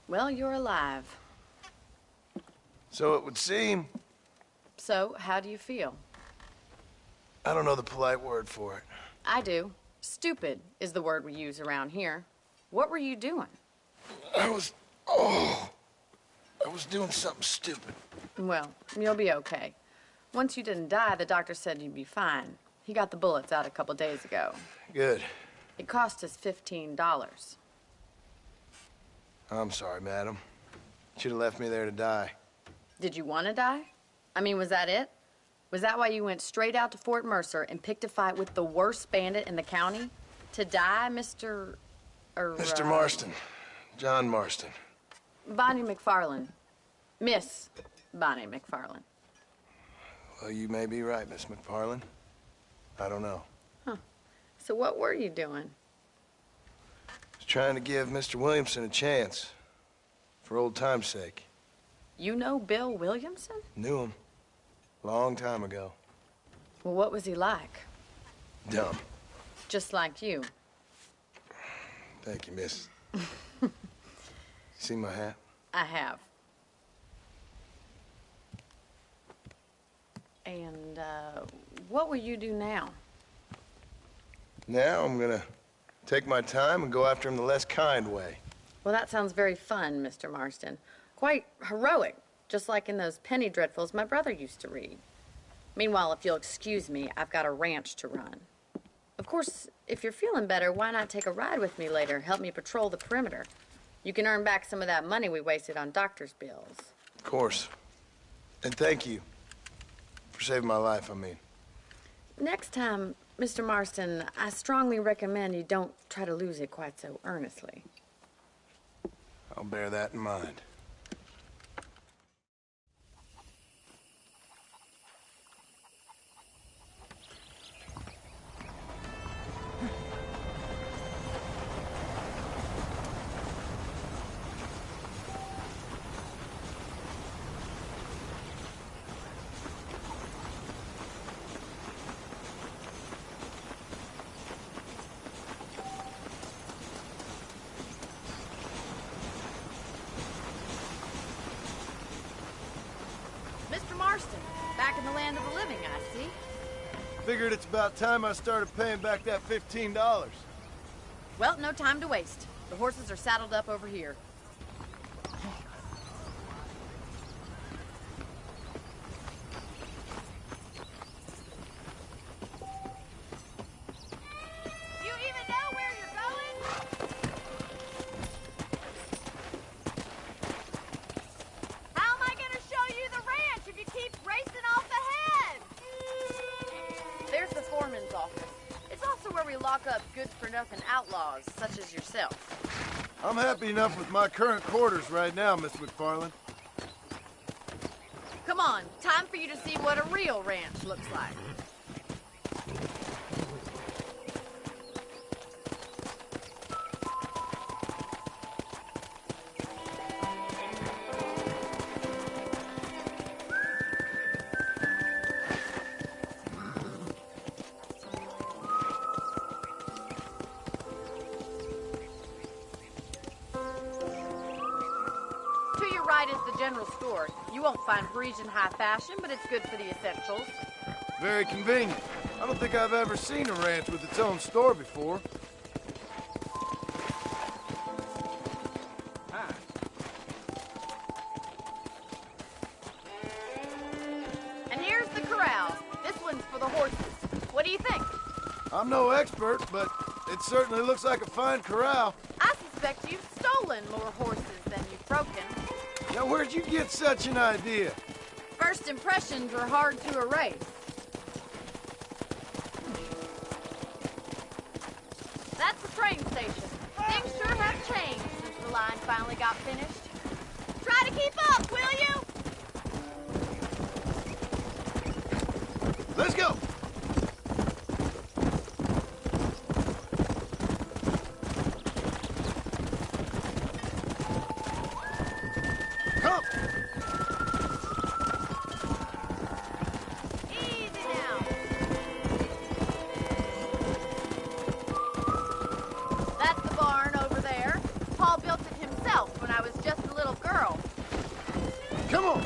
Well, you're alive. So it would seem. So, how do you feel? I don't know the polite word for it. I do. Stupid is the word we use around here. What were you doing? I was doing something stupid. Well, you'll be okay. Once you didn't die, the doctor said you'd be fine. He got the bullets out a couple days ago. Good. It cost us $15. I'm sorry, madam. Should have left me there to die. Did you want to die? I mean, was that it? Was that why you went straight out to Fort Mercer and picked a fight with the worst bandit in the county? To die, Mr. Mr. Marston. John Marston. Bonnie McFarland. Miss Bonnie McFarland. Well, you may be right, Miss McFarland. I don't know. Huh. So what were you doing? I was trying to give Mr. Williamson a chance. For old time's sake. You know Bill Williamson? Knew him. Long time ago. Well, what was he like? Dumb. Just like you. Thank you, miss. See my hat? I have. And, what will you do now? Now I'm gonna take my time and go after him the less kind way. Well, that sounds very fun, Mr. Marston. Quite heroic, just like in those penny dreadfuls my brother used to read. Meanwhile, if you'll excuse me, I've got a ranch to run. Of course, if you're feeling better, why not take a ride with me later? Help me patrol the perimeter. You can earn back some of that money we wasted on doctor's bills. Of course. And thank you for saving my life, I mean. Next time, Mr. Marston, I strongly recommend you don't try to lose it quite so earnestly. I'll bear that in mind. Mr. Marston, back in the land of the living, I see. Figured it's about time I started paying back that $15. Well, no time to waste. The horses are saddled up over here. You even know where you're going? How am I going to show you the ranch if you keep racing off ahead? There's the foreman's office. It's also where we lock up good-for-nothing outlaws, such as yourself. I'm happy enough with my current quarters right now, Miss McFarland. Come on, time for you to see what a real ranch looks like. To your right is the general store. You won't find Parisian high fashion, but it's good for the essentials. Very convenient. I don't think I've ever seen a ranch with its own store before. And here's the corral. This one's for the horses. What do you think? I'm no expert, but it certainly looks like a fine corral. I suspect you've stolen more horses than you've broken. Now, where'd you get such an idea? First impressions are hard to erase. That's the train station. Things sure have changed since the line finally got finished. Try to keep up, will you? Let's go! Come! Easy now. That's the barn over there. Paul built it himself when I was just a little girl. Come on!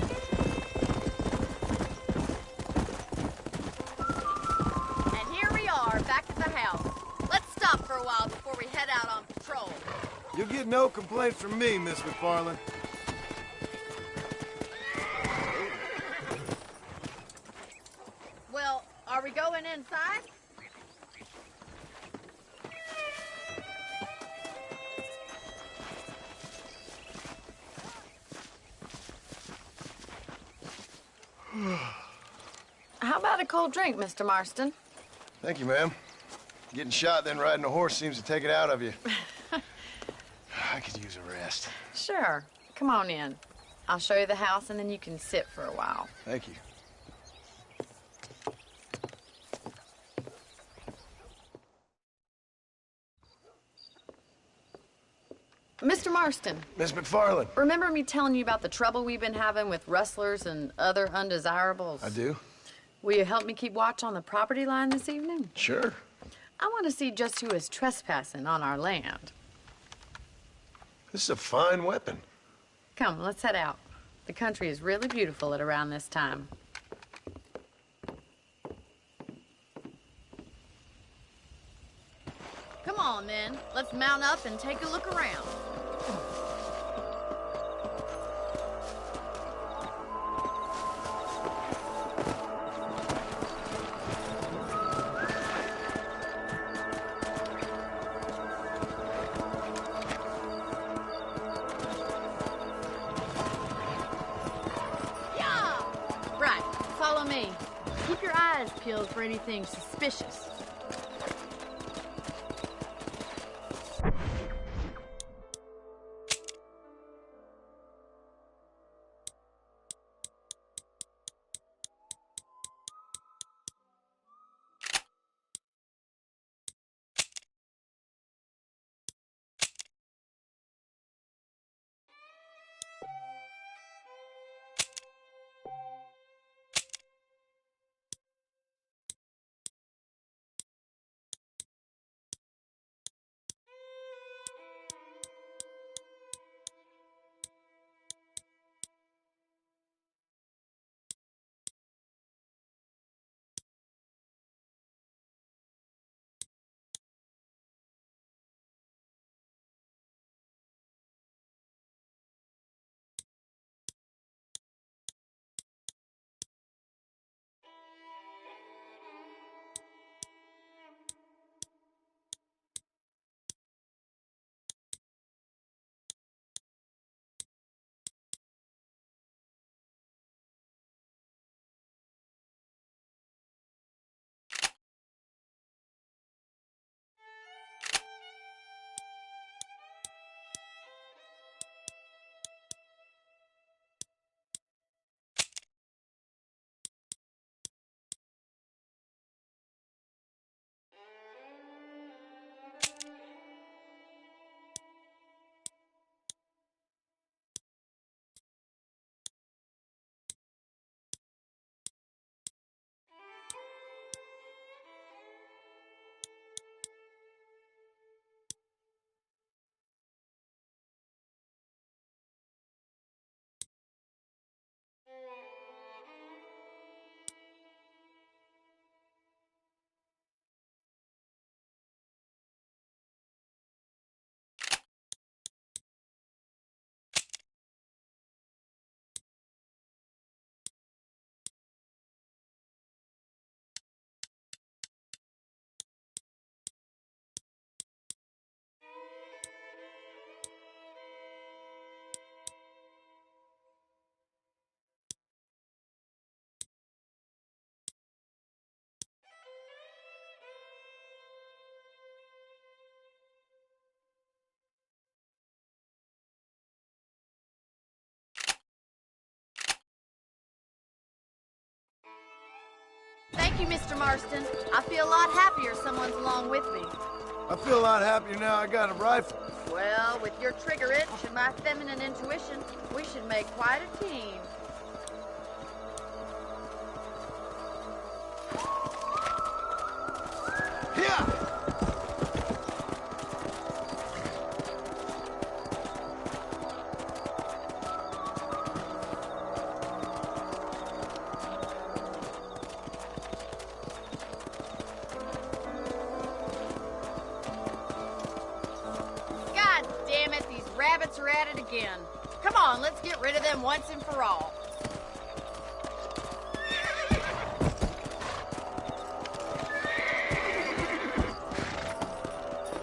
And here we are, back at the house. Let's stop for a while before we head out on patrol. You'll get no complaints from me, Miss McFarland. Well, are we going inside? How about a cold drink, Mr. Marston? Thank you, ma'am. Getting shot, then riding a horse seems to take it out of you. I could use a rest. Sure. Come on in. I'll show you the house, and then you can sit for a while. Thank you. Mr. Marston, Miss McFarland. remember me telling you about the trouble we've been having with rustlers and other undesirables? I do? Will you help me keep watch on the property line this evening? Sure. I want to see just who is trespassing on our land. This is a fine weapon. Come, let's head out. The country is really beautiful at around this time. Come on, then. Let's mount up and take a look around. me. Keep your eyes peeled for anything suspicious. Thank you, Mr. Marston. I feel a lot happier someone's along with me. I feel a lot happier now I got a rifle. Well, with your trigger itch and my feminine intuition, we should make quite a team. Yeah! God damn it, these rabbits are at it again. Come on, let's get rid of them once and for all.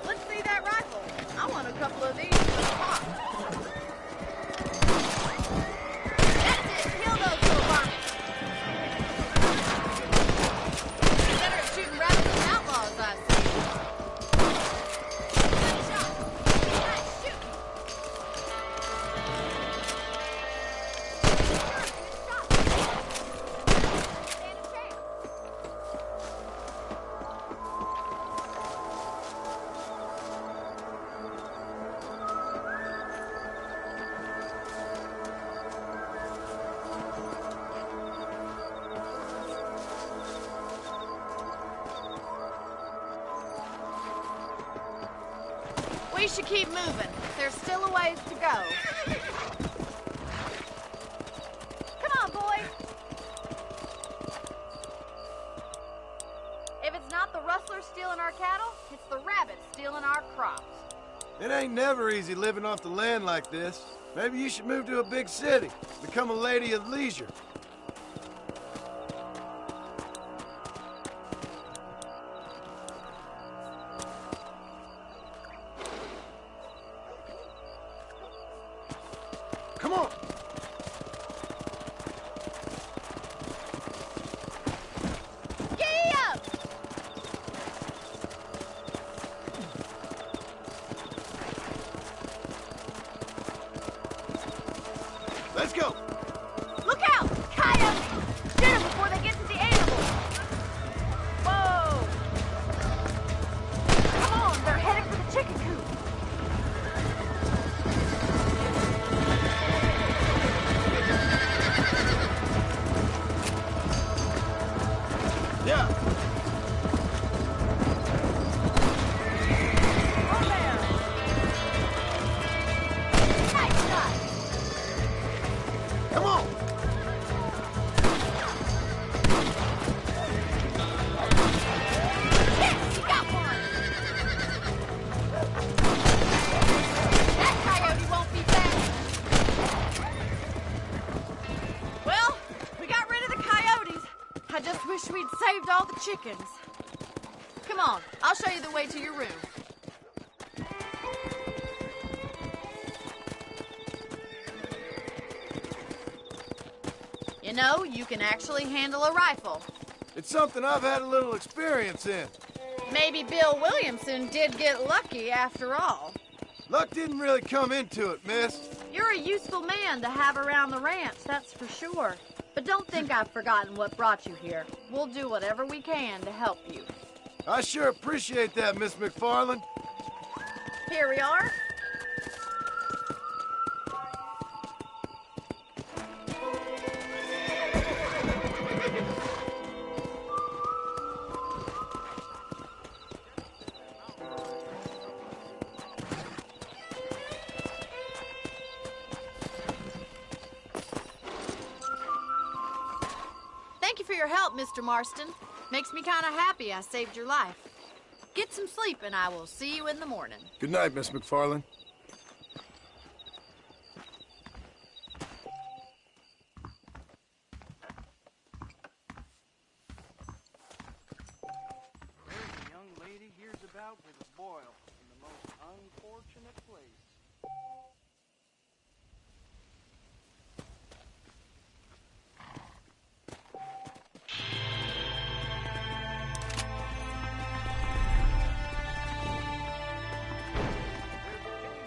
Let's see that rifle. I want a couple of these for the pot. That's it, kill those little bunnies. Better at shooting rabbits and outlaws, I see. Good shot. Nice shooting. Good shot. Stand a chance. We should keep moving. There's still a ways to go. Come on, boys. If it's not the rustlers stealing our cattle, it's the rabbits stealing our crops. It ain't never easy living off the land like this. Maybe you should move to a big city. Become a lady of leisure. Come on! wish we'd saved all the chickens. Come on, I'll show you the way to your room. You know, you can actually handle a rifle. It's something I've had a little experience in. Maybe Bill Williamson did get lucky after all. Luck didn't really come into it, miss. You're a useful man to have around the ranch, that's for sure. But don't think I've forgotten what brought you here. We'll do whatever we can to help you. I sure appreciate that, Miss McFarland. Here we are. Thank you for your help, Mr. Marston. Makes me kind of happy I saved your life. Get some sleep and I will see you in the morning. Good night, Miss McFarland. There's a young lady hears about with a boil in the most unfortunate place.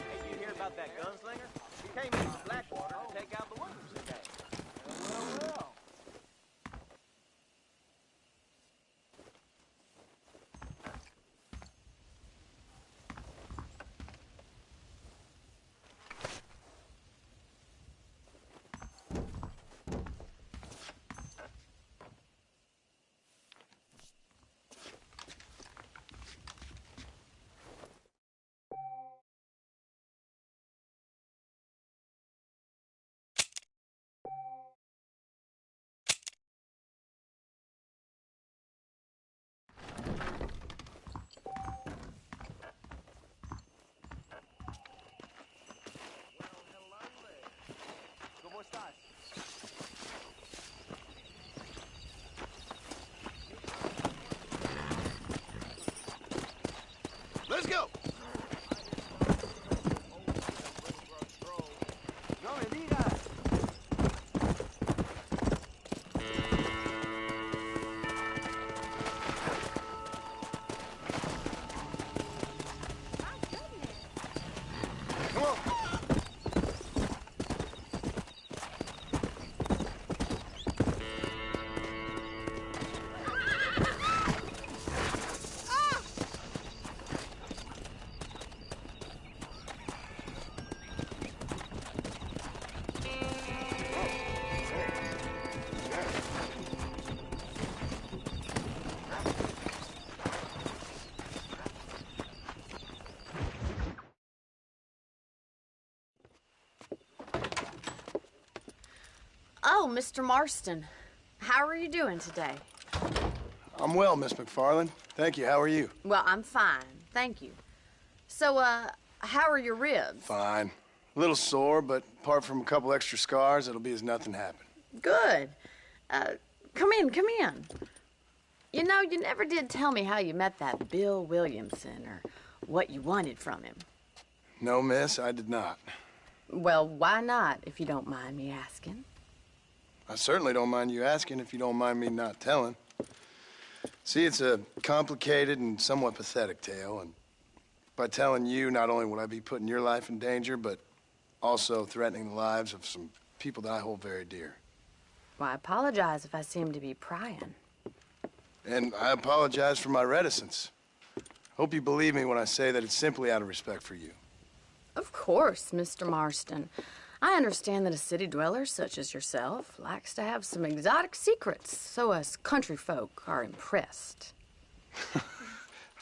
Hey, you hear about that gunslinger? He came into Blackwater to take out the Williams today. Well. ¿Cómo estás? Let's go! No me digas. Come on. Oh, Mr. Marston. How are you doing today? I'm well, Miss McFarland. Thank you. How are you? Well, I'm fine. Thank you. So, how are your ribs? Fine. A little sore, but apart from a couple extra scars, it'll be as nothing happened. Good. Come in, come in. You know, you never did tell me how you met that Bill Williamson or what you wanted from him. No, miss, I did not. Well, why not, if you don't mind me asking? I certainly don't mind you asking if you don't mind me not telling. See, it's a complicated and somewhat pathetic tale, and by telling you, not only would I be putting your life in danger, but also threatening the lives of some people that I hold very dear. Well, I apologize if I seem to be prying. And I apologize for my reticence. Hope you believe me when I say that it's simply out of respect for you. Of course, Mr. Marston. I understand that a city dweller such as yourself likes to have some exotic secrets, so us country folk are impressed.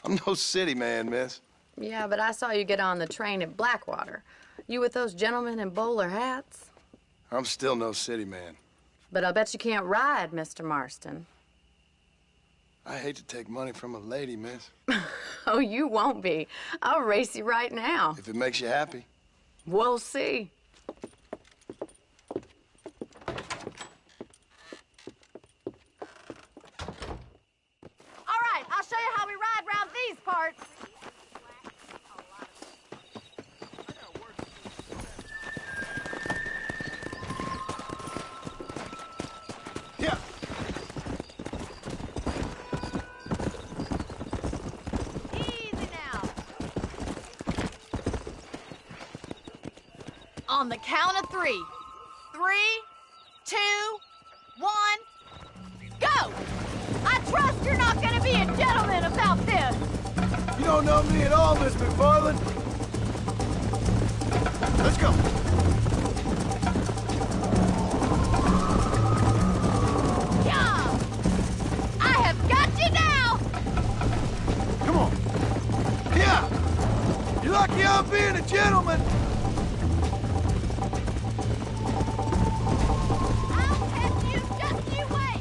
I'm no city man, miss. Yeah, but I saw you get on the train at Blackwater. You with those gentlemen in bowler hats? I'm still no city man. But I'll bet you can't ride, Mr. Marston. I hate to take money from a lady, miss. Oh, you won't be. I'll race you right now. If it makes you happy. We'll see. on the count of 3. 3, 2, 1, go! I trust you're not gonna be a gentleman about this! You don't know me at all, Miss McFarland. Let's go. Yeah! I have got you now! Come on. Yeah! You're lucky I'm being a gentleman. I'll test you, just you wait!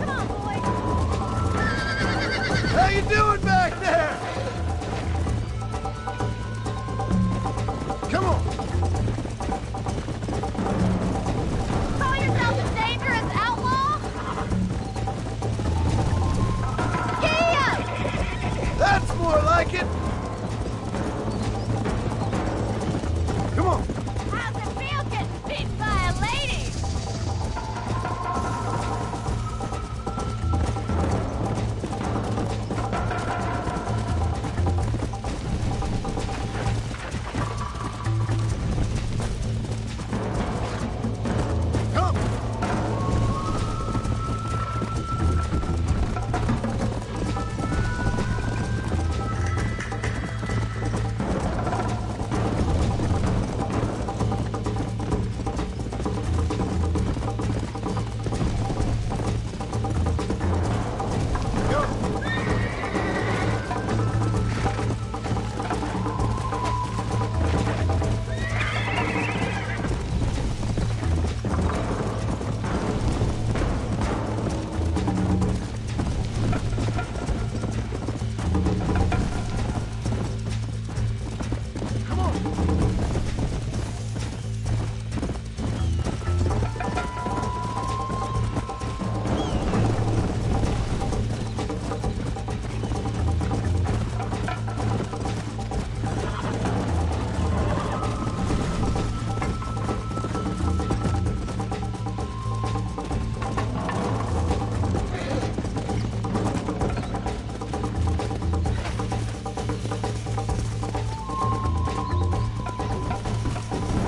Come on, boy! How you doing back there? Come on. Call yourself a dangerous outlaw? Giddy up! That's more like it. Come on. How's it feel getting beaten by a lady? Come.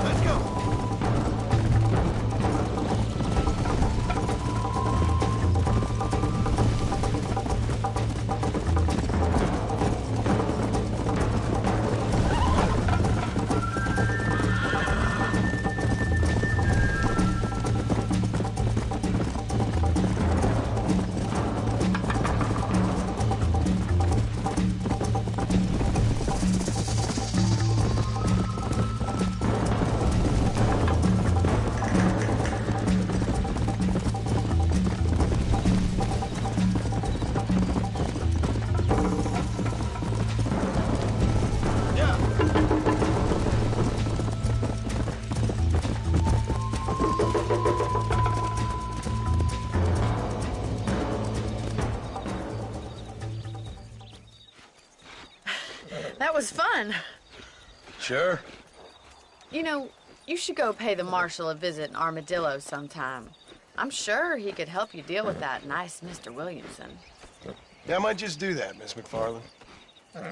Let's go. Yeah. That was fun. Sure. You know, you should go pay the marshal a visit in Armadillo sometime. I'm sure he could help you deal with that nice Mr. Williamson. Yeah, I might just do that, Miss McFarland.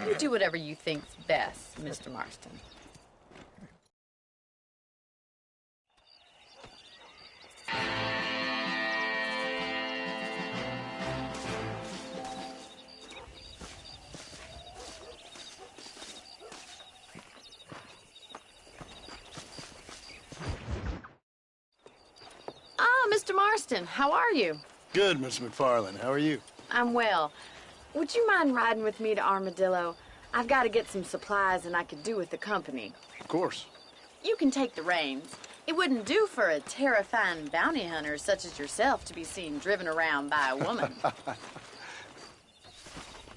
You do whatever you think's best, Mr. Marston. Ah, Mr. Marston, how are you? Good, Miss McFarland. How are you? I'm well. Would you mind riding with me to Armadillo? I've got to get some supplies and I could do with the company. Of course. You can take the reins. It wouldn't do for a terrifying bounty hunter such as yourself to be seen driven around by a woman.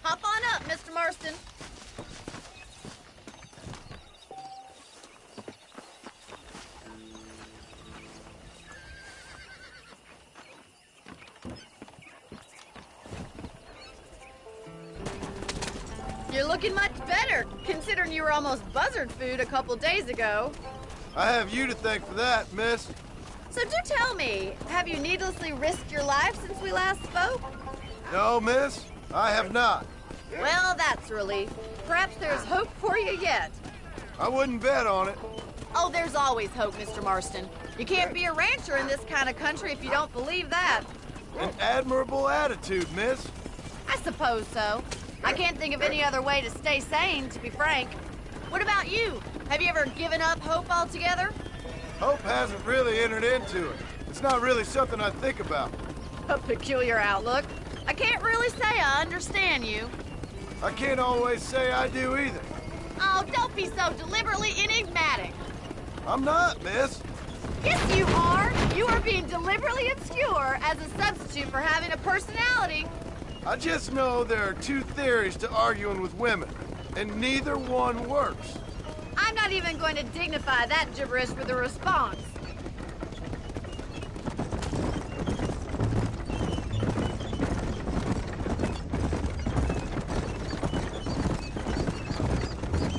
Hop on up, Mr. Marston. You're looking much better, considering you were almost buzzard food a couple days ago. I have you to thank for that, miss. So do tell me, have you needlessly risked your life since we last spoke? No, miss, I have not. Well, that's a relief. Perhaps there's hope for you yet. I wouldn't bet on it. Oh, there's always hope, Mr. Marston. You can't be a rancher in this kind of country if you don't believe that. An admirable attitude, miss. I suppose so. I can't think of any other way to stay sane, to be frank. What about you? Have you ever given up hope altogether? Hope hasn't really entered into it. It's not really something I think about. A peculiar outlook. I can't really say I understand you. I can't always say I do either. Oh, don't be so deliberately enigmatic. I'm not, miss. Yes, you are. You are being deliberately obscure as a substitute for having a personality. I just know there are two theories to arguing with women, and neither one works. I'm not even going to dignify that gibberish with a response.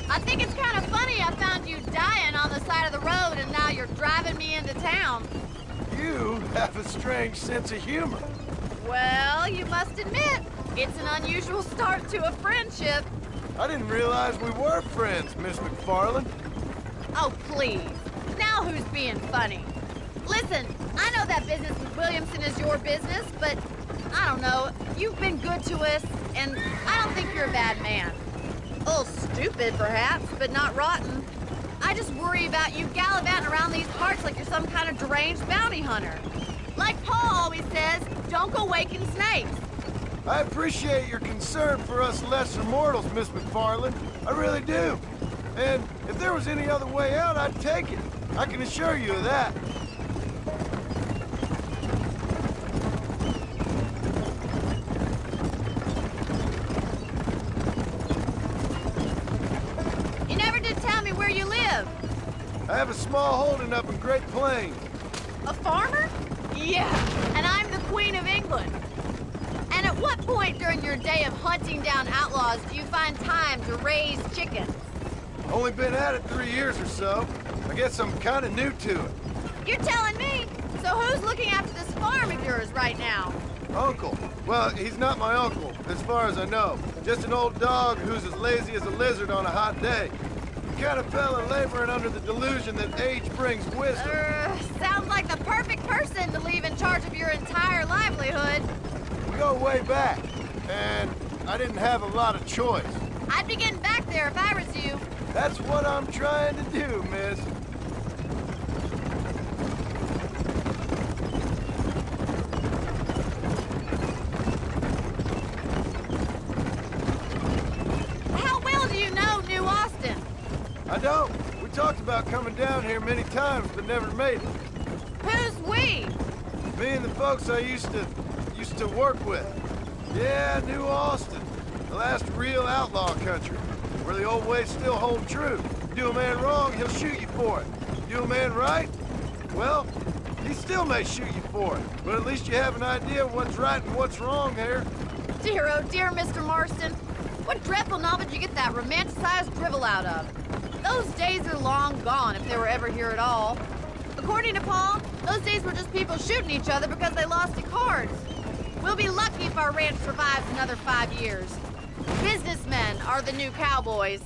I think it's kind of funny I found you dying on the side of the road and now you're driving me into town. You have a strange sense of humor. Well, you must admit, it's an unusual start to a friendship. I didn't realize we were friends, Miss McFarland. Oh, please. Now who's being funny? Listen, I know that business with Williamson is your business, but I don't know. You've been good to us, and I don't think you're a bad man. A little stupid, perhaps, but not rotten. I just worry about you gallivanting around these parts like you're some kind of deranged bounty hunter. Like Paul always says, don't go waking snakes. I appreciate your concern for us lesser mortals, Miss McFarland. I really do. And if there was any other way out, I'd take it. I can assure you of that. You never did tell me where you live. I have a small holding up in Great Plains. A farmer? Yeah, and I'm the Queen of England. And at what point during your day of hunting down outlaws do you find time to raise chickens? Only been at it 3 years or so. I guess I'm kind of new to it. You're telling me? So who's looking after this farm of yours right now? Uncle. Well, he's not my uncle, as far as I know. Just an old dog who's as lazy as a lizard on a hot day. The kind of fella laboring under the delusion that age brings wisdom. Sounds like the perfect person to leave in charge of your entire livelihood. We go way back, and I didn't have a lot of choice. I'd be getting back there if I was you. That's what I'm trying to do, miss. How well do you know New Austin? I don't. We talked about coming down here many times, but never made it. Who's we? Me and the folks I used to work with. Yeah, New Austin. The last real outlaw country, where the old ways still hold true. Do a man wrong, he'll shoot you for it. Do a man right, well, he still may shoot you for it. But at least you have an idea of what's right and what's wrong here. Dear, oh dear, Mr. Marston. What dreadful novel did you get that romanticized drivel out of? Those days are long gone, if they were ever here at all. According to Paul, those days were just people shooting each other because they lost at cards. We'll be lucky if our ranch survives another 5 years. Businessmen are the new cowboys.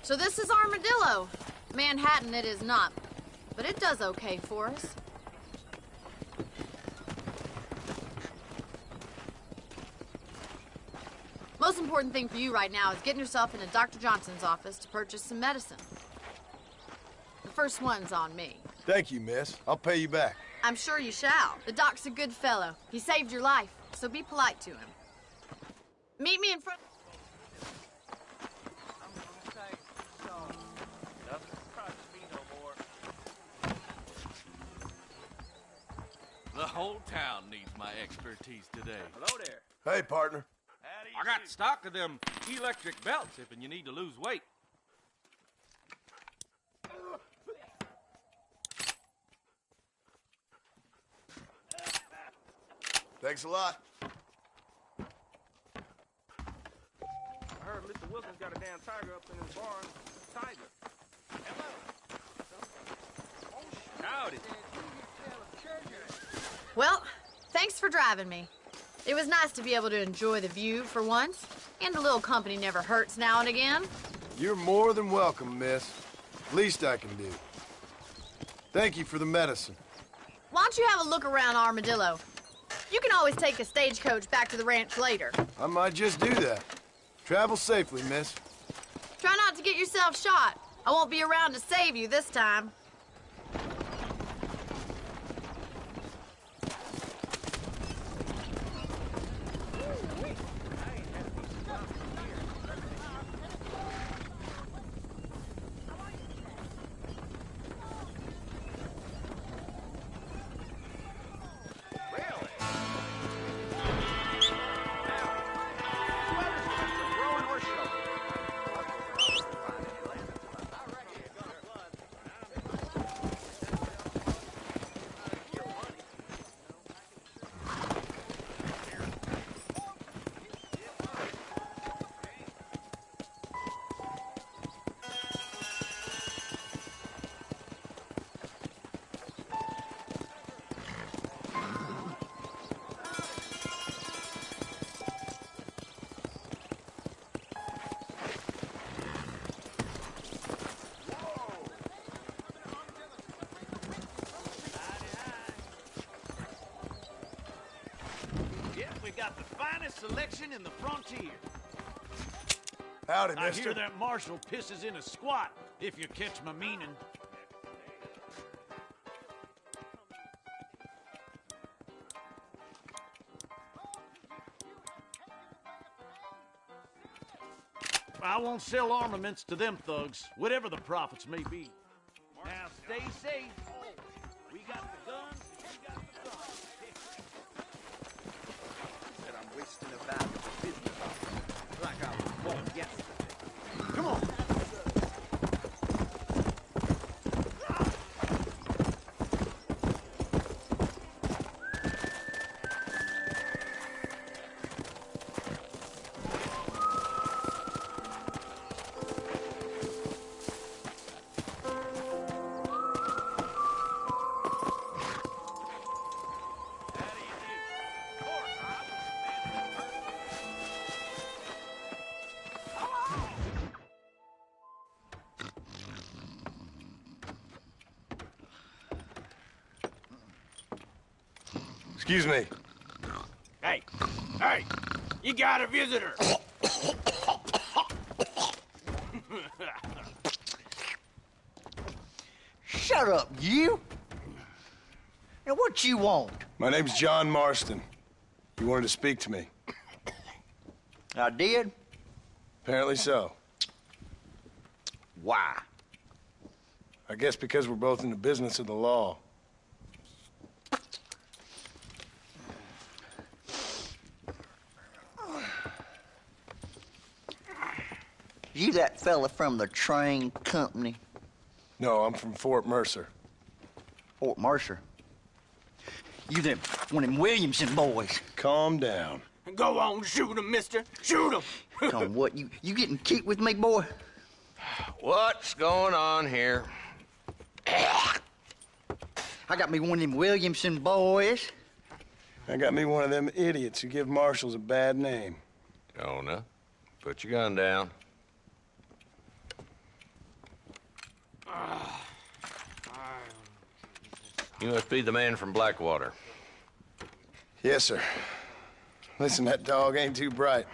So this is Armadillo. Manhattan it is not, but it does okay for us. Most important thing for you right now is getting yourself into Dr. Johnson's office to purchase some medicine. The first one's on me. Thank you, miss. I'll pay you back. I'm sure you shall. The doc's a good fellow. He saved your life, so be polite to him. Meet me in front... The whole town needs my expertise today. Hello there. Hey, partner. I got stock of them electric belts if you need to lose weight. Thanks a lot. I heard Mr. Wilson's got a damn tiger up in his barn. Tiger. Hello. Howdy. Well, thanks for driving me. It was nice to be able to enjoy the view for once, and a little company never hurts now and again. You're more than welcome, miss. Least I can do. Thank you for the medicine. Why don't you have a look around Armadillo? You can always take a stagecoach back to the ranch later. I might just do that. Travel safely, miss. Try not to get yourself shot. I won't be around to save you this time. Got the finest selection in the frontier. Howdy, I mister. hear that marshal pisses in a squat, if you catch my meaning. I won't sell armaments to them thugs, whatever the profits may be. Now stay safe. We got the guns, we got the guns. That I'm wasting a valuable business officer. Like I was born yesterday. Come on. Excuse me. Hey, you got a visitor. Shut up, you! Now, what you want? My name's John Marston. You wanted to speak to me. I did? Apparently so. Why? I guess because we're both in the business of the law. You that fella from the train company? No, I'm from Fort Mercer. Fort Mercer? You them one of them Williamson boys? Calm down. Go on, shoot him, mister. Shoot him. On what, you getting cute with me, boy? What's going on here? I got me one of them Williamson boys. I got me one of them idiots who give marshals a bad name. Jonah, put your gun down. You must be the man from Blackwater. Yes, sir. Listen, that dog ain't too bright,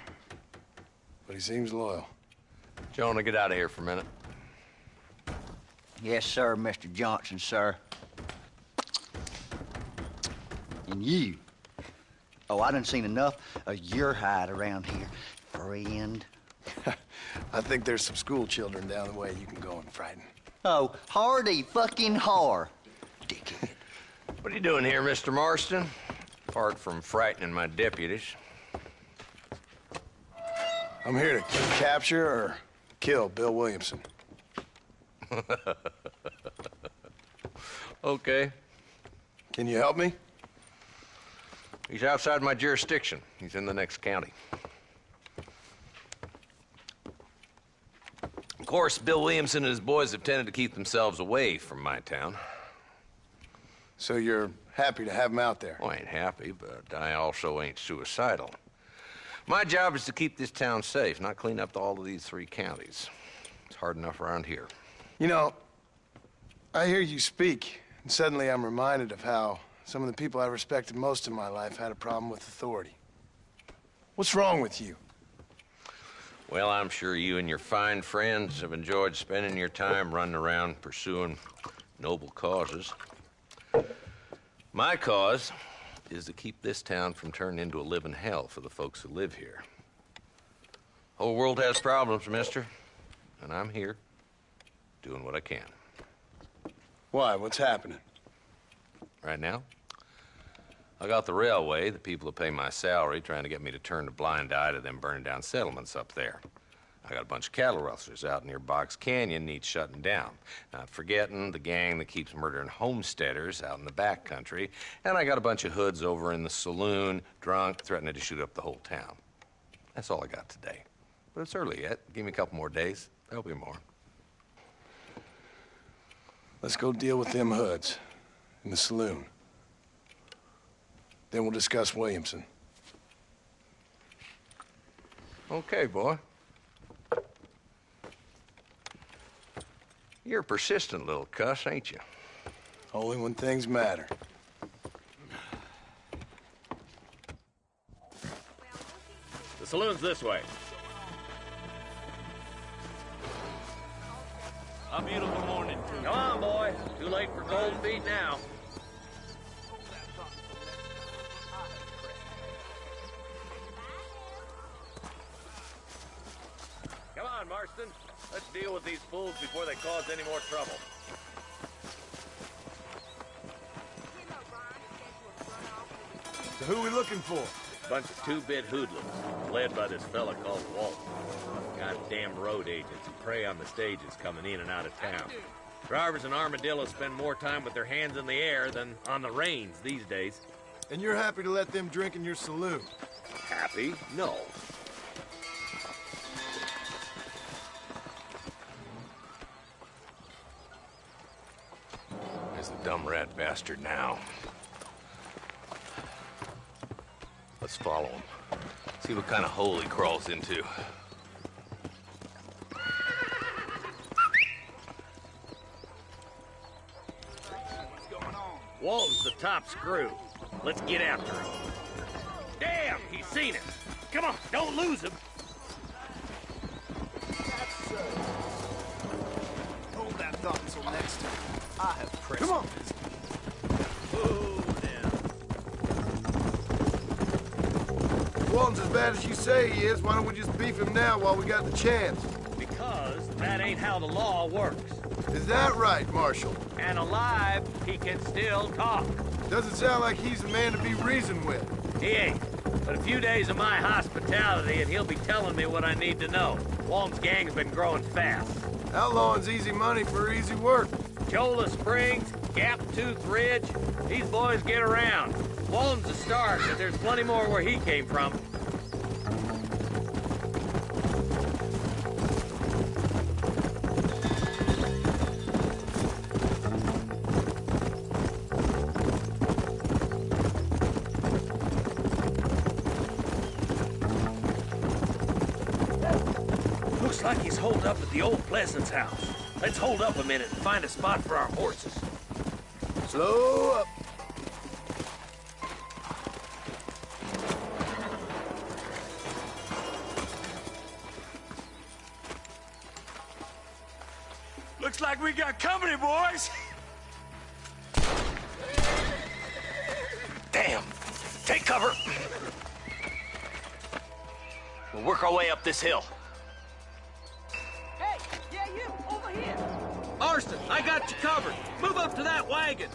but he seems loyal. Jonah, get out of here for a minute. Yes, sir, Mr. Johnson, sir. And you. Oh, I done seen enough of your hide around here, friend. I think there's some school children down the way you can go and frighten. Oh, hardy fucking har. Dickhead. What are you doing here, Mr. Marston? Apart from frightening my deputies. I'm here to capture or kill Bill Williamson. Okay. Can you help me? He's outside my jurisdiction. He's in the next county. Of course, Bill Williamson and his boys have tended to keep themselves away from my town. So you're happy to have him out there? Well, I ain't happy, but I also ain't suicidal. My job is to keep this town safe, not clean up all of these 3 counties. It's hard enough around here. You know, I hear you speak, and suddenly I'm reminded of how some of the people I respected most in my life had a problem with authority. What's wrong with you? Well, I'm sure you and your fine friends have enjoyed spending your time running around pursuing noble causes. My cause is to keep this town from turning into a living hell for the folks who live here. Whole world has problems, mister, and I'm here doing what I can. Why? What's happening? Right now, I got the railway, the people who pay my salary, trying to get me to turn a blind eye to them burning down settlements up there. I got a bunch of cattle rustlers out near Box Canyon needs shutting down. Not forgetting the gang that keeps murdering homesteaders out in the back country. And I got a bunch of hoods over in the saloon, drunk, threatening to shoot up the whole town. That's all I got today. But it's early yet. Give me a couple more days. There'll be more. Let's go deal with them hoods in the saloon. Then we'll discuss Williamson. Okay, boy. You're a persistent little cuss, ain't you? Only when things matter. The saloon's this way. A beautiful morning. Come on, boy. Too late for cold feet now. Come on, Marston. Let's deal with these fools before they cause any more trouble. So who are we looking for? Bunch of two-bit hoodlums, led by this fella called Walt. Goddamn road agents who prey on the stages coming in and out of town. Drivers and armadillos spend more time with their hands in the air than on the reins these days. And you're happy to let them drink in your saloon? Happy? No. There's the dumb rat bastard now. Let's follow him. See what kind of hole he crawls into. Walton's the top screw. Let's get after him. Damn, he's seen it. Come on, don't lose him. Hold that thought until next time. I have pressed. Come on. Walton's as bad as you say he is. Why don't we just beef him now while we got the chance? Because that ain't how the law works. Is that right, Marshal? And alive, he can still talk. Doesn't sound like he's a man to be reasoned with. He ain't. But a few days of my hospitality, and he'll be telling me what I need to know. Walton's gang's been growing fast. Outlawing's easy money for easy work. Cholla Springs, Gap Tooth Ridge, these boys get around. Walton's a start, but there's plenty more where he came from. Looks like he's holed up at the old Pleasance house. Let's hold up a minute and find a spot for our horses. Slow up. Looks like we got company, boys. Damn Damn. Take cover. We'll work our way up this hill. Hey, yeah, you, over here. Marston, I got you covered. Move up to that wagon.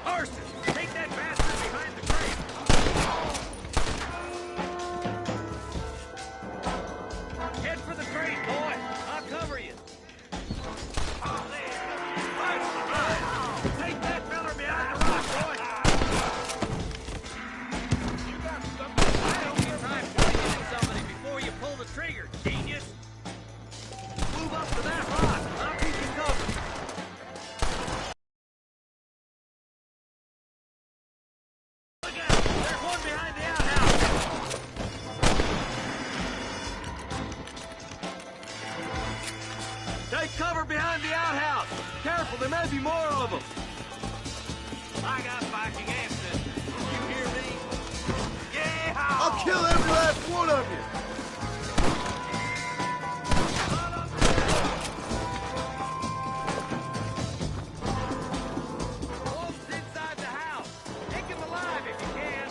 Marston, take that bastard behind the crate. Head for the crate, boy. I'll cover you. Take that feller behind the rock, boy. You got something. I don't get time pointing at somebody before you pull the trigger, genius. Move up to that rock. I'll keep you covered. Look out! There's one behind the outhouse. Take cover behind the outhouse. Careful, there may be more of them. I got fighting ancestors. You hear me? Yeah! I'll kill every last one of you. Wolf's inside the house. Take him alive if you can.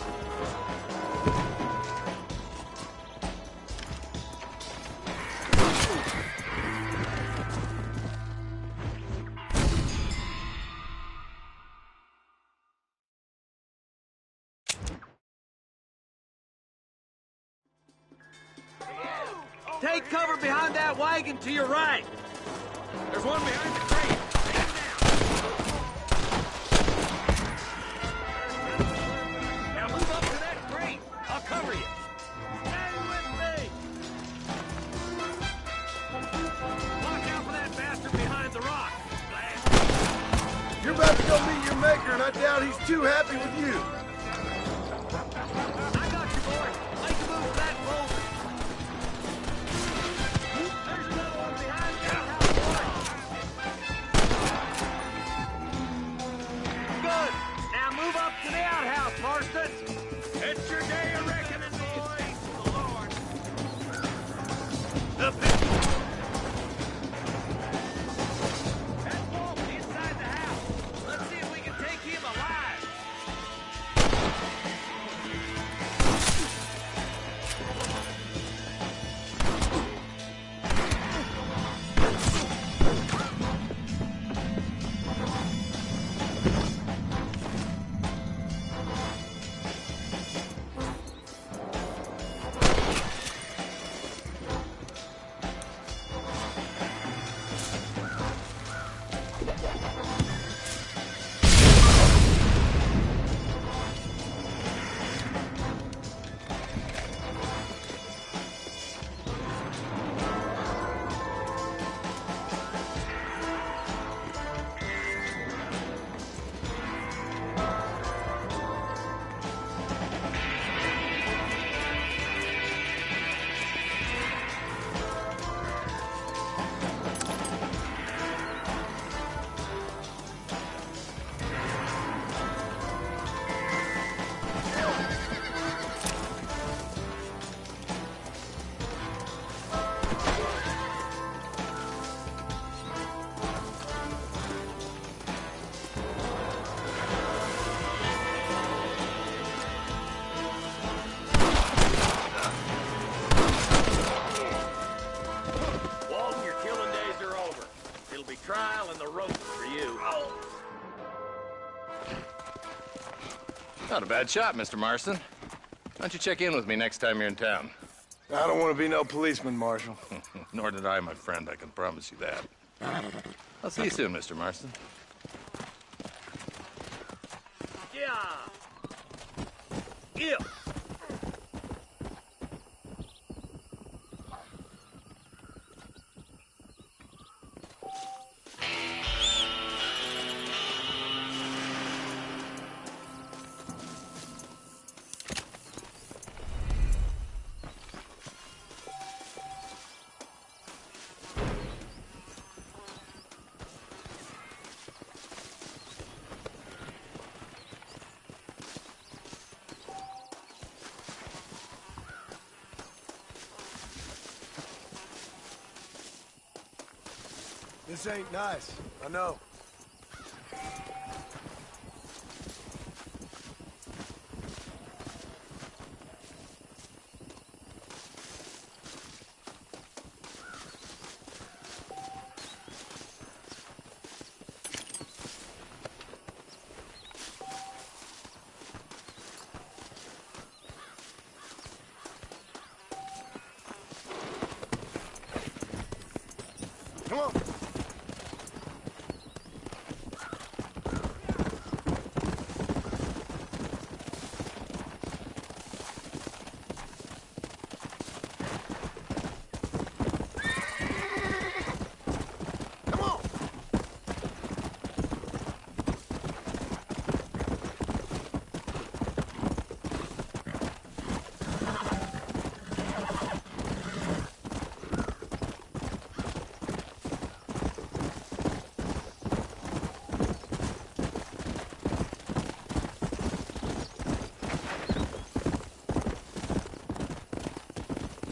Take cover behind that wagon to your right. There's one behind the crate. Stand down. Now move up to that crate. I'll cover you. Stay with me. Watch out for that bastard behind the rock. You're about to go meet your maker, and I doubt he's too happy with you. I got you, boy. Make a move to that boulder. There's another one behind the outhouse, boy. Good. Now move up to the outhouse, Marston. It's your day of reckoning, boys. The Lord. The pistol. That's Wolf inside the house. Let's see if we can take him alive. Walton, your killing days are over. It'll be trial and the ropes for you. Not a bad shot, Mr. Marston. Why don't you check in with me next time you're in town? I don't want to be no policeman, Marshal. Nor did I, my friend. I can promise you that. I'll see you soon, Mr. Marston. Yeah. Yeah. This ain't nice, I know. Come on. Come on.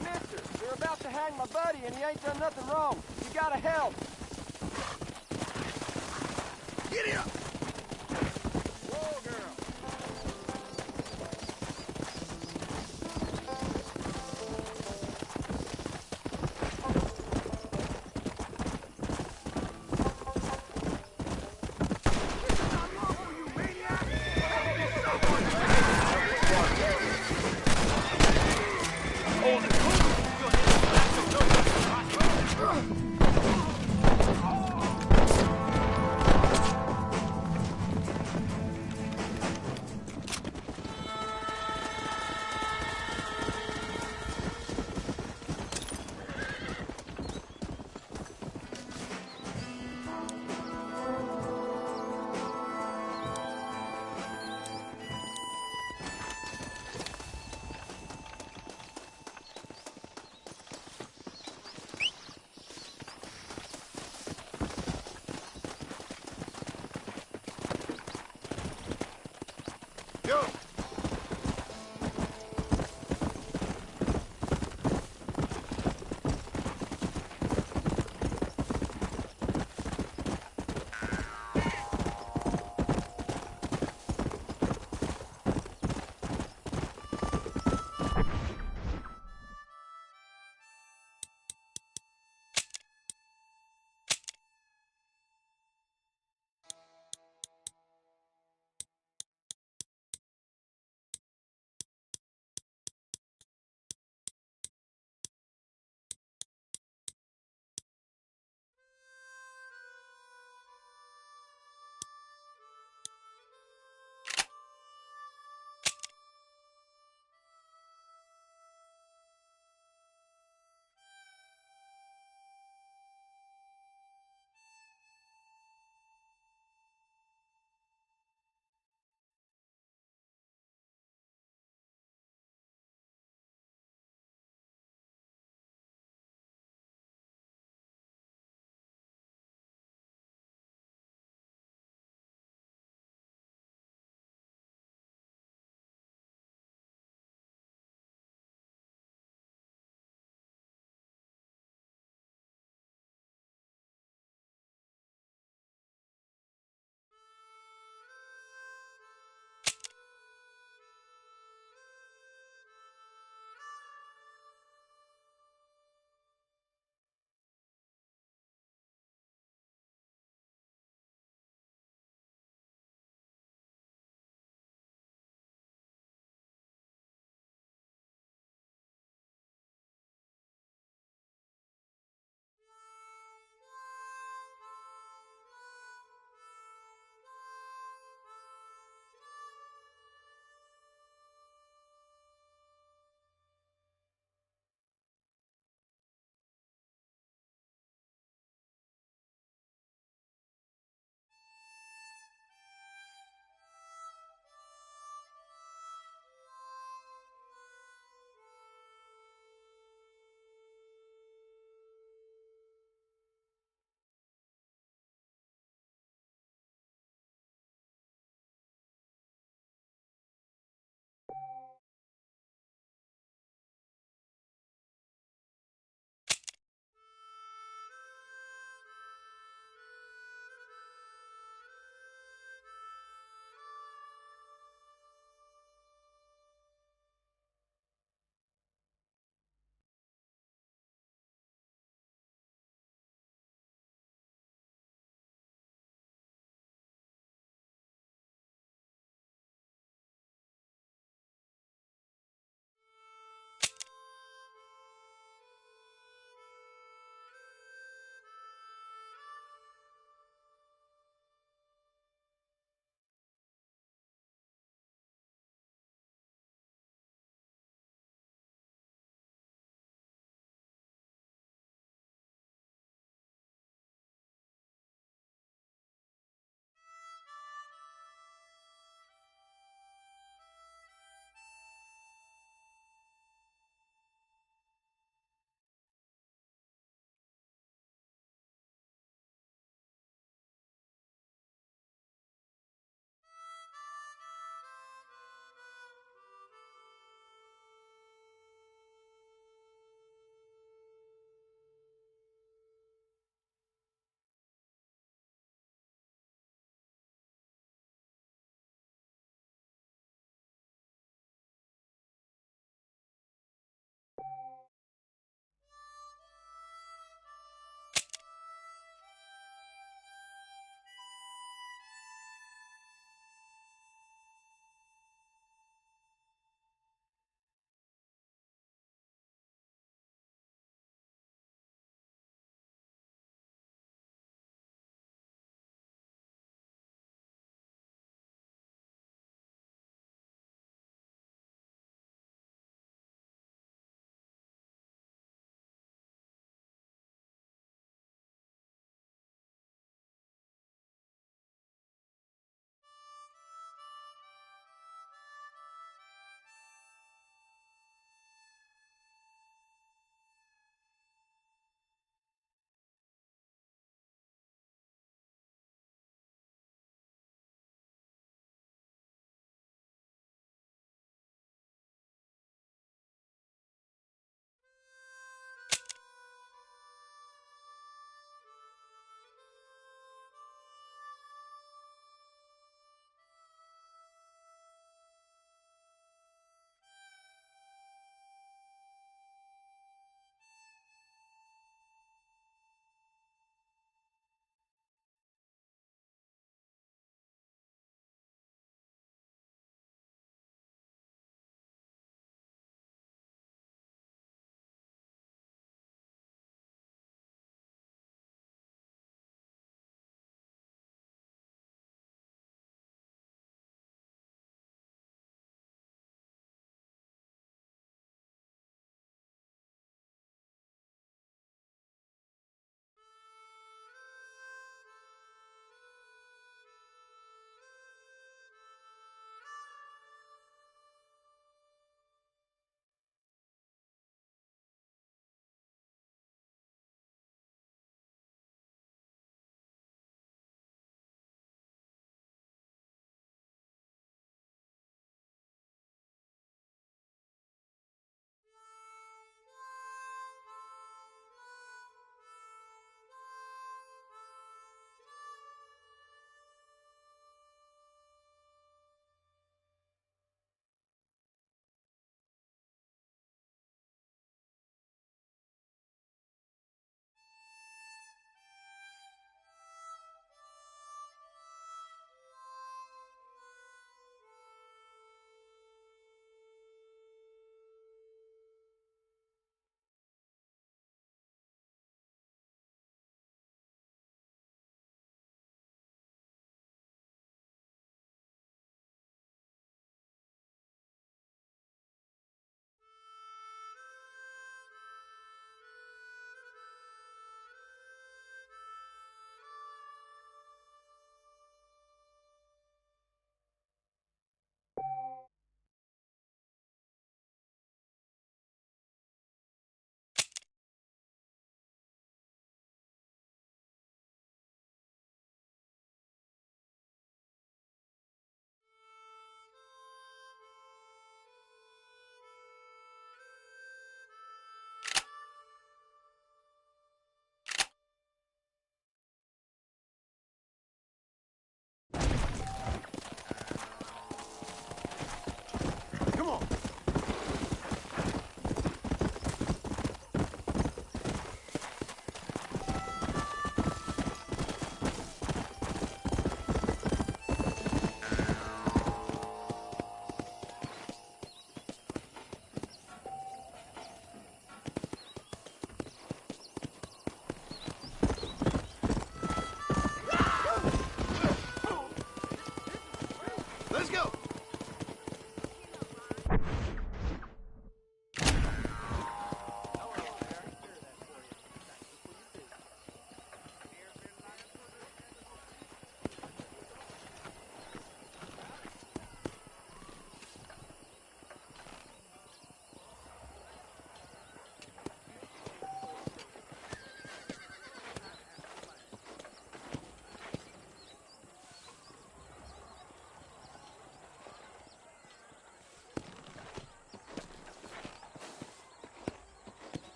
Mister, they're about to hang my buddy and he ain't done nothing wrong. You gotta help. Giddy up. Whoa, girl. Go.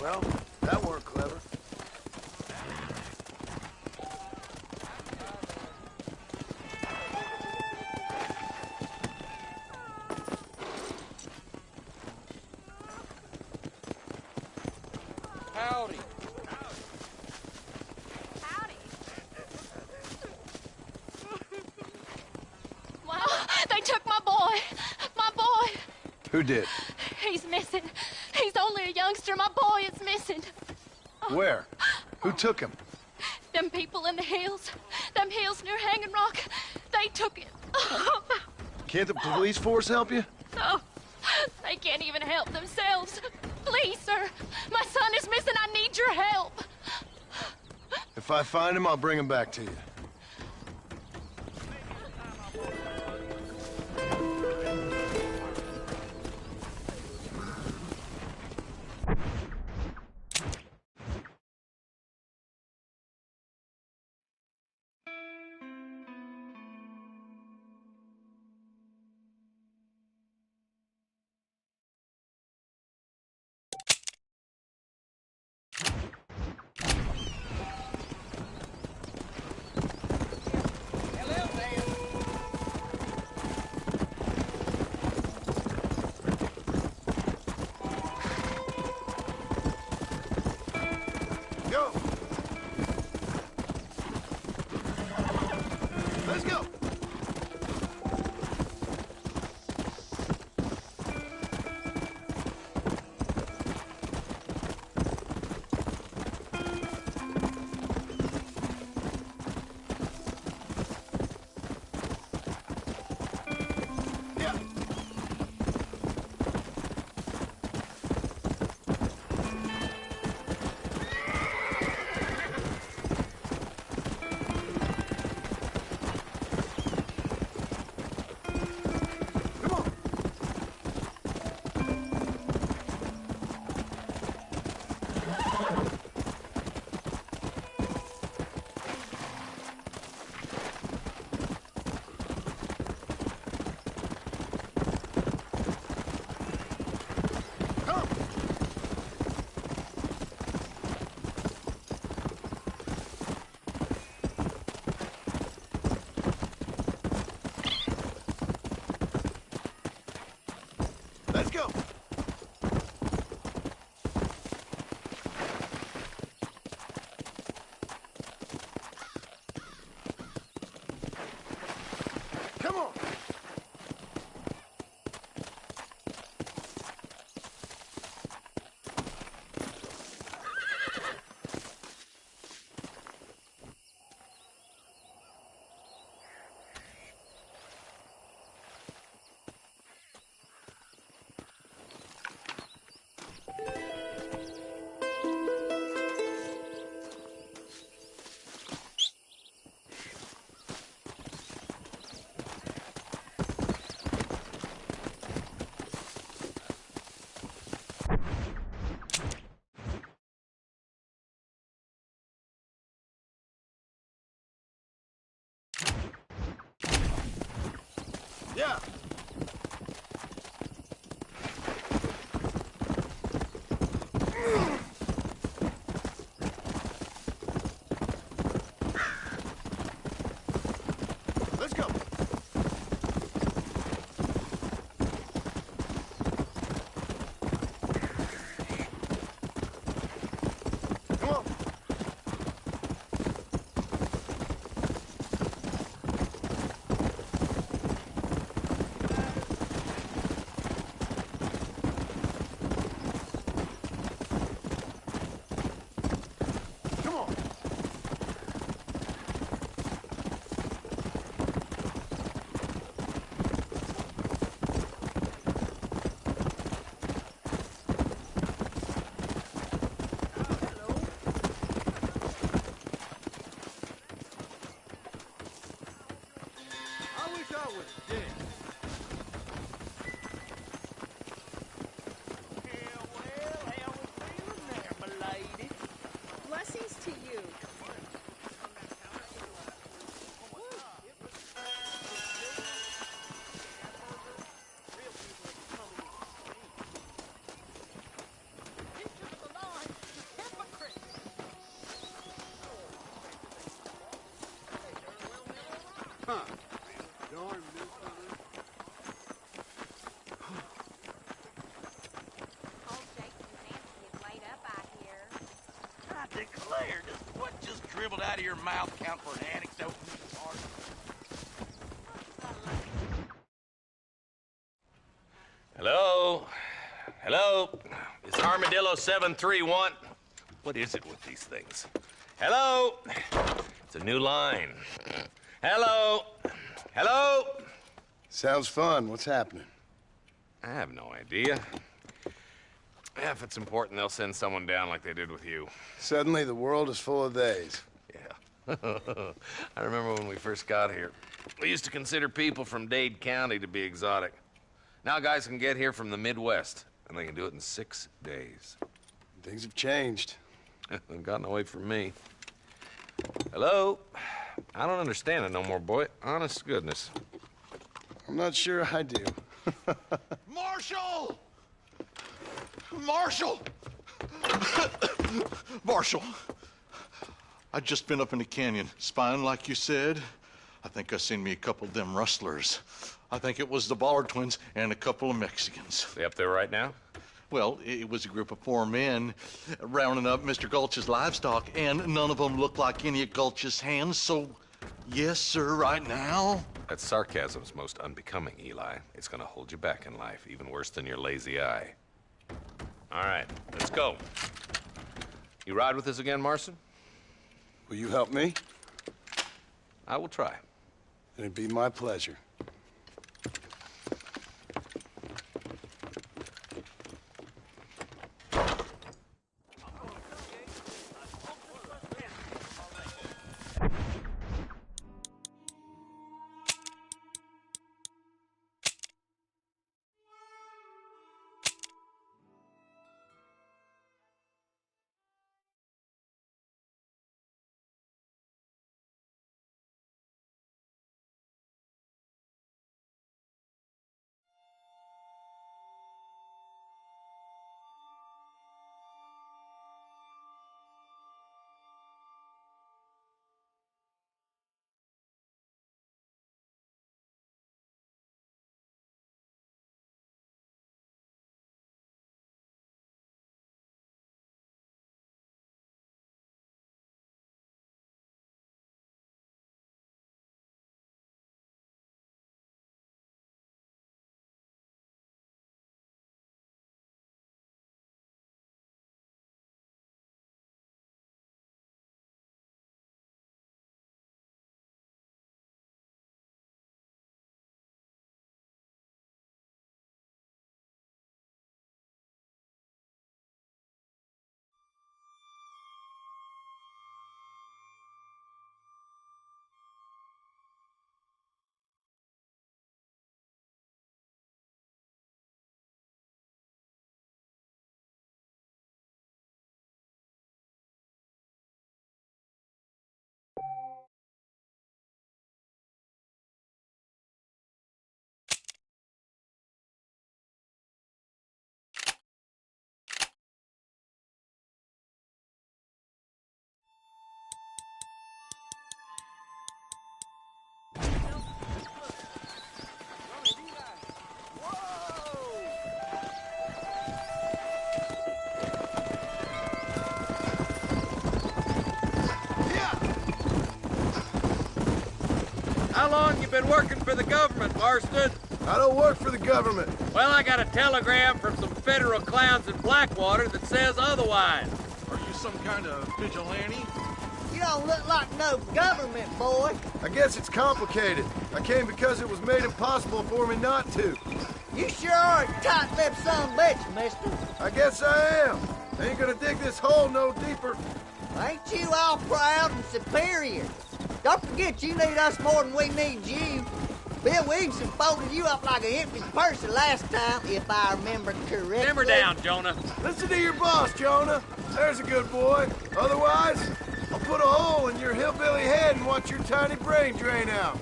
Well, that weren't clever. Howdy. Howdy. Wow, they took my boy. My boy. Who did? He's missing. He's only a youngster. My boy is missing. Where? Who took him? Them people in the hills. Them hills near Hanging Rock. They took it. Can't the police force help you? No, they can't even help themselves. Please, sir. My son is missing. I need your help. If I find him, I'll bring him back to you. dribbled out of your mouth count for an anecdote, Mr. Martin? Hello? Hello? It's Armadillo 731. What is it with these things? Hello? It's a new line. Hello? Hello? Sounds fun. What's happening? I have no idea. Yeah, if it's important, they'll send someone down like they did with you. Suddenly, the world is full of theys. Yeah. I remember when we first got here. We used to consider people from Dade County to be exotic. Now guys can get here from the Midwest, and they can do it in 6 days. Things have changed. They've gotten away from me. Hello? I don't understand it no more, boy. Honest to goodness. I'm not sure I do. Marshal! Marshal! Marshal! I just been up in the canyon, spying like you said. I think I seen me a couple of them rustlers. I think it was the Ballard twins and a couple of Mexicans. They up there right now? Well, it was a group of 4 men rounding up Mr. Gulch's livestock, and none of them looked like any of Gulch's hands, so yes, sir, right now. That sarcasm's most unbecoming, Eli. It's gonna hold you back in life, even worse than your lazy eye. All right, let's go. You ride with us again, Marson? Will you help me? I will try. It'd be my pleasure. How long you been working for the government, Marston? I don't work for the government. Well, I got a telegram from some federal clowns in Blackwater that says otherwise. Are you some kind of vigilante? You don't look like no government, boy. I guess it's complicated. I came because it was made impossible for me not to. You sure are a tight-lipped son of a bitch, mister. I guess I am. I ain't gonna dig this hole no deeper. Ain't you all proud and superior? Don't forget you need us more than we need you. Bill Williamson folded you up like an empty person last time, if I remember correctly. Simmer down, Jonah. Listen to your boss, Jonah. There's a good boy. Otherwise, I'll put a hole in your hillbilly head and watch your tiny brain drain out.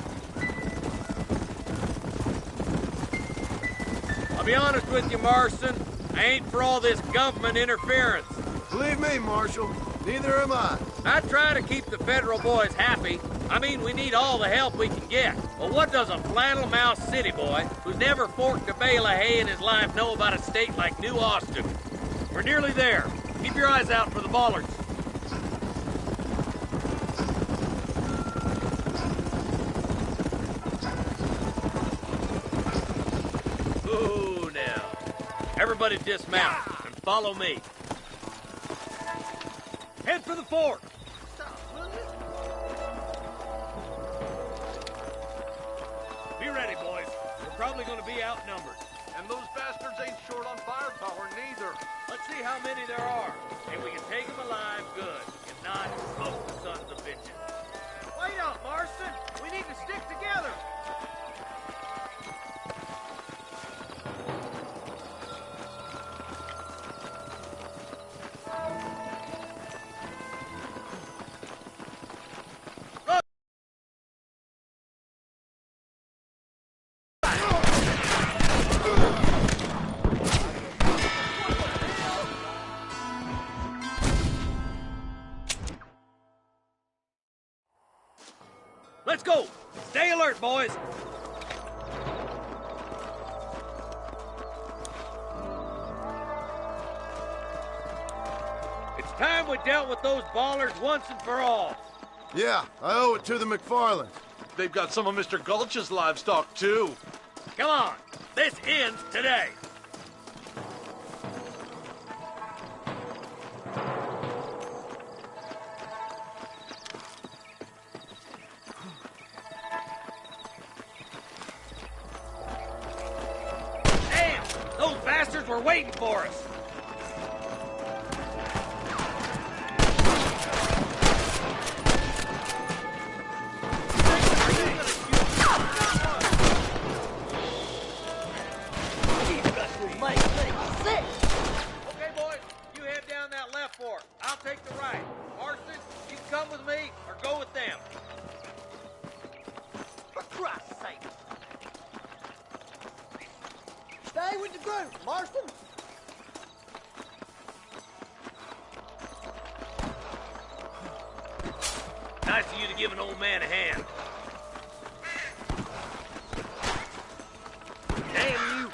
I'll be honest with you, Marston. I ain't for all this government interference. Believe me, Marshal, neither am I. I try to keep the federal boys happy. I mean, we need all the help we can get. But what does a flannel-mouthed city boy who's never forked a bale of hay in his life know about a state like New Austin? We're nearly there. Keep your eyes out for the Ballards. Everybody dismount and follow me. Head for the fort. Be ready, boys. We're probably going to be outnumbered. And those bastards ain't short on firepower neither. Let's see how many there are. If we can take them alive, good. If not, smoke the sons of bitches. Wait up, Marston. We need to stick together. Let's go! Stay alert, boys! It's time we dealt with those ballers once and for all. Yeah, I owe it to the McFarlands. They've got some of Mr. Gulch's livestock, too. Come on, this ends today. Damn, those bastards were waiting for us. Okay, boys, you head down that left fork. I'll take the right. Marston, you can come with me or go with them. For Christ's sake. Stay with the group, Marston. Nice of you to give an old man a hand. Damn you.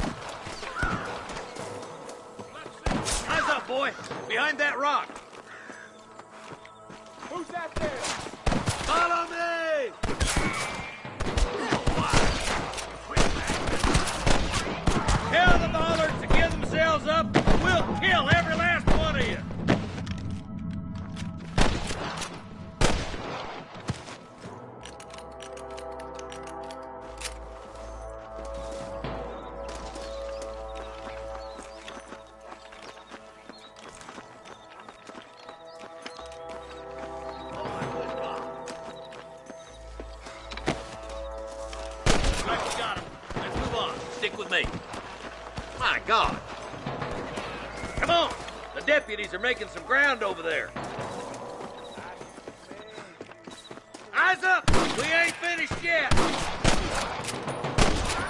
Eyes up, boy. Behind that rock. Who's that there? Follow me! Tell the bollards to give themselves up, or we'll kill every last one of you. Right, we got him. Let's move on. Stick with me. My God. Come on. The deputies are making some ground over there. Eyes up. We ain't finished yet.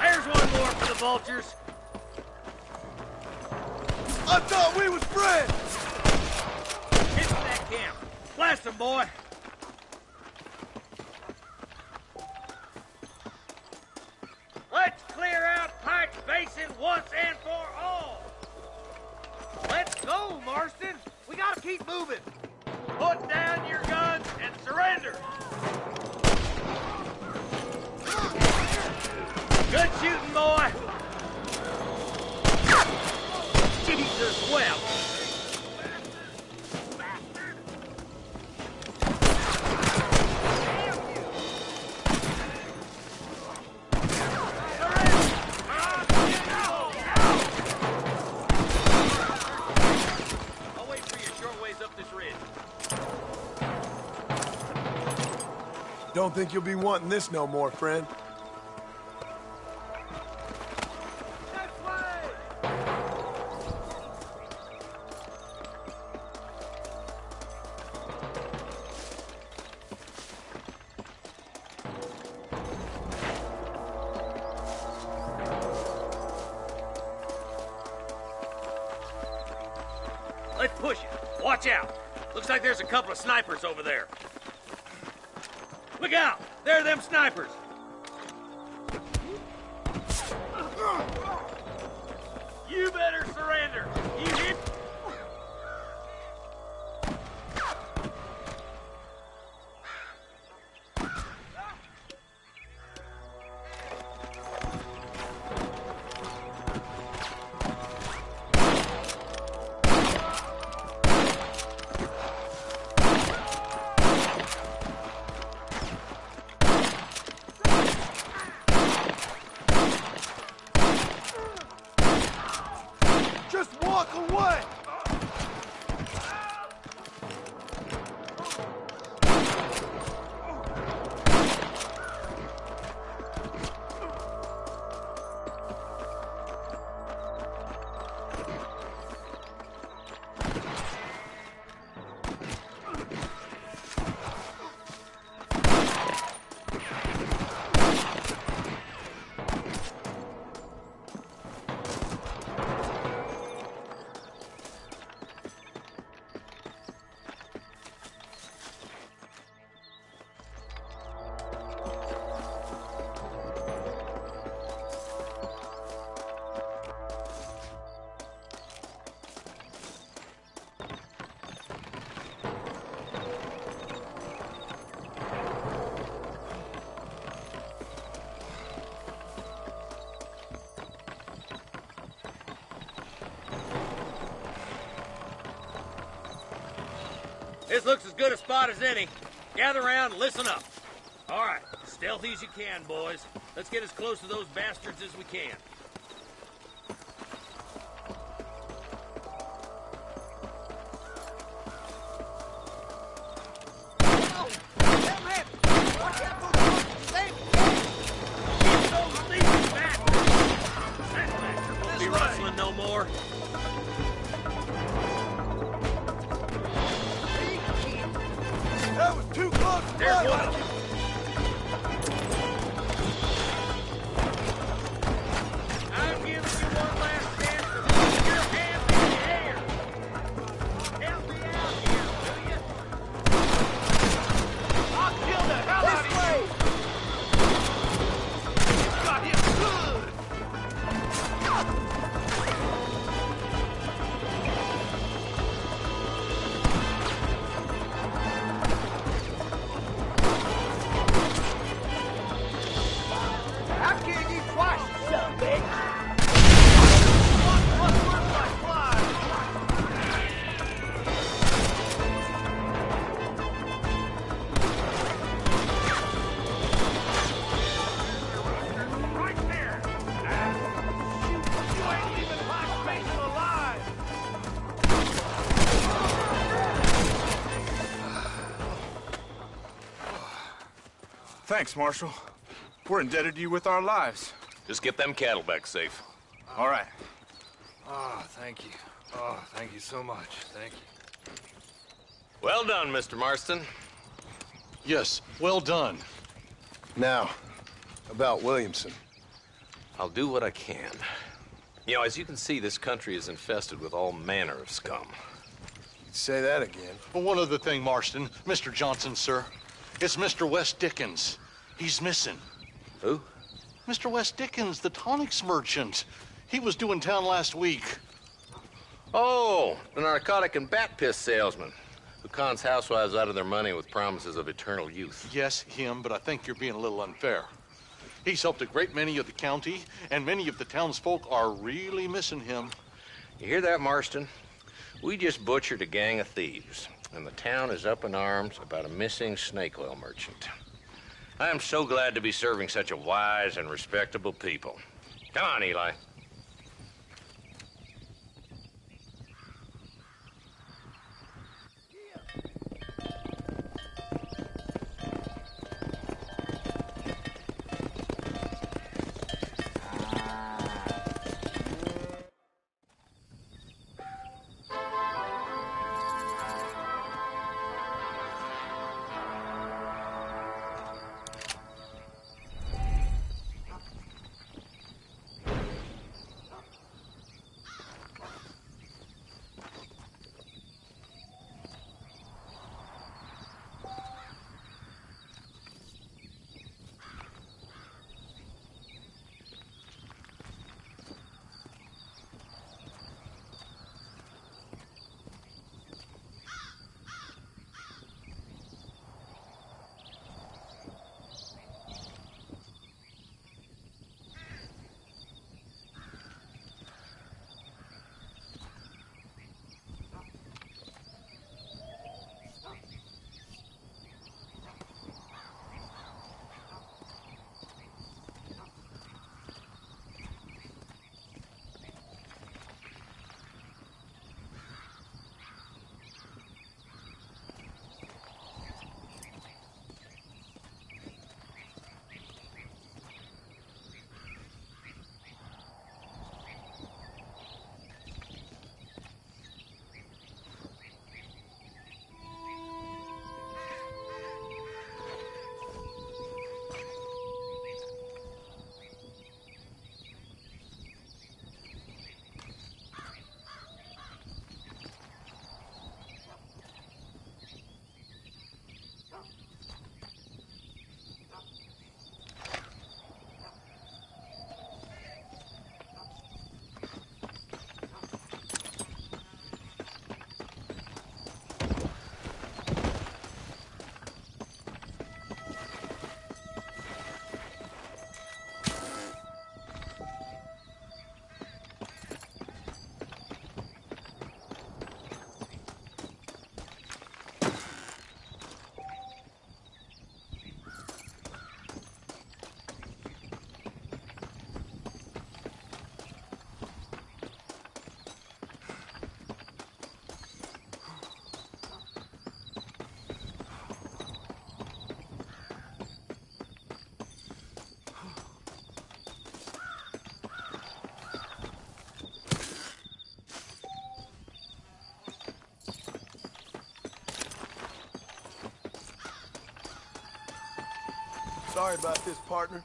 There's one more for the vultures. I thought we was friends! Hit that camp. Blast them, boy. Let's clear out Pike Basin once and for all. Let's go, Marston. We gotta keep moving. Put down your guns and surrender. Good shooting, boy. Jesus wept. I'll wait for you a short ways up this ridge. Don't think you'll be wanting this no more, friend. This way! Let's push it. Watch out. Looks like there's a couple of snipers over there. Look out! There are them snipers! You better surrender! You hit... Just walk away! This looks as good a spot as any. Gather around and listen up. All right, stealthy as you can, boys. Let's get as close to those bastards as we can. Keep those thieves back! That bastard won't be rustling no more. That was too close to There's blood. one of them. I'm giving you one last chance to put your hands in the air. Help me out here, will you? I'll kill the hell out of you. Got him good. I'm getting you twice, you son of a bitch. Right there. You ain't even hot face alive. Thanks, Marshal. We're indebted to you with our lives. Just get them cattle back safe. All right. Oh, thank you. Oh, thank you so much. Thank you. Well done, Mr. Marston. Yes, well done. Now, about Williamson. I'll do what I can. You know, as you can see, this country is infested with all manner of scum. Say that again. But one other thing, Marston. Mr. Johnson, sir. It's Mr. West Dickens. He's missing. Who? Mr. West Dickens, the tonics merchant. He was due in town last week. Oh, the narcotic and bat piss salesman who cons housewives out of their money with promises of eternal youth. Yes, him, but I think you're being a little unfair. He's helped a great many of the county, and many of the townsfolk are really missing him. You hear that, Marston? We just butchered a gang of thieves, and the town is up in arms about a missing snake oil merchant. I am so glad to be serving such a wise and respectable people. Come on, Eli. Sorry about this, partner.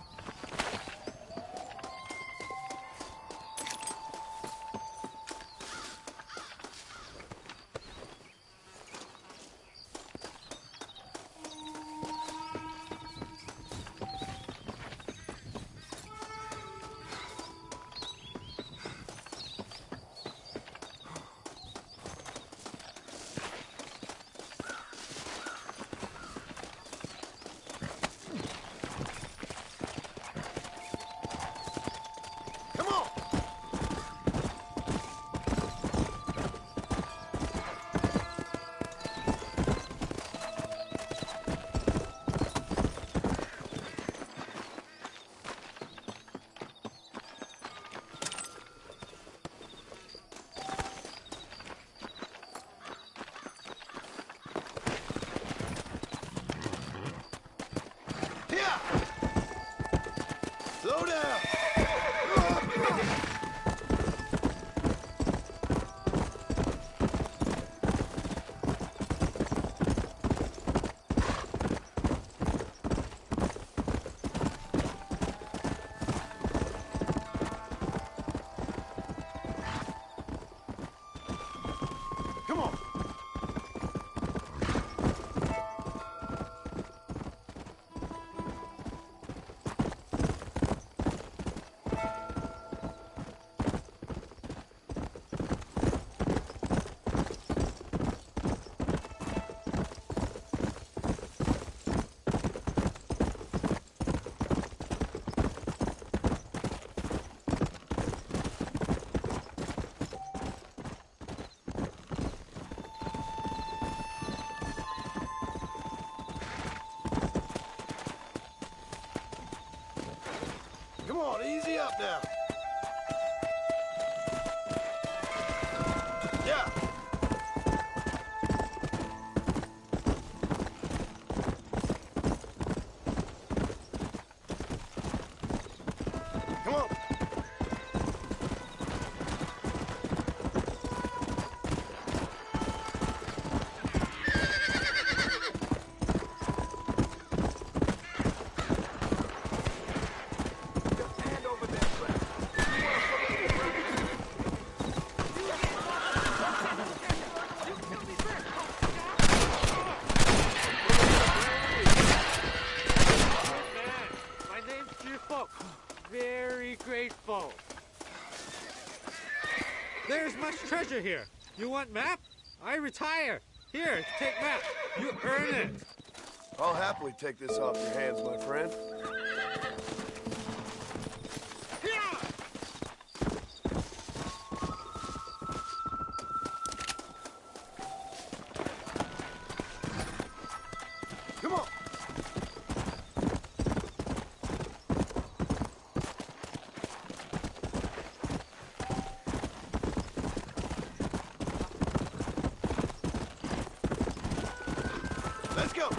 Slow down! Come on! Come on, easy up now. Yeah. Come on. Very grateful. There's much treasure here. You want map? I retire. Here, take map. You earn it. I'll happily take this off your hands, my friend. Come on. Let's go.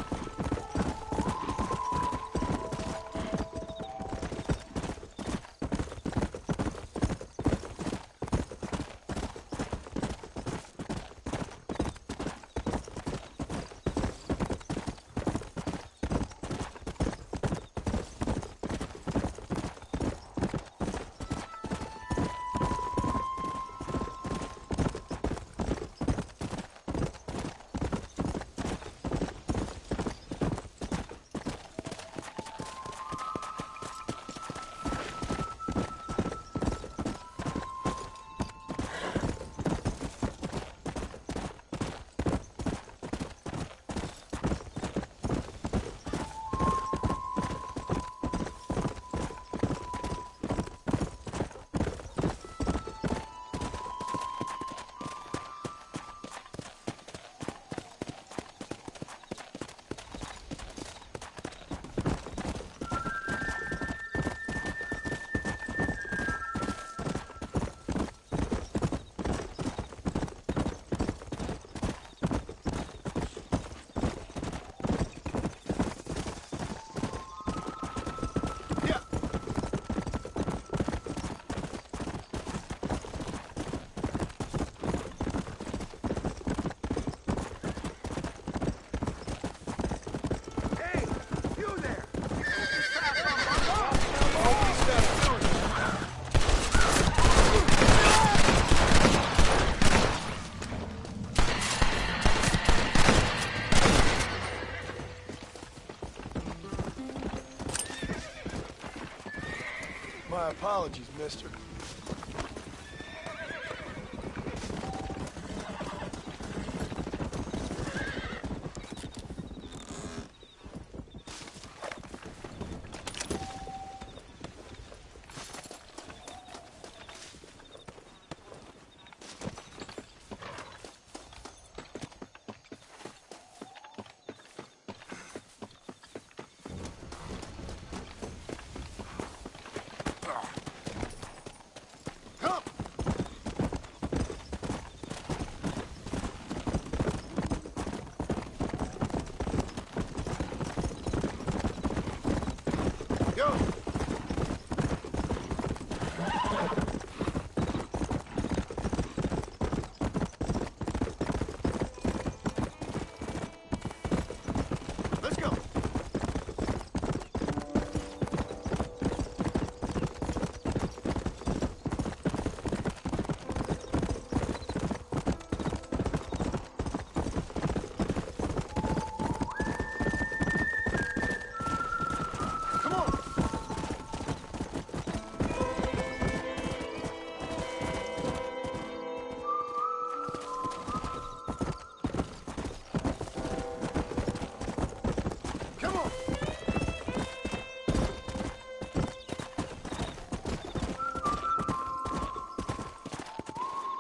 apologies, mister.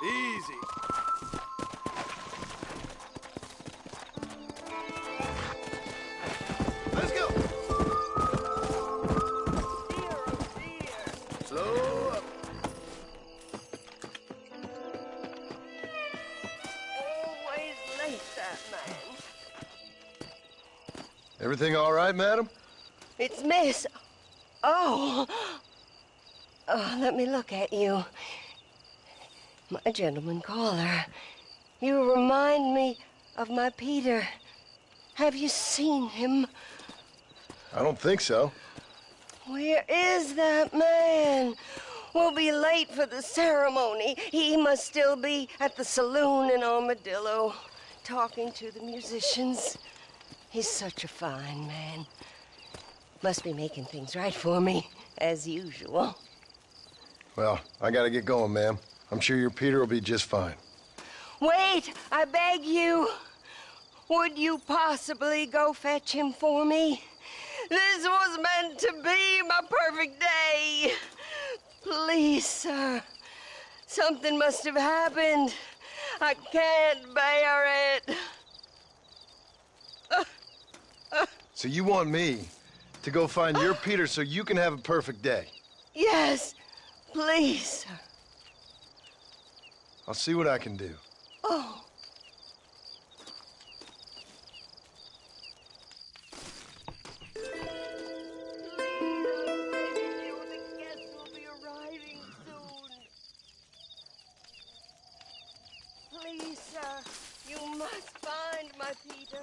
Easy. Let's go. Slow up. Always late, that man. Everything all right, madam? It's Miss. Oh. Oh, let me look at you. My gentleman caller. You remind me of my Peter. Have you seen him? I don't think so. Where is that man? We'll be late for the ceremony. He must still be at the saloon in Armadillo, talking to the musicians. He's such a fine man. Must be making things right for me, as usual. Well, I gotta get going, ma'am. I'm sure your Peter will be just fine. Wait, I beg you. Would you possibly go fetch him for me? This was meant to be my perfect day. Please, sir. Something must have happened. I can't bear it. So you want me to go find your Peter so you can have a perfect day? Yes, please, sir. I'll see what I can do. Oh. Please, sir, you must find my Peter.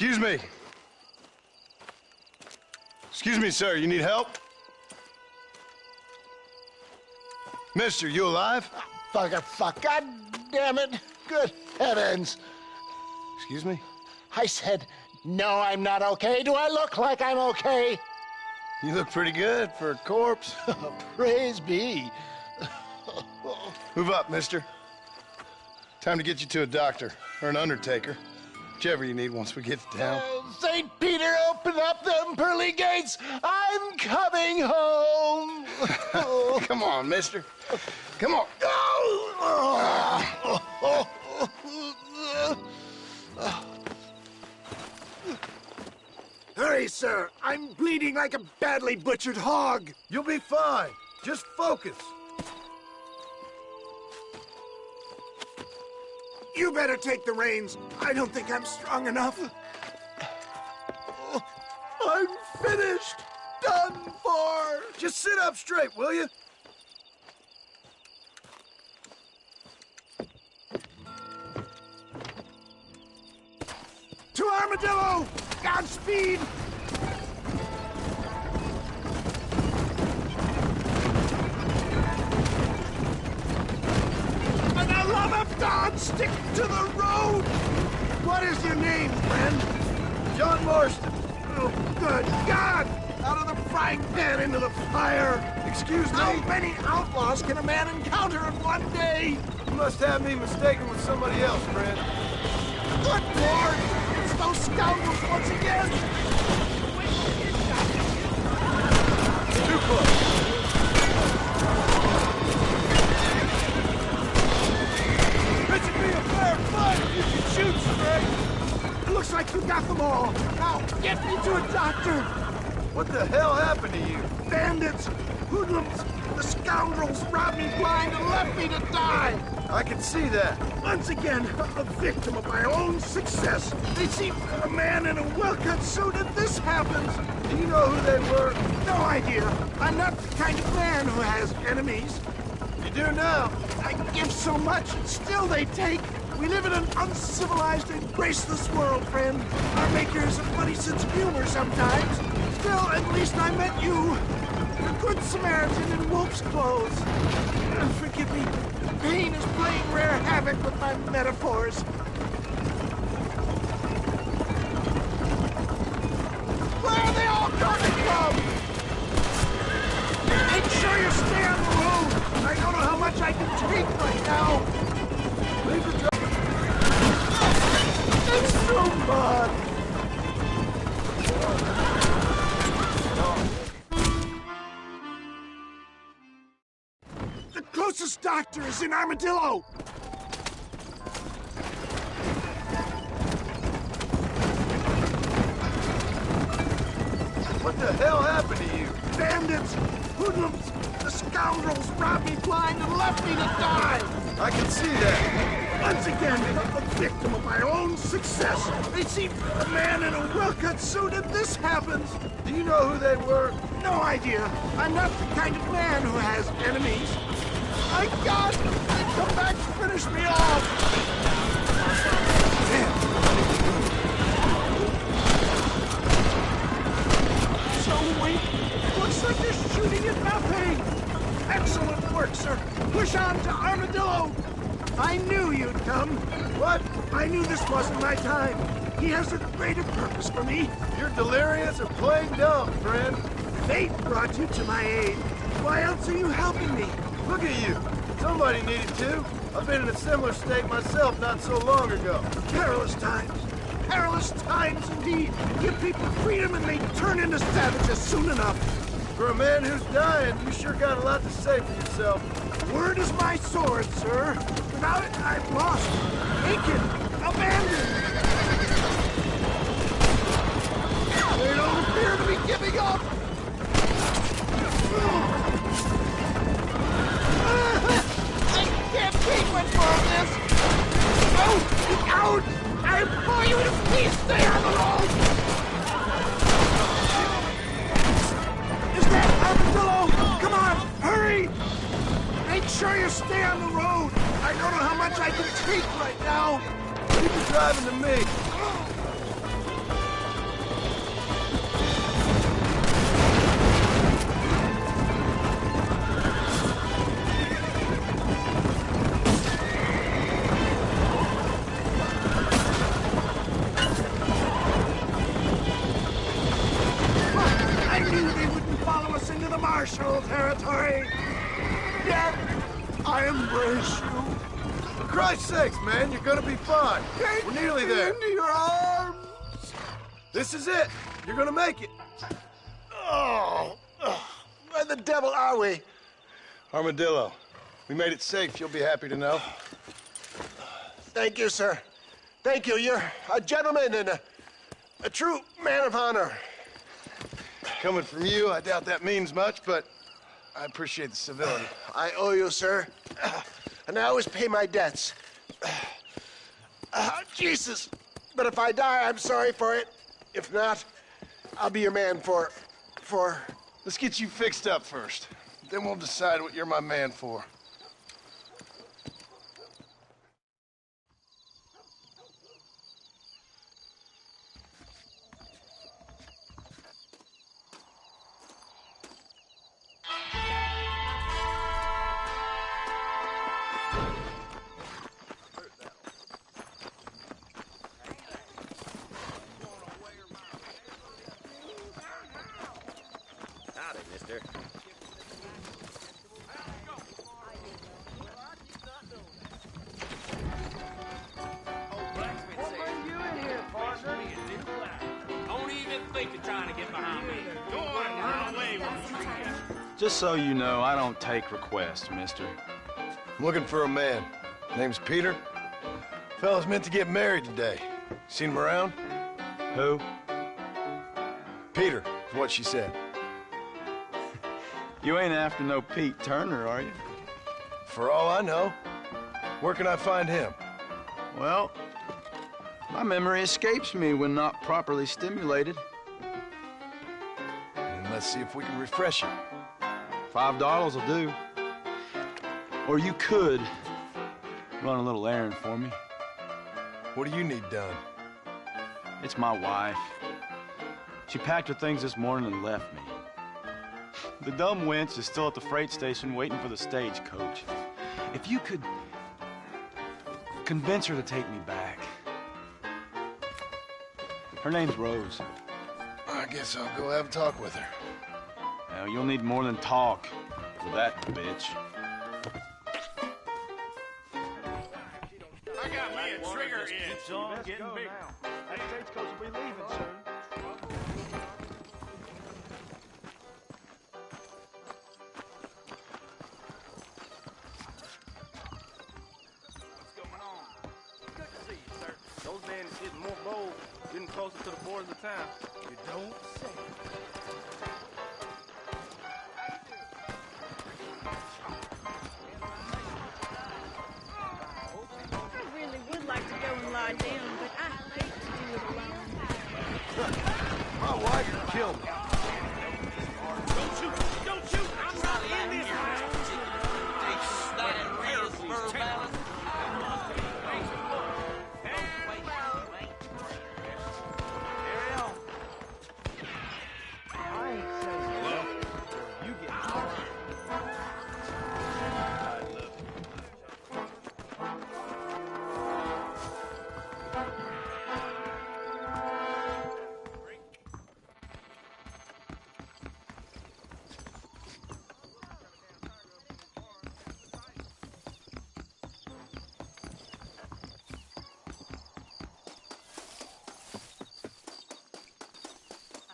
Excuse me. Excuse me, sir. You need help? Mister, you alive? Fuck. God damn it. Good heavens. Excuse me? I said, no, I'm not okay. Do I look like I'm okay? You look pretty good for a corpse. Praise be. Move up, mister. Time to get you to a doctor or an undertaker. Whichever you need once we get to town. St. Peter, open up them pearly gates. I'm coming home. Come on, mister. Come on. Hurry, sir. I'm bleeding like a badly butchered hog. You'll be fine. Just focus. You better take the reins. I don't think I'm strong enough. I'm finished. Done for. Just sit up straight, will you? To Armadillo! Godspeed! For the love of God, stick to the road! What is your name, friend? John Marston. Oh, good God! Out of the frying pan into the fire! Excuse me? How many outlaws can a man encounter in one day? You must have me mistaken with somebody else, friend. Good Lord! It's those scoundrels once again! Too close. This would be a fair fight if you can shoot straight! It looks like you got them all. Now, get me to a doctor! What the hell happened to you? Bandits! Hoodlums! The scoundrels robbed me blind and left me to die! I can see that. Once again, a victim of my own success. They seem a man in a well-cut suit and this happens. Do you know who they were? No idea. I'm not the kind of man who has enemies. You do now. I give so much and still they take. We live in an uncivilized and graceless world, friend. Our maker has a funny sense of humor sometimes. Still, at least I met you. A good Samaritan in wolf's clothes. Forgive me. Pain is playing rare havoc with my metaphors. Where are they all coming from? Make sure you stay on the road. I don't know how much I can take right now. Leave the drive. It's so much. The closest doctor is in Armadillo. What the hell happened to you? Bandits! Hoodlums! The scoundrels robbed me blind and left me to die! I can see that. Once again, a victim of my own success. They seem a man in a well-cut suit and this happens. Do you know who they were? No idea. I'm not the kind of man who has enemies. My God! Come back to finish me off! So weak. Looks like they're shooting at nothing. Excellent work, sir. Push on to Armadillo. I knew you'd come. What? I knew this wasn't my time. He has a greater purpose for me. You're delirious or plain dumb, friend. Fate brought you to my aid. Why else are you helping me? Look at you. Somebody needed to. I've been in a similar state myself not so long ago. Perilous times. Perilous times indeed. Give people freedom and they turn into savages soon enough. For a man who's dying, you sure got a lot to say for yourself. Word is my sword, sir. Without it, I'm lost. Naked. Abandoned. They don't appear to be giving up. I can't take much more of this. No! Out! I implore you to please stay on the road! Is that Armadillo? Come on, hurry! Make sure you stay on the road. I don't know how much I can take right now. Leave the driving to me. martial territory. Yet, I embrace you. For Christ's sakes, man, you're gonna be fine. We're nearly there. Into your arms. This is it. You're gonna make it. Oh, where the devil are we? Armadillo. We made it safe, you'll be happy to know. Thank you, sir. Thank you. You're a gentleman and a true man of honor. Coming from you, I doubt that means much, but I appreciate the civility. I owe you, sir. And I always pay my debts. Jesus. But if I die, I'm sorry for it. If not, I'll be your man for... Let's get you fixed up first. Then we'll decide what you're my man for. Howdy, mister. Don't even think of trying to get behind me. Go on, run away with the tree. Just so you know, I don't take requests, mister. I'm looking for a man. Name's Peter. Fella's meant to get married today. Seen him around? Who? Peter, is what she said. You ain't after no Pete Turner, are you? For all I know. Where can I find him? Well, my memory escapes me when not properly stimulated. And let's see if we can refresh it. $5 will do. Or you could run a little errand for me. What do you need done? It's my wife. She packed her things this morning and left me. The dumb wench is still at the freight station waiting for the stagecoach. If you could convince her to take me back. Her name's Rose. I guess I'll go have a talk with her. Now, you'll need more than talk for that bitch. I got me a trigger itch. on getting bigger. That stagecoach will be leaving soon. What's going on? Good to see you, sir. Those men is getting more bold, getting closer to the borders of town. You don't say. I really would like to go and lie down, but I hate to do it alone. My wife would kill me. Don't shoot! Don't shoot! I'm not in this house!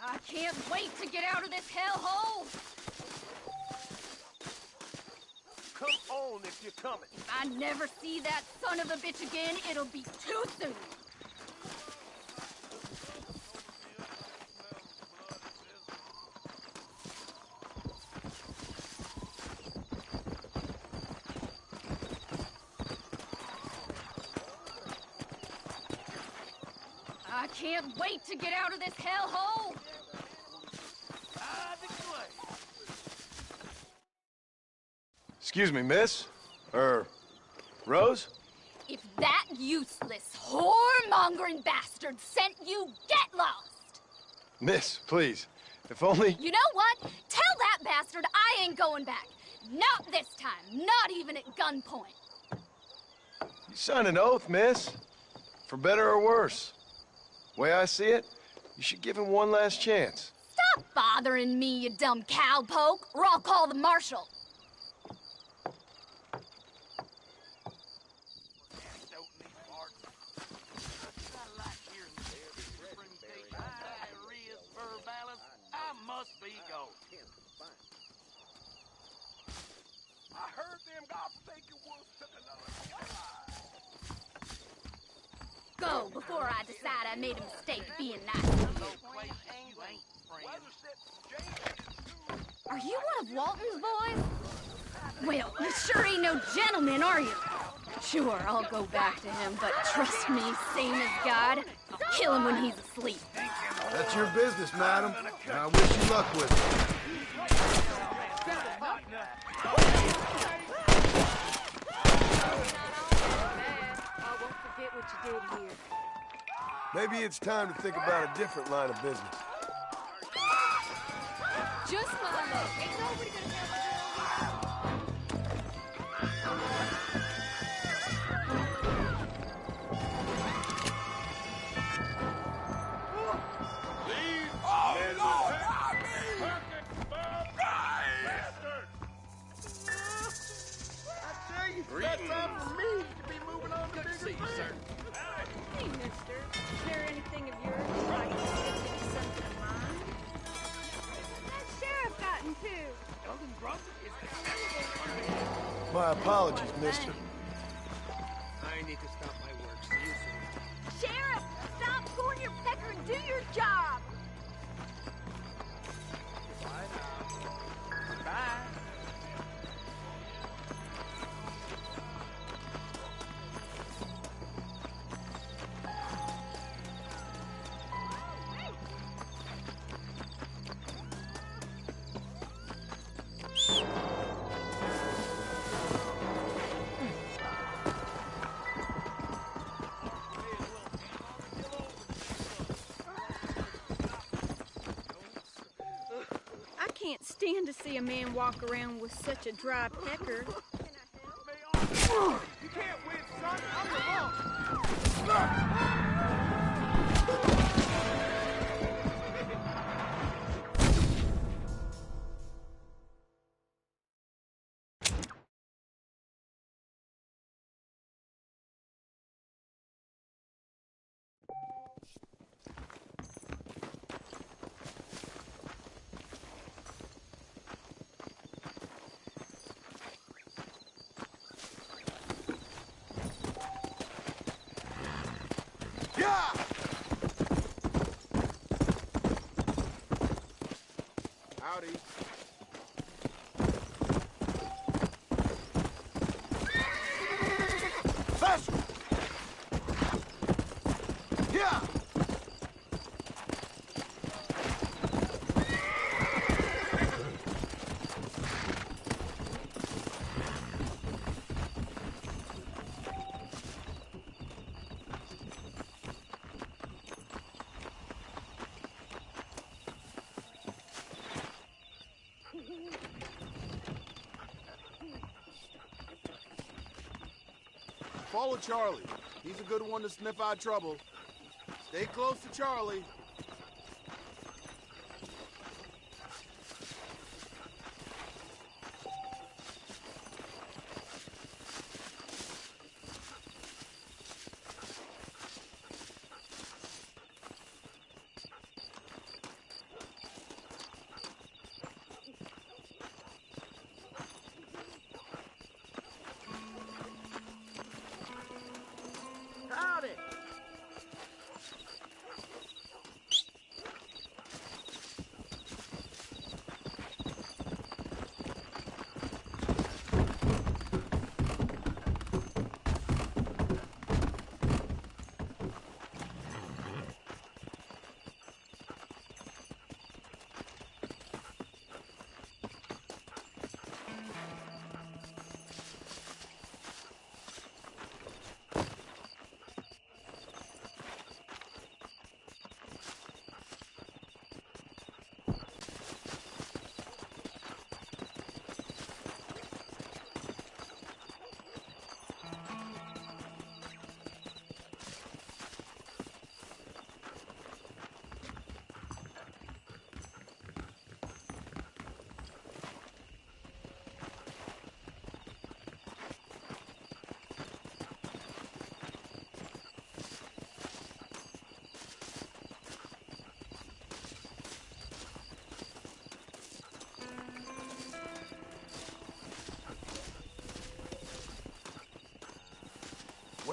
I can't wait to get out of this hellhole! Come on if you're coming. If I never see that son of a bitch again, it'll be too soon. I can't wait to get out of this hellhole! Excuse me, miss? Rose? If that useless, whoremongering bastard sent you, get lost! Miss, please. If only... You know what? Tell that bastard I ain't going back. Not this time. Not even at gunpoint. You signed an oath, miss. For better or worse. Way I see it, you should give him one last chance. Stop bothering me, you dumb cowpoke, or I'll call the marshal. Must be gold. I heard them God-forsaken wolves took another. Go before I decide I made a mistake being nice to you. Are you one of Walton's boys? Well, you sure ain't no gentleman, are you? Sure, I'll go back to him, but trust me, same as God, I'll kill him when he's asleep. That's your business, madam. And I wish you luck with it. I won't forget what you did here. Maybe it's time to think about a different line of business. Just my luck. Ain't nobody gonna That's time for me to be moving on to bigger things. Hey, mister. Is there anything of yours you'd like to stick into something of mine? That sheriff got him, too. My apologies, mister. I need to stop my work. See you soon. Sheriff, stop pulling your pecker and do your job. Bye. I can't stand to see a man walk around with such a dry pecker. You can't win, son. I'm the law. Howdy. Faster! Yeah! Follow Charlie. He's a good one to sniff out trouble. Stay close to Charlie. Howdy.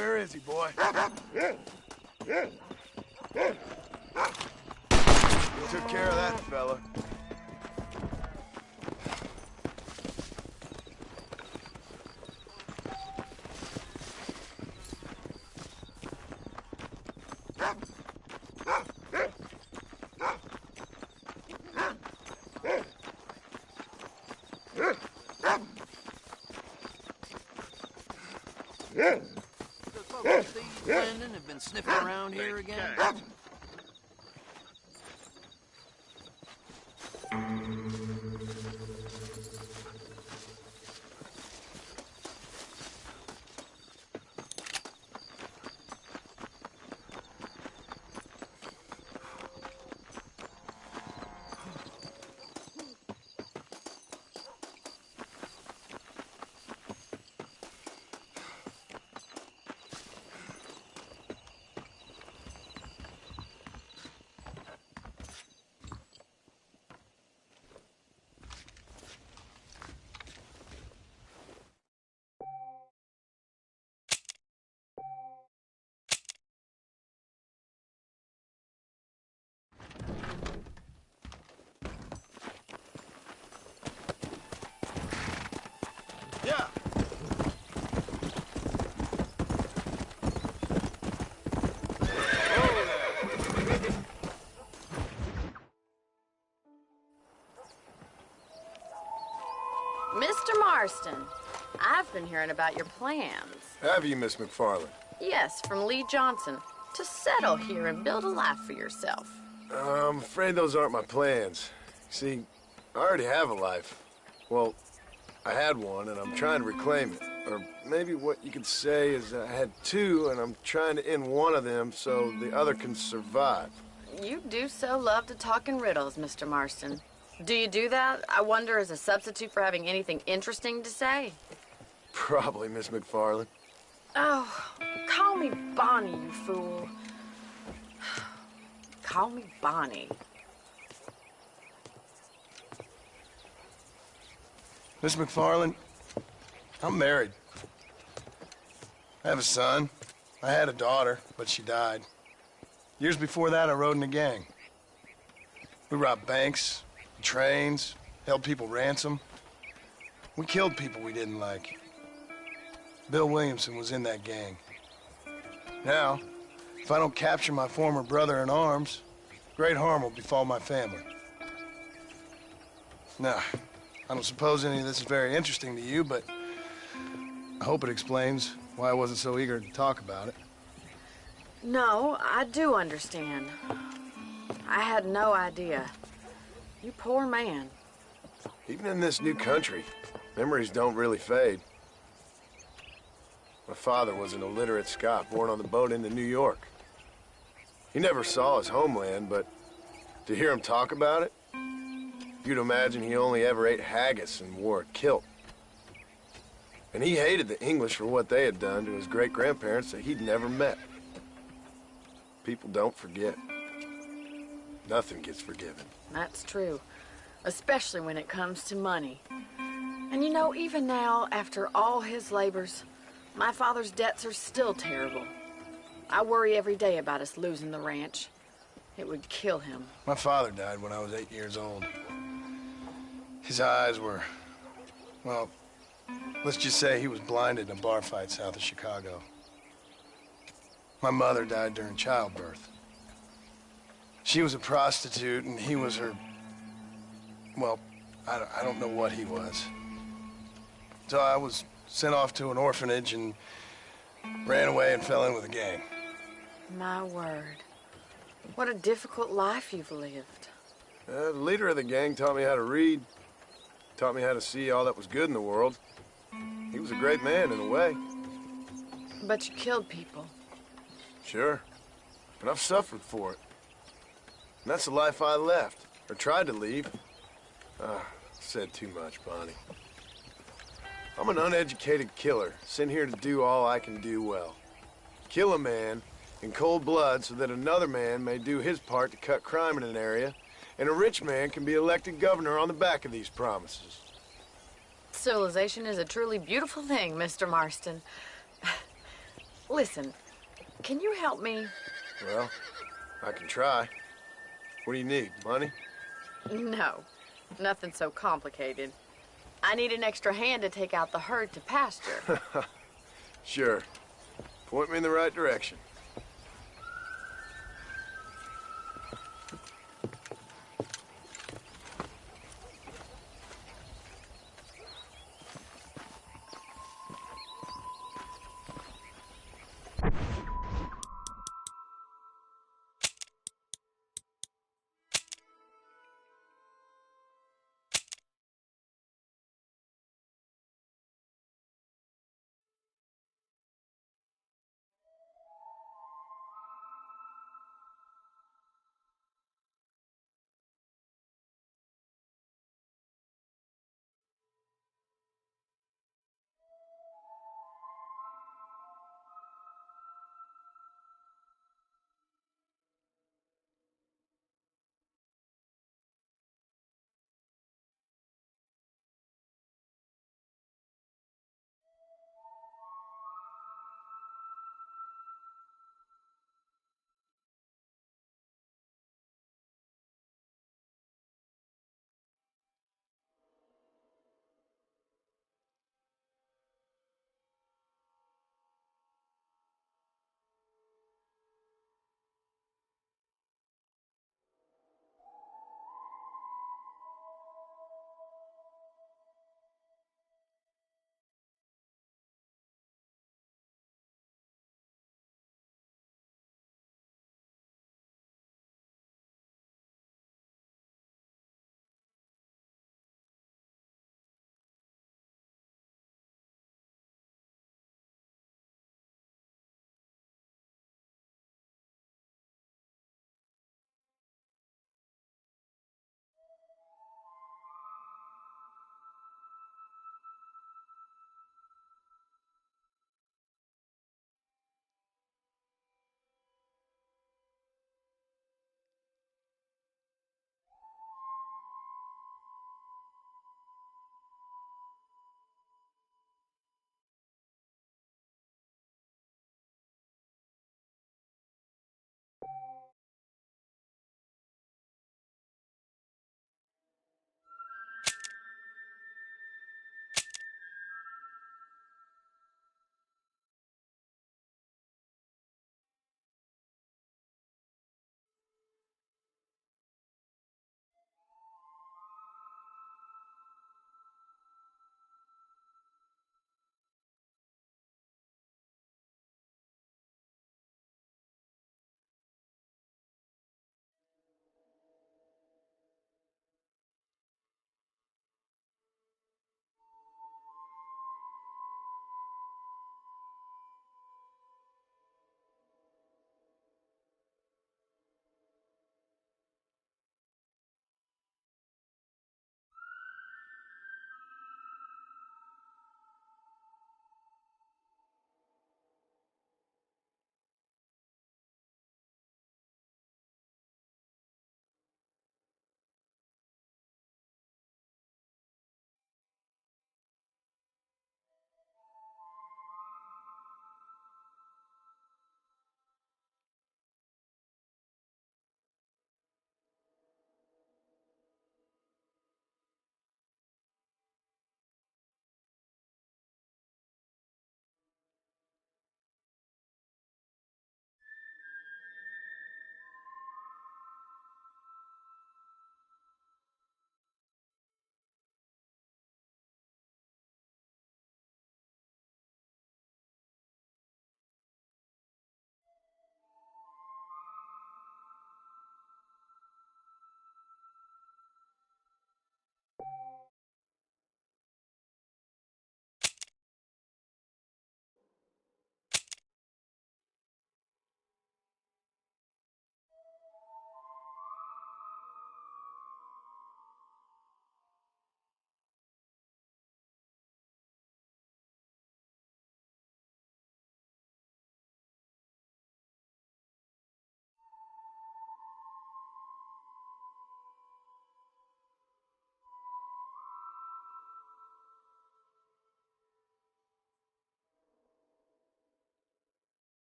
Where is he, boy? Took care of that fella. The folks at Steve's Landing have been sniffing around here again. Yeah. Mr. Marston, I've been hearing about your plans. Have you, Miss McFarland? Yes, from Lee Johnson. To settle here and build a life for yourself. I'm afraid those aren't my plans. See, I already have a life. Well, I had one, and I'm trying to reclaim it. Or maybe what you could say is I had two, and I'm trying to end one of them so the other can survive. You do so love to talk in riddles, Mr. Marston. Do you do that, I wonder, as a substitute for having anything interesting to say? Probably, Miss McFarland. Oh, call me Bonnie, you fool. Call me Bonnie. Miss McFarland, I'm married. I have a son. I had a daughter, but she died. Years before that, I rode in a gang. We robbed banks, trains, held people ransom. We killed people we didn't like. Bill Williamson was in that gang. Now, if I don't capture my former brother in arms, great harm will befall my family. Now, I don't suppose any of this is very interesting to you, but I hope it explains why I wasn't so eager to talk about it. No, I do understand. I had no idea. You poor man. Even in this new country, memories don't really fade. My father was an illiterate Scot born on the boat into New York. He never saw his homeland, but to hear him talk about it, you'd imagine he only ever ate haggis and wore a kilt. And he hated the English for what they had done to his great-grandparents that he'd never met. People don't forget. Nothing gets forgiven. That's true. Especially when it comes to money. And you know, even now, after all his labors, my father's debts are still terrible. I worry every day about us losing the ranch. It would kill him. My father died when I was 8 years old. His eyes were, well, let's just say he was blinded in a bar fight south of Chicago. My mother died during childbirth. She was a prostitute, and he was her, well, I don't know what he was. So I was sent off to an orphanage and ran away and fell in with a gang. My word. What a difficult life you've lived. The leader of the gang taught me how to read, taught me how to see all that was good in the world. He was a great man in a way. But you killed people. Sure, but I've suffered for it. And that's the life I left, or tried to leave. Said too much, Bonnie. I'm an uneducated killer, sent here to do all I can do well. Kill a man in cold blood so that another man may do his part to cut crime in an area, and a rich man can be elected governor on the back of these promises. Civilization is a truly beautiful thing, Mr. Marston. Listen, can you help me? Well, I can try. What do you need, money? No, nothing so complicated. I need an extra hand to take out the herd to pasture. Sure. Point me in the right direction.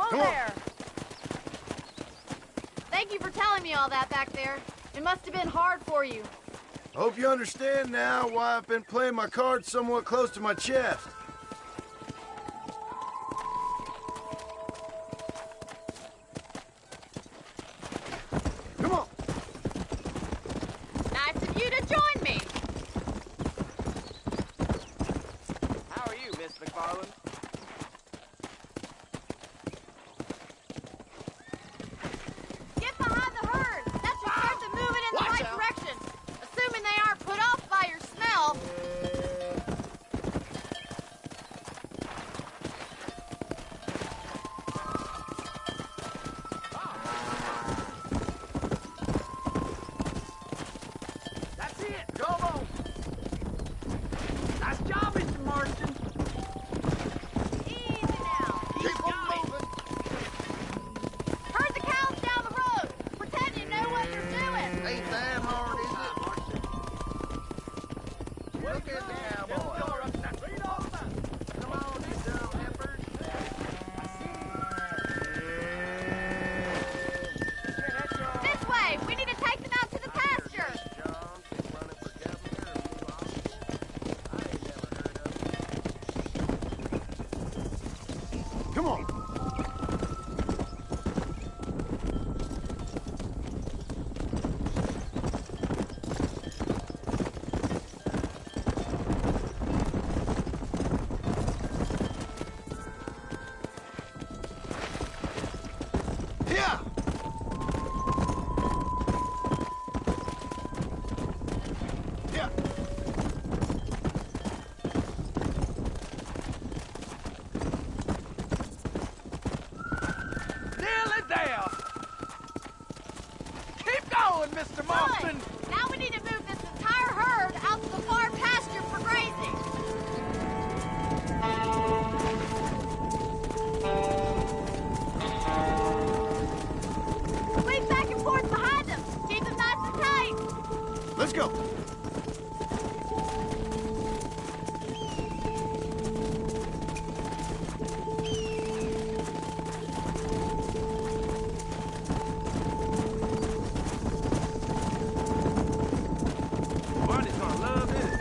Come on. there! Thank you for telling me all that back there. It must have been hard for you. Hope you understand now why I've been playing my cards somewhat close to my chest. Come on. Nice of you to join me. How are you, Miss McFarland? Get behind the herd. That should start them moving in the right direction. Assuming they aren't put off by your smell. That's it. Come on. Nice job, Mr. Marston. Easy now. Keep on moving. Herd the cows down the road. Pretend you know what you're doing. Ain't that hard, is it? Look at the cowboy. Come on, you dumb heifers. This way. We need to take them out to the pasture. Come on. Yeah. Yeah. Nearly there. Keep going, Mr. Marston. Good. Now we need to move this entire herd out to the far pasture for grazing. Squeeze back and forth behind them. Keep them nice and tight. Let's go. Barney's gonna love this.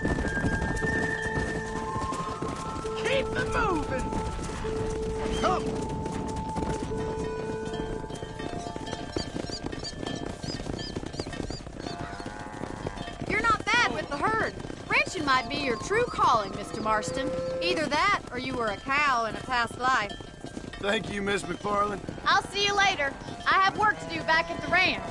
Keep them moving. Come. You're not bad with the herd. Ranching might be your true calling, Mr. Marston. Either that, or you were a cow in a past life. Thank you, Miss McFarland. I'll see you later. I have work to do back at the ranch.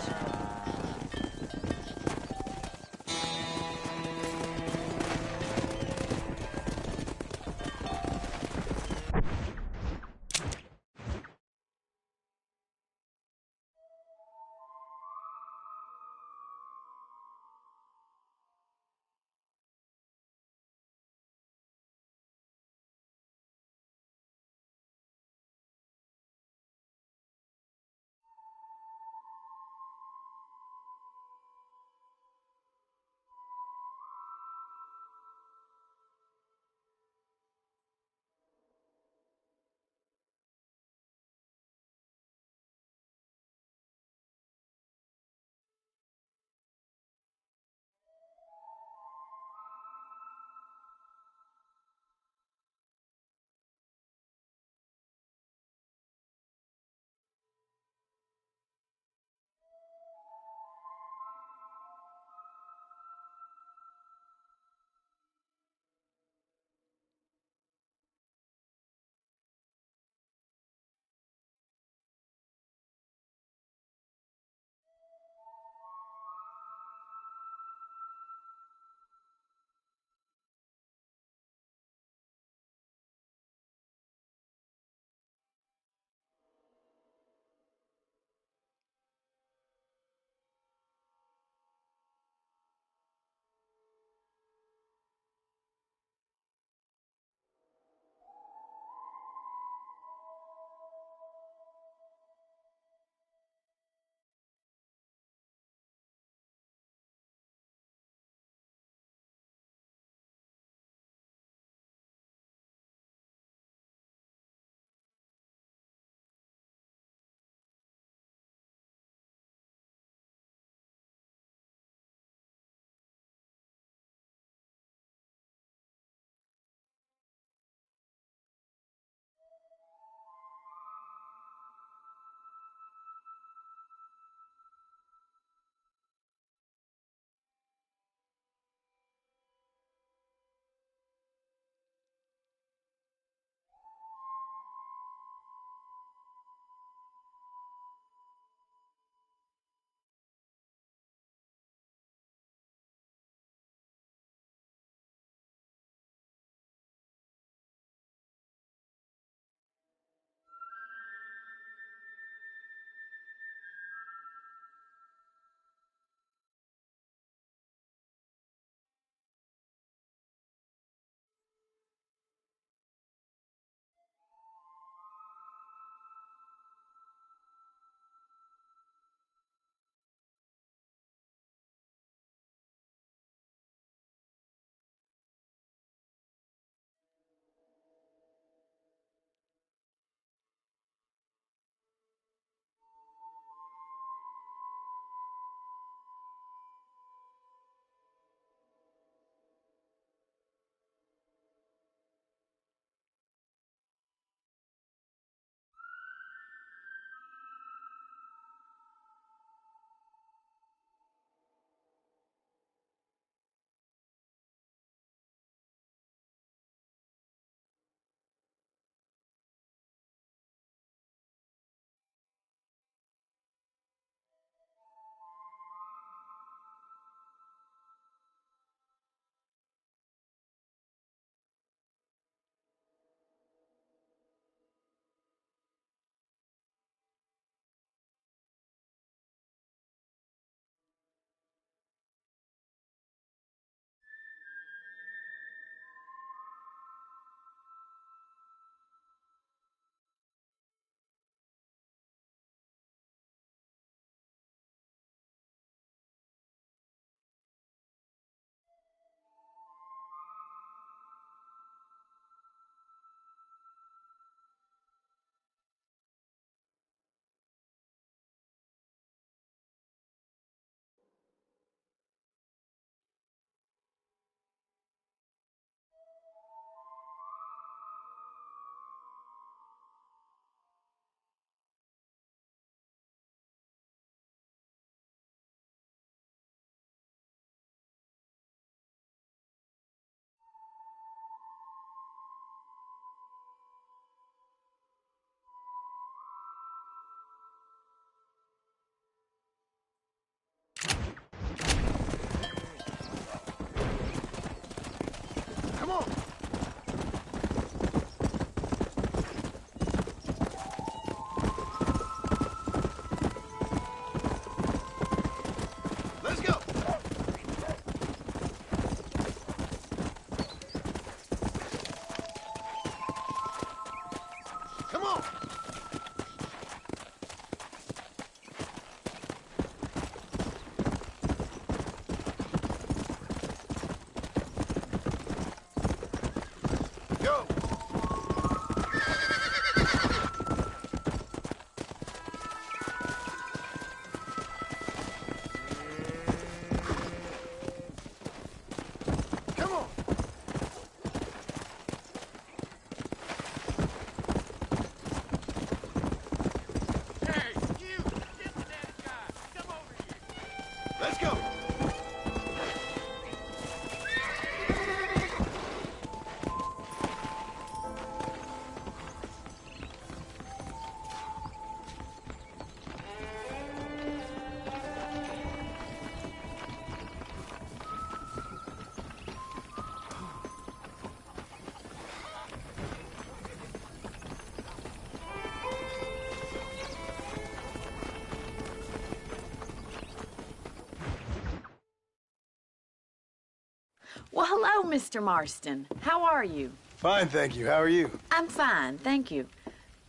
Well, hello, Mr. Marston. How are you? Fine, thank you. How are you? I'm fine, thank you.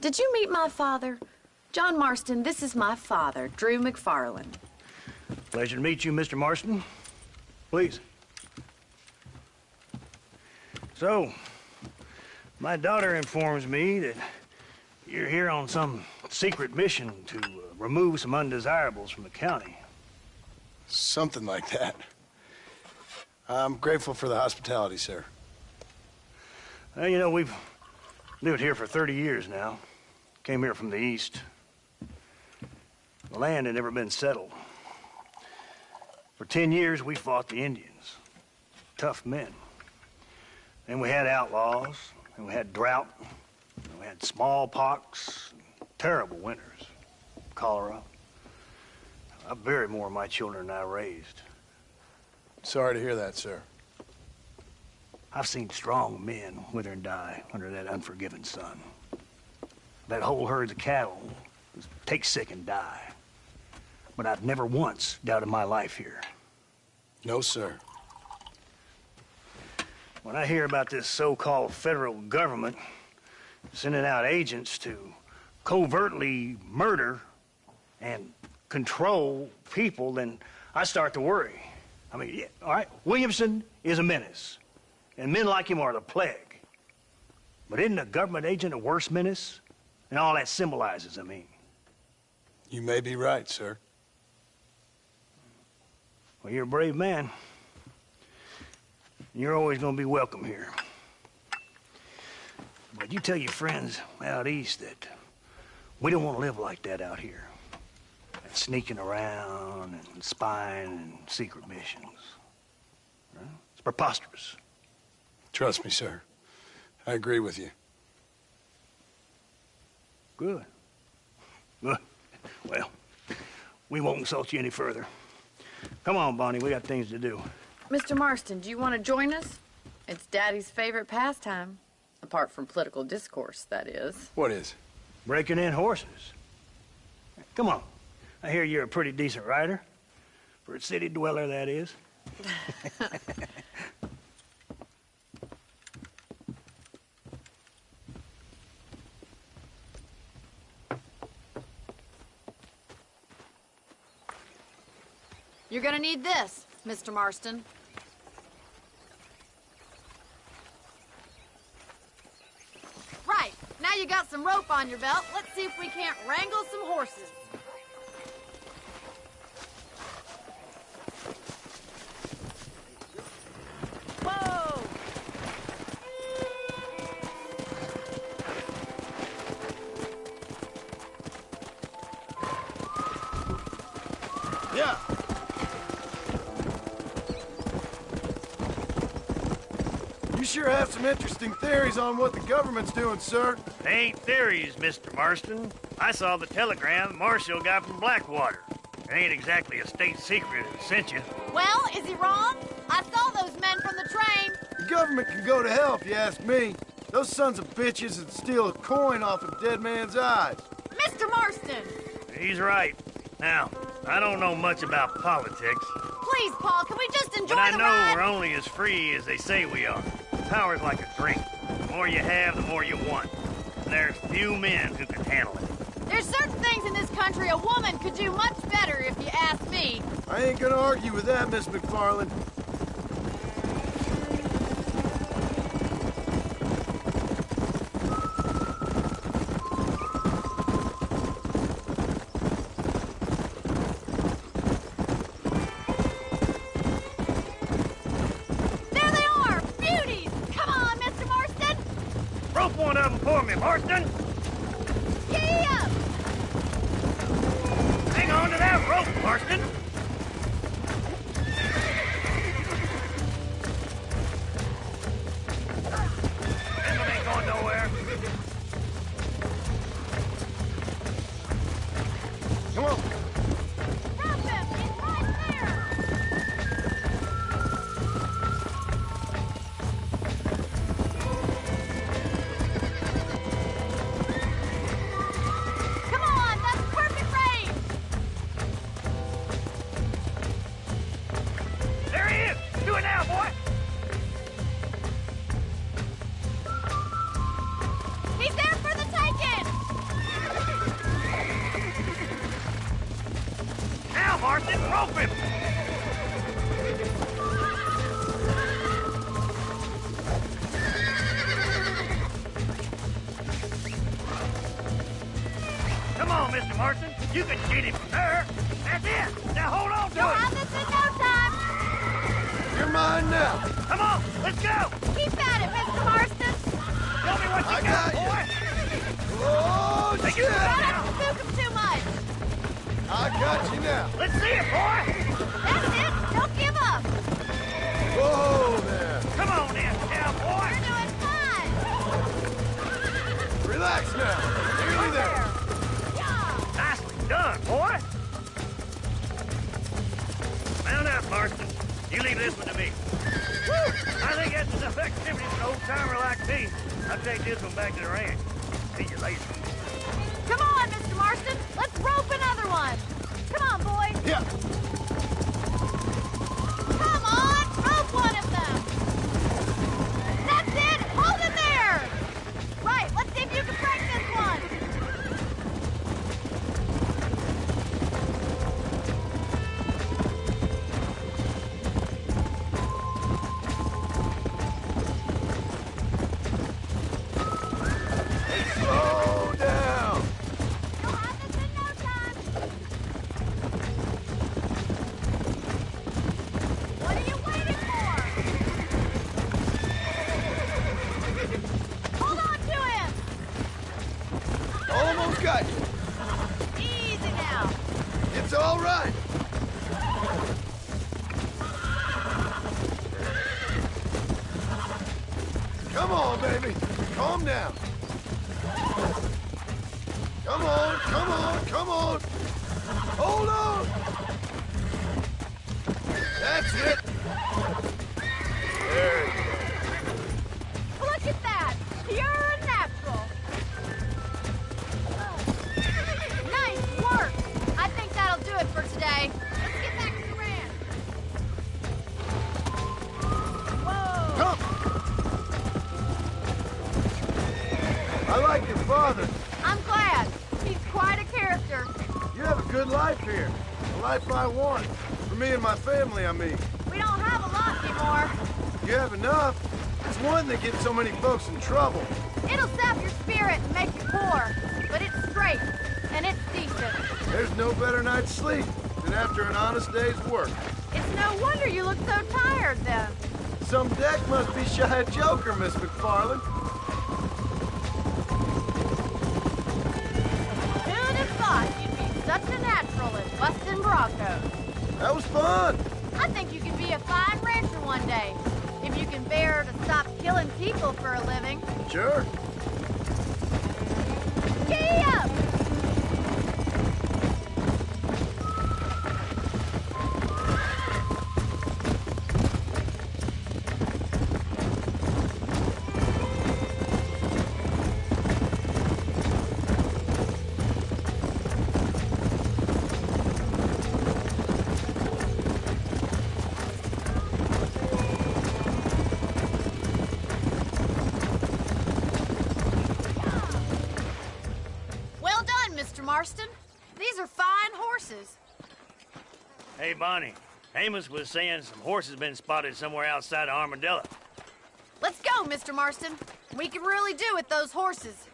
Did you meet my father? John Marston, this is my father, Drew McFarland. Pleasure to meet you, Mr. Marston. Please. So, my daughter informs me that you're here on some secret mission to remove some undesirables from the county. Something like that. I'm grateful for the hospitality, sir. Well, you know, we've lived here for 30 years now. Came here from the east. The land had never been settled. For 10 years, we fought the Indians. Tough men. Then we had outlaws, and we had drought, and we had smallpox, terrible winters, cholera. I buried more of my children than I raised. Sorry to hear that, sir. I've seen strong men wither and die under that unforgiving sun. That whole herds of cattle take sick and die. But I've never once doubted my life here. No, sir. When I hear about this so-called federal government sending out agents to covertly murder and control people, then I start to worry. I mean, yeah, all right, Williamson is a menace, and men like him are the plague. But isn't a government agent a worse menace? And all that symbolizes, I mean. You may be right, sir. Well, you're a brave man. You're always going to be welcome here. But you tell your friends out east that we don't want to live like that out here. That sneaking around and spying and secret missions. Right? It's preposterous. Trust me, sir. I agree with you. Good. Good. Well, we won't insult you any further. Come on, Bonnie, we got things to do. Mr. Marston, do you want to join us? It's Daddy's favorite pastime. Apart from political discourse, that is. What is? Breaking in horses. Come on. I hear you're a pretty decent rider. For a city dweller, that is. You're gonna need this, Mr. Marston. Right, now you got some rope on your belt, let's see if we can't wrangle some horses. Whoa! Yeah. You sure have some interesting theories on what the government's doing, sir. They ain't theories, Mr. Marston. I saw the telegram Marshall got from Blackwater. It ain't exactly a state secret that sent you. Well, is he wrong? I saw those men from the train. The government can go to hell if you ask me. Those sons of bitches would steal a coin off a dead man's eyes. Mr. Marston! He's right. Now, I don't know much about politics, Please, Paul, can we just enjoy but I the know ride? we're only as free as they say we are. Power's like a drink. The more you have, the more you want. And there's few men who can handle it. There's certain things in this country a woman could do much better, if you ask me. I ain't gonna argue with that, Miss McFarland. There they are! Beauties! Come on, Mr. Marston! Rope one of them for me, Marston! Giddy up! Hang on to that rope, Marston! This one ain't going nowhere. Come on. Grab them! It's right there! Come on! That's perfect range! There he is! Do it now, boy! Marston, rope him! Come on, Mr. Marston. You can get him from there. That's it. Now hold on to You'll it. have this in no time. You're mine now. Come on, let's go. Keep at it, Mr. Marston. Show me what you got, boy. Oh, Take shit! it Don't back have now. to spook him too much. I got you now. Let's see it, boy. That's it. Don't give up. Whoa there. Come on in, cowboy. You're doing fine. Relax now. Nearly there. Nicely done, boy. Mount up, Marston. You leave this one to me. Woo! I think that's enough activity for an old-timer like me. I'll take this one back to the ranch. See you later. Come on, Mr. Marston. Let's rope another one. Come on, boys. Yeah. Come on, rope one of them. That's it. Hold it there. Right, let's see if you can break this one. Slow down. You'll have this in no time. What are you waiting for? Hold on to him. Almost got you. Easy now. It's all right. Come on, baby. Calm down. Come on, come on, come on. Hold on. That's it. There you go. Look at that. Pure and natural. Nice work. I think that'll do it for today. Let's get back to the ranch. Whoa. Come. I like your father. I'm glad. He's quite a character. You have a good life here. The life I want. For me and my family, I mean. We don't have a lot anymore. You have enough. It's one that gets so many folks in trouble. It'll sap your spirit and make you poor. But it's straight. And it's decent. There's no better night's sleep than after an honest day's work. It's no wonder you look so tired then. Some deck must be shy of Joker, Miss McFarland. Who'd have thought you'd be such a natural at busting Broncos? That was fun. I think you can be a fine rancher one day. If you can bear to stop killing people for a living. Sure. Giddy up! Well done, Mr. Marston. These are fine horses. Hey, Bonnie. Amos was saying some horses been spotted somewhere outside of Armadillo. Let's go, Mr. Marston. We can really do with those horses.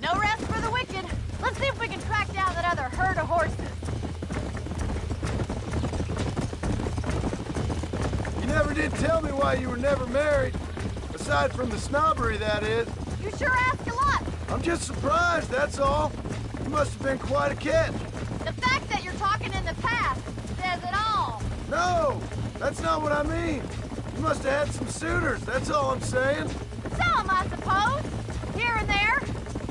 No rest for the wicked. Let's see if we can track down that other herd of horses. You never did tell me why you were never married. Aside from the snobbery, that is. You sure ask a lot. I'm just surprised, that's all. You must have been quite a catch. The fact that you're talking in the past says it all. No, that's not what I mean. You must have had some suitors, that's all I'm saying. Some, I suppose. Here and there.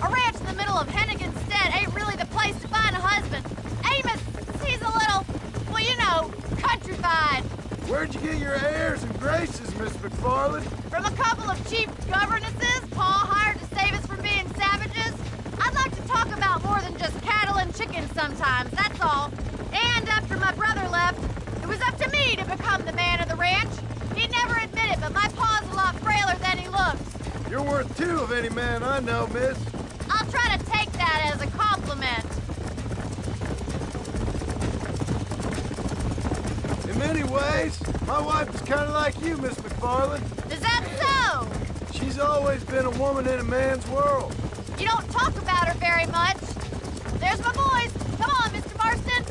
A ranch in the middle of Hennigan's Stead ain't really the place to find a husband. Amos, he's a little, well, you know, countrified. Where'd you get your airs and graces, Miss McFarland? From a couple of cheap governesses Pa hired to save us from being savages. I'd like to talk about more than just cattle and chickens sometimes, that's all. And after my brother left, it was up to me to become the man of the ranch. He'd never admit it, but my pa's a lot frailer than he looks. You're worth two of any man I know, miss. I'll try to take that that as a compliment. In many ways, my wife is kind of like you, Miss McFarland. Is that so? She's always been a woman in a man's world. You don't talk about her very much. There's my boys. Come on, Mr. Marston.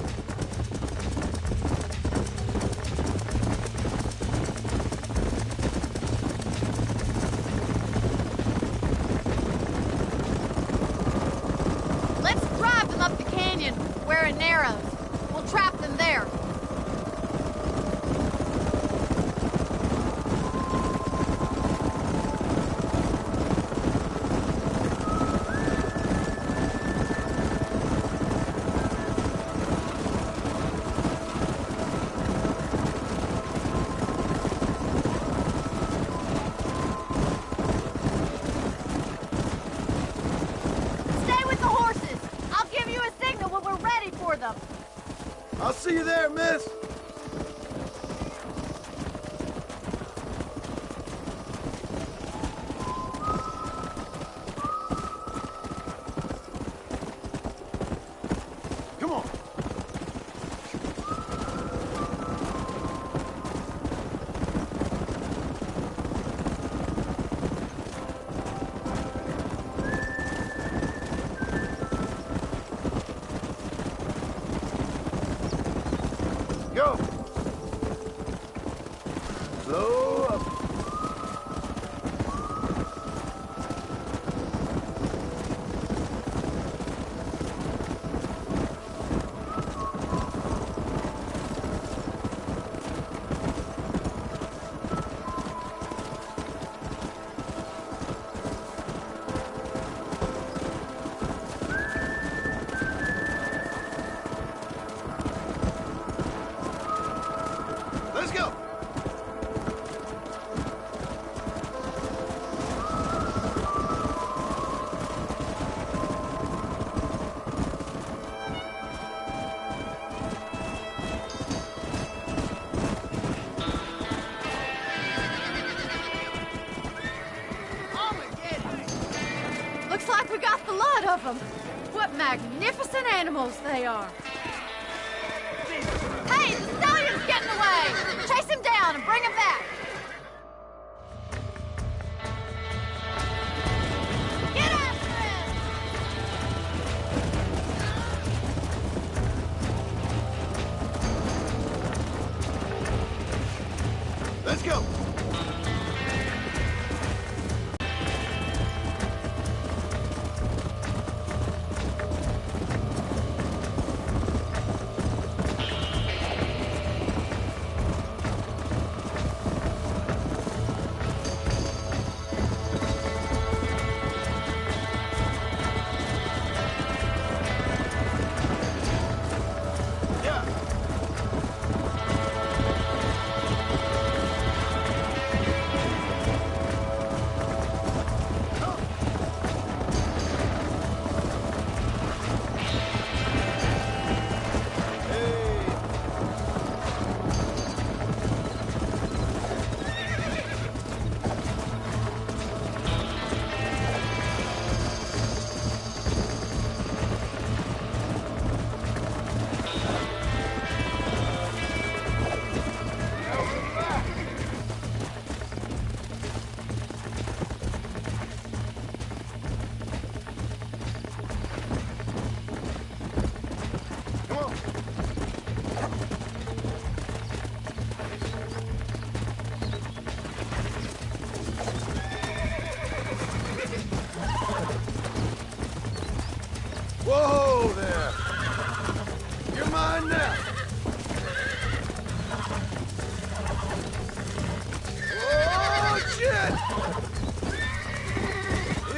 Let's drive them up the canyon where it narrows. We'll trap them there. Stay with the horses. I'll give you a signal when we're ready for them. I'll see you there, miss. Come on. Go. Slow up. Let's go. Looks like we got the lot of them. What magnificent animals they are. Hey, the stallion's getting away. Chase him down and bring him back. Get after him. Let's go. Whoa there! You're mine now! Oh, shit!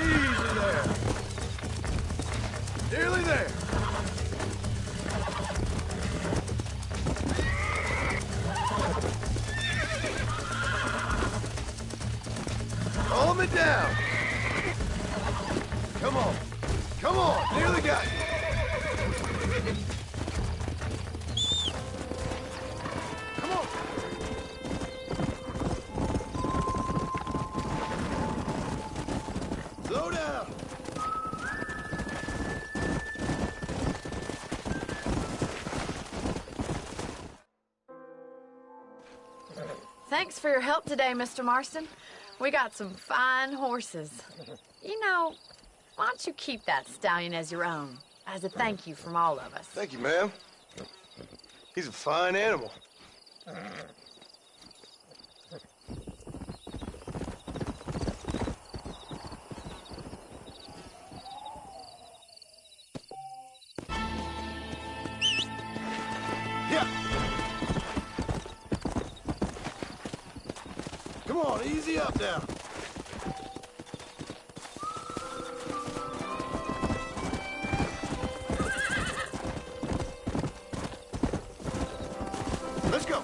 Easy there! Nearly there! Hold me down! Come on! Come on! Nearly got you! Come on! Slow down! Thanks for your help today, Mr. Marston. We got some fine horses. You know, why don't you keep that stallion as your own, as a thank you from all of us? Thank you, ma'am. He's a fine animal. Yeah. Come on, easy up now. Let's go.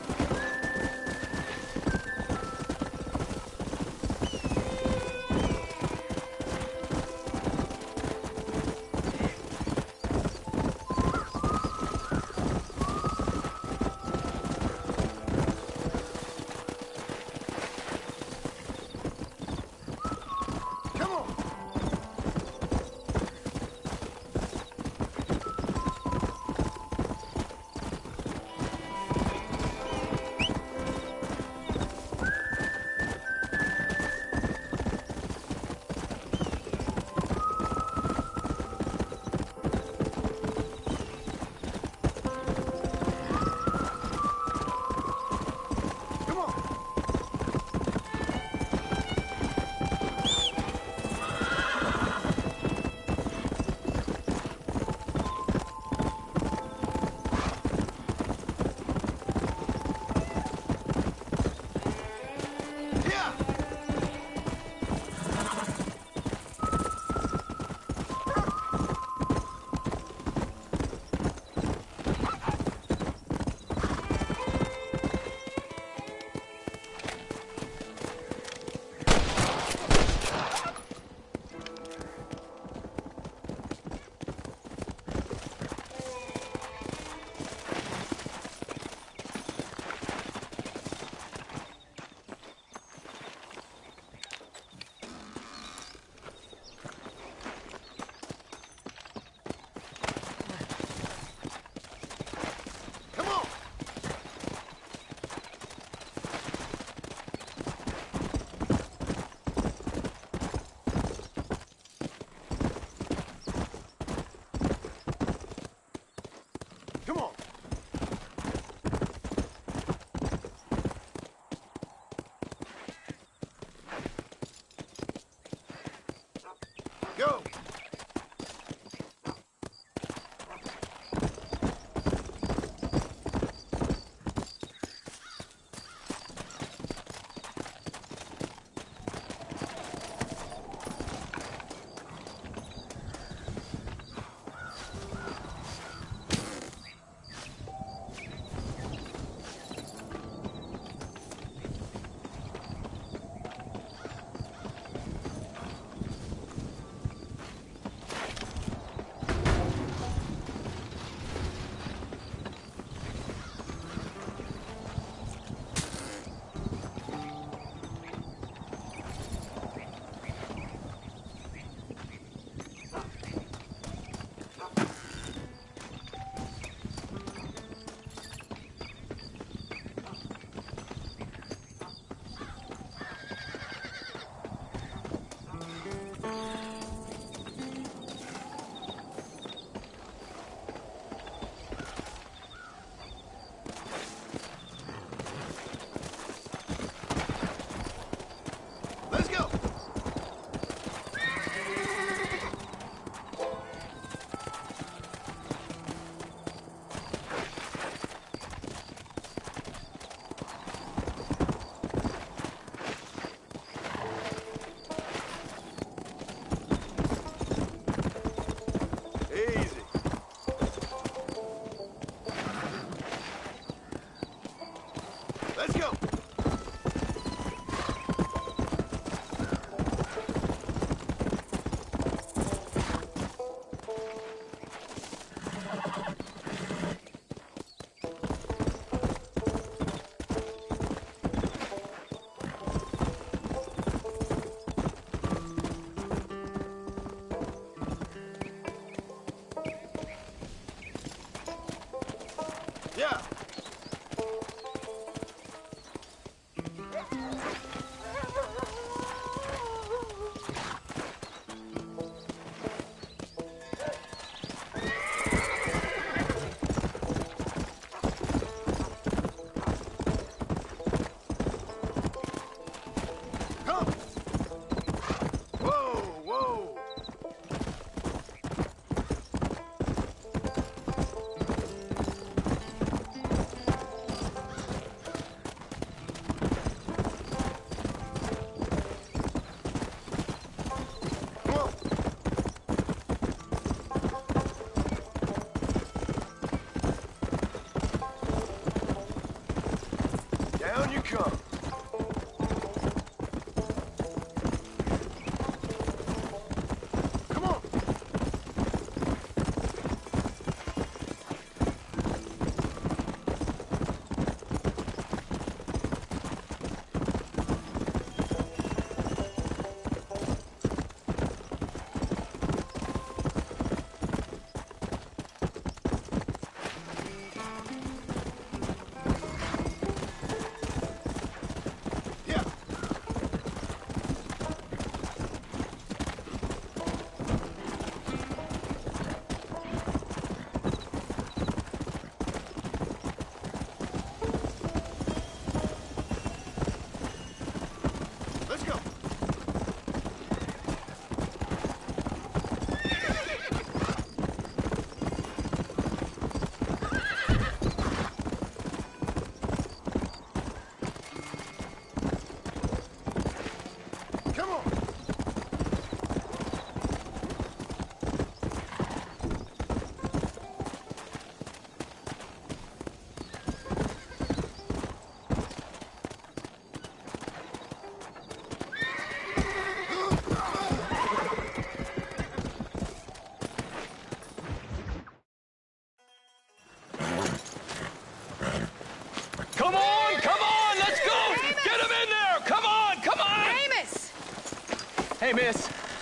Come on. Go.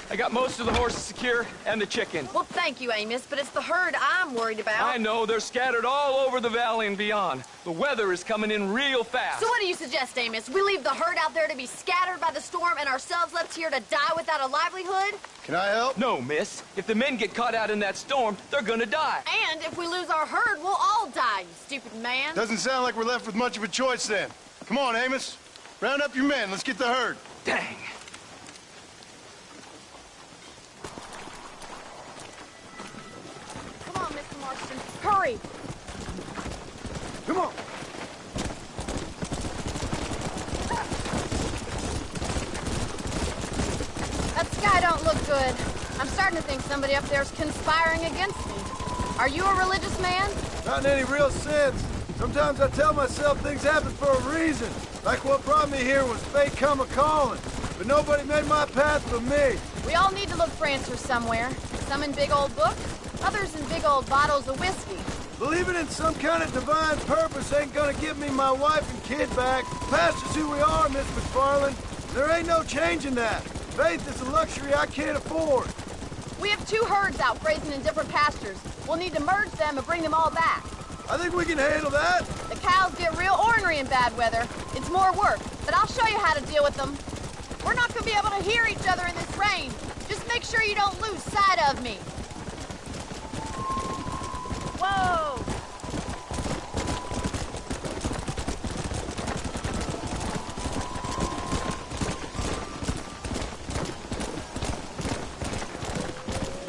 I got most of the horses secure and the chickens. Well, thank you, Amos, but it's the herd I'm worried about. I know, they're scattered all over the valley and beyond. The weather is coming in real fast. So what do you suggest, Amos? We leave the herd out there to be scattered by the storm and ourselves left here to die without a livelihood? Can I help? No, miss. If the men get caught out in that storm, they're gonna die. And if we lose our herd, we'll all die, you stupid man. Doesn't sound like we're left with much of a choice then. Come on, Amos. Round up your men. Let's get the herd. Dang. Come on, Mr. Marston. Hurry. Come on. That sky don't look good. I'm starting to think somebody up there's conspiring against me. Are you a religious man? Not in any real sense. Sometimes I tell myself things happen for a reason. Like what brought me here was fate come a-calling. But nobody made my path but me. We all need to look for answers somewhere. Some in big old books, others in big old bottles of whiskey. Believing in some kind of divine purpose ain't gonna give me my wife and kid back. Past is who we are, Miss McFarland. There ain't no changing that. Faith is a luxury I can't afford. We have 2 herds out grazing in different pastures. We'll need to merge them and bring them all back. I think we can handle that. The cows get real ornery in bad weather. It's more work, but I'll show you how to deal with them. We're not going to be able to hear each other in this rain. Just make sure you don't lose sight of me. Whoa!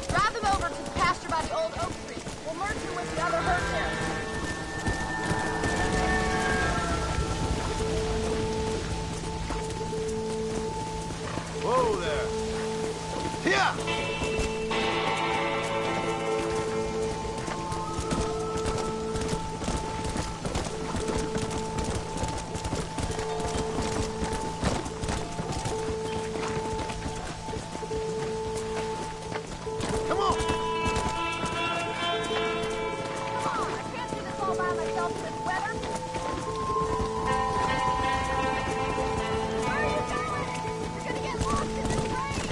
Drive them over to the pasture by the old oak tree. We'll merge them with the other herd there. Whoa there. Here! Come on! I can't do this all by myself in this weather. Where are you going? You're gonna get lost in this rain.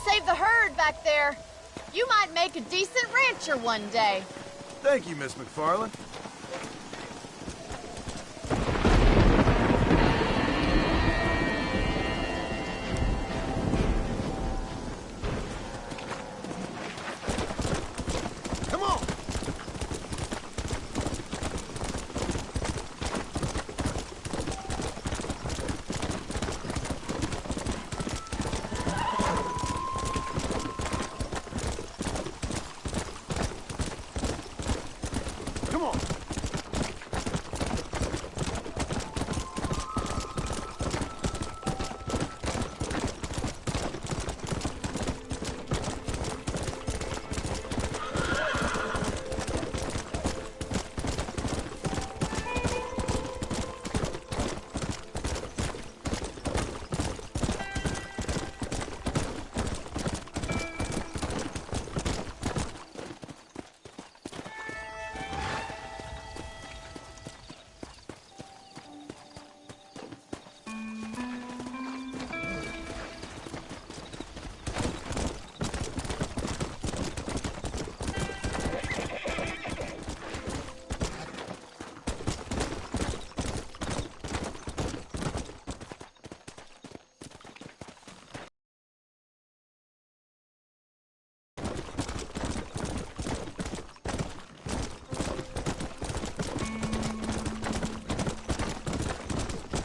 save the herd back there. You might make a decent rancher one day. Thank you, Miss McFarland. Come on! Come on!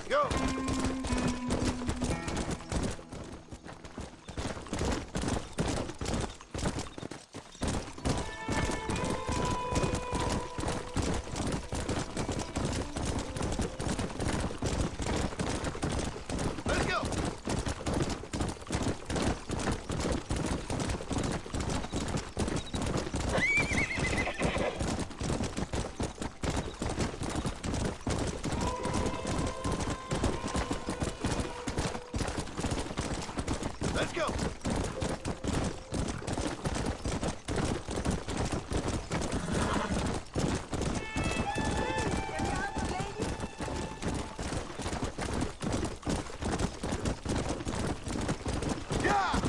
Go! Let's go! Let's go! Yeah!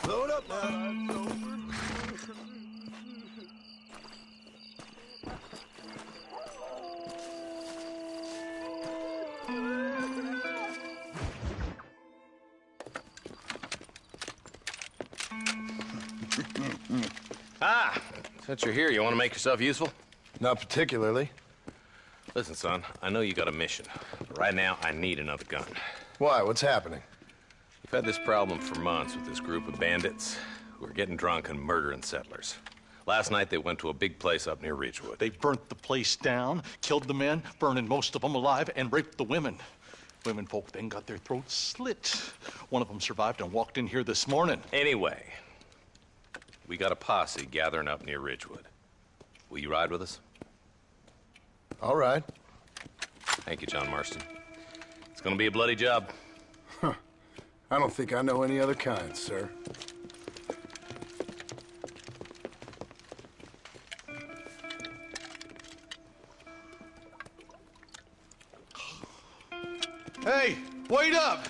Load up now. Since you're here, you want to make yourself useful? Not particularly. Listen, son, I know you got a mission, but right now I need another gun. Why? What's happening? We've had this problem for months with this group of bandits who are getting drunk and murdering settlers. Last night they went to a big place up near Ridgewood. They burnt the place down, killed the men, burning most of them alive, and raped the women. Women folk then got their throats slit. One of them survived and walked in here this morning. Anyway, we got a posse gathering up near Ridgewood. Will you ride with us? All right. Thank you, John Marston. It's gonna be a bloody job. Huh. I don't think I know any other kind, sir. Hey, wait up!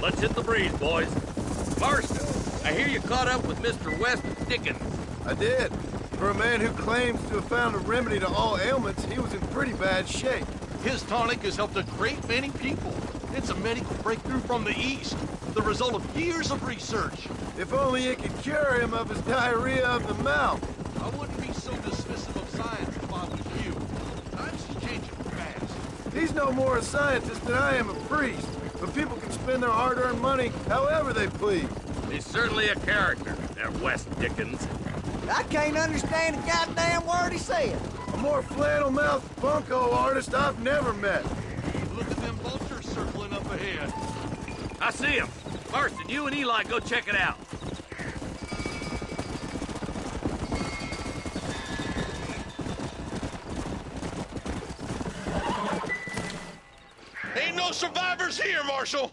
let's hit the breeze, boys. Marston, I hear you caught up with Mr. West Dickens. I did. For a man who claims to have found a remedy to all ailments, he was in pretty bad shape. His tonic has helped a great many people. It's a medical breakthrough from the East, the result of years of research. If only it could cure him of his diarrhea of the mouth. I wouldn't be so dismissive of science if I was you. Times is changing fast. He's no more a scientist than I am a priest. But people can spend their hard-earned money however they please. He's certainly a character, that West Dickens. I can't understand a goddamn word he said. A more flannel-mouthed bunko artist I've never met. Look at them vultures circling up ahead. I see him. Marston, you and Eli go check it out. Ain't no survivors here, Marshal!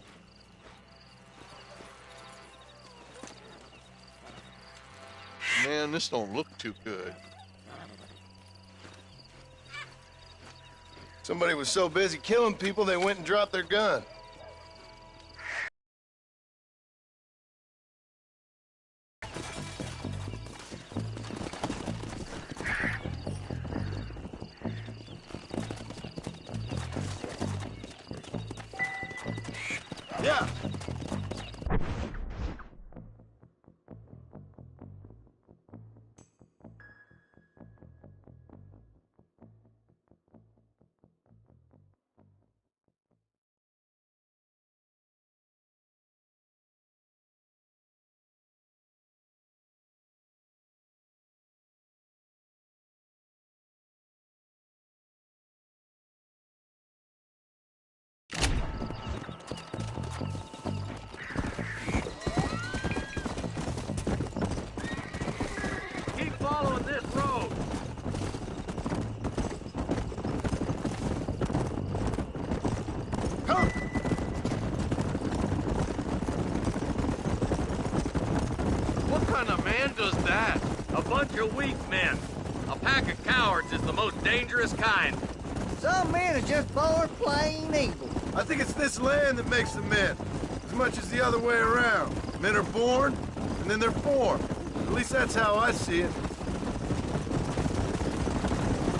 Man, this don't look too good. Somebody was so busy killing people, they went and dropped their gun. Yeah. Keep following this road. Come! What kind of man does that? A bunch of weak men. A pack of cowards is the most dangerous kind. Some men are just born plain evil. I think it's this land that makes them men, as much as the other way around. Men are born, and then they're formed. At least that's how I see it.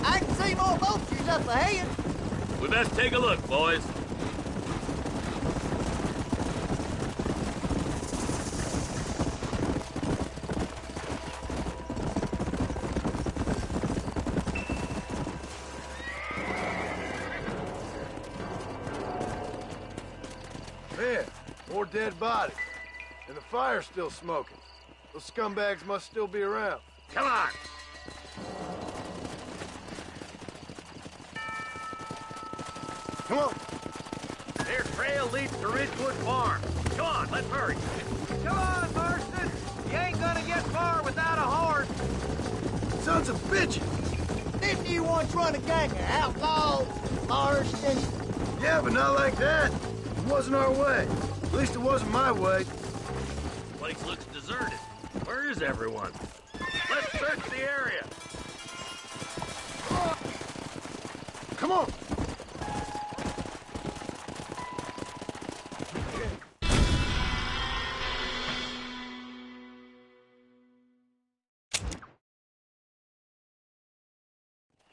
I can see more vultures up ahead. We best take a look, boys. Man, more dead bodies. And the fire's still smoking. Those scumbags must still be around. Come on! Come on! Their trail leads to Ridgewood Farm. Come on, let's hurry. Come on, Marston. You ain't gonna get far without a horse. Sons of bitches! Didn't you once run a gang of outlaws, Marston? Yeah, but not like that. It wasn't our way. At least it wasn't my way. Place looks deserted. Where is everyone? Let's search the area. Come on!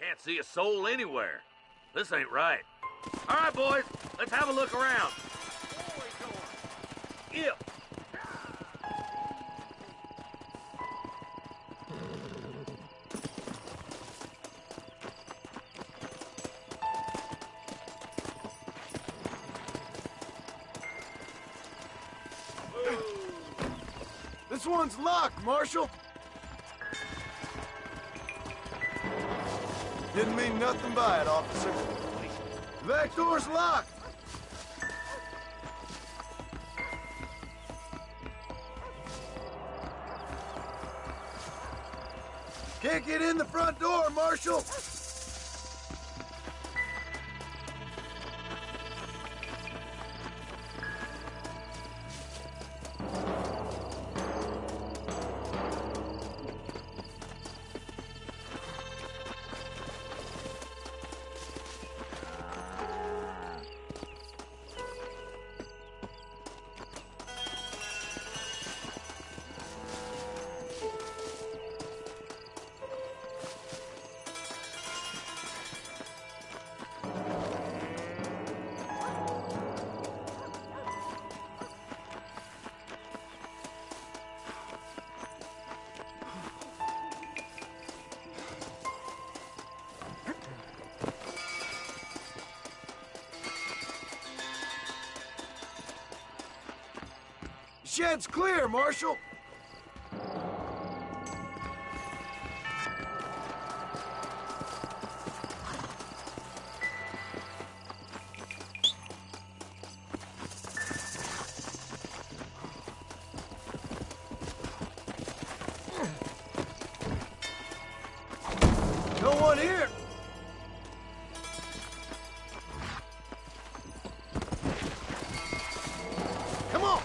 Can't see a soul anywhere. This ain't right. All right, boys, let's have a look around. Yep. This one's locked, Marshal. Didn't mean nothing by it, officer. The back door's locked. Can't get in the front door, Marshal. shed's clear, Marshal. No one here. Come on.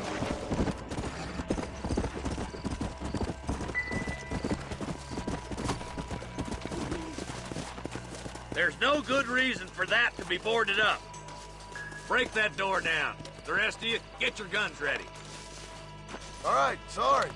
There's no good reason for that to be boarded up. Break that door down. The rest of you, get your guns ready. All right, sorry.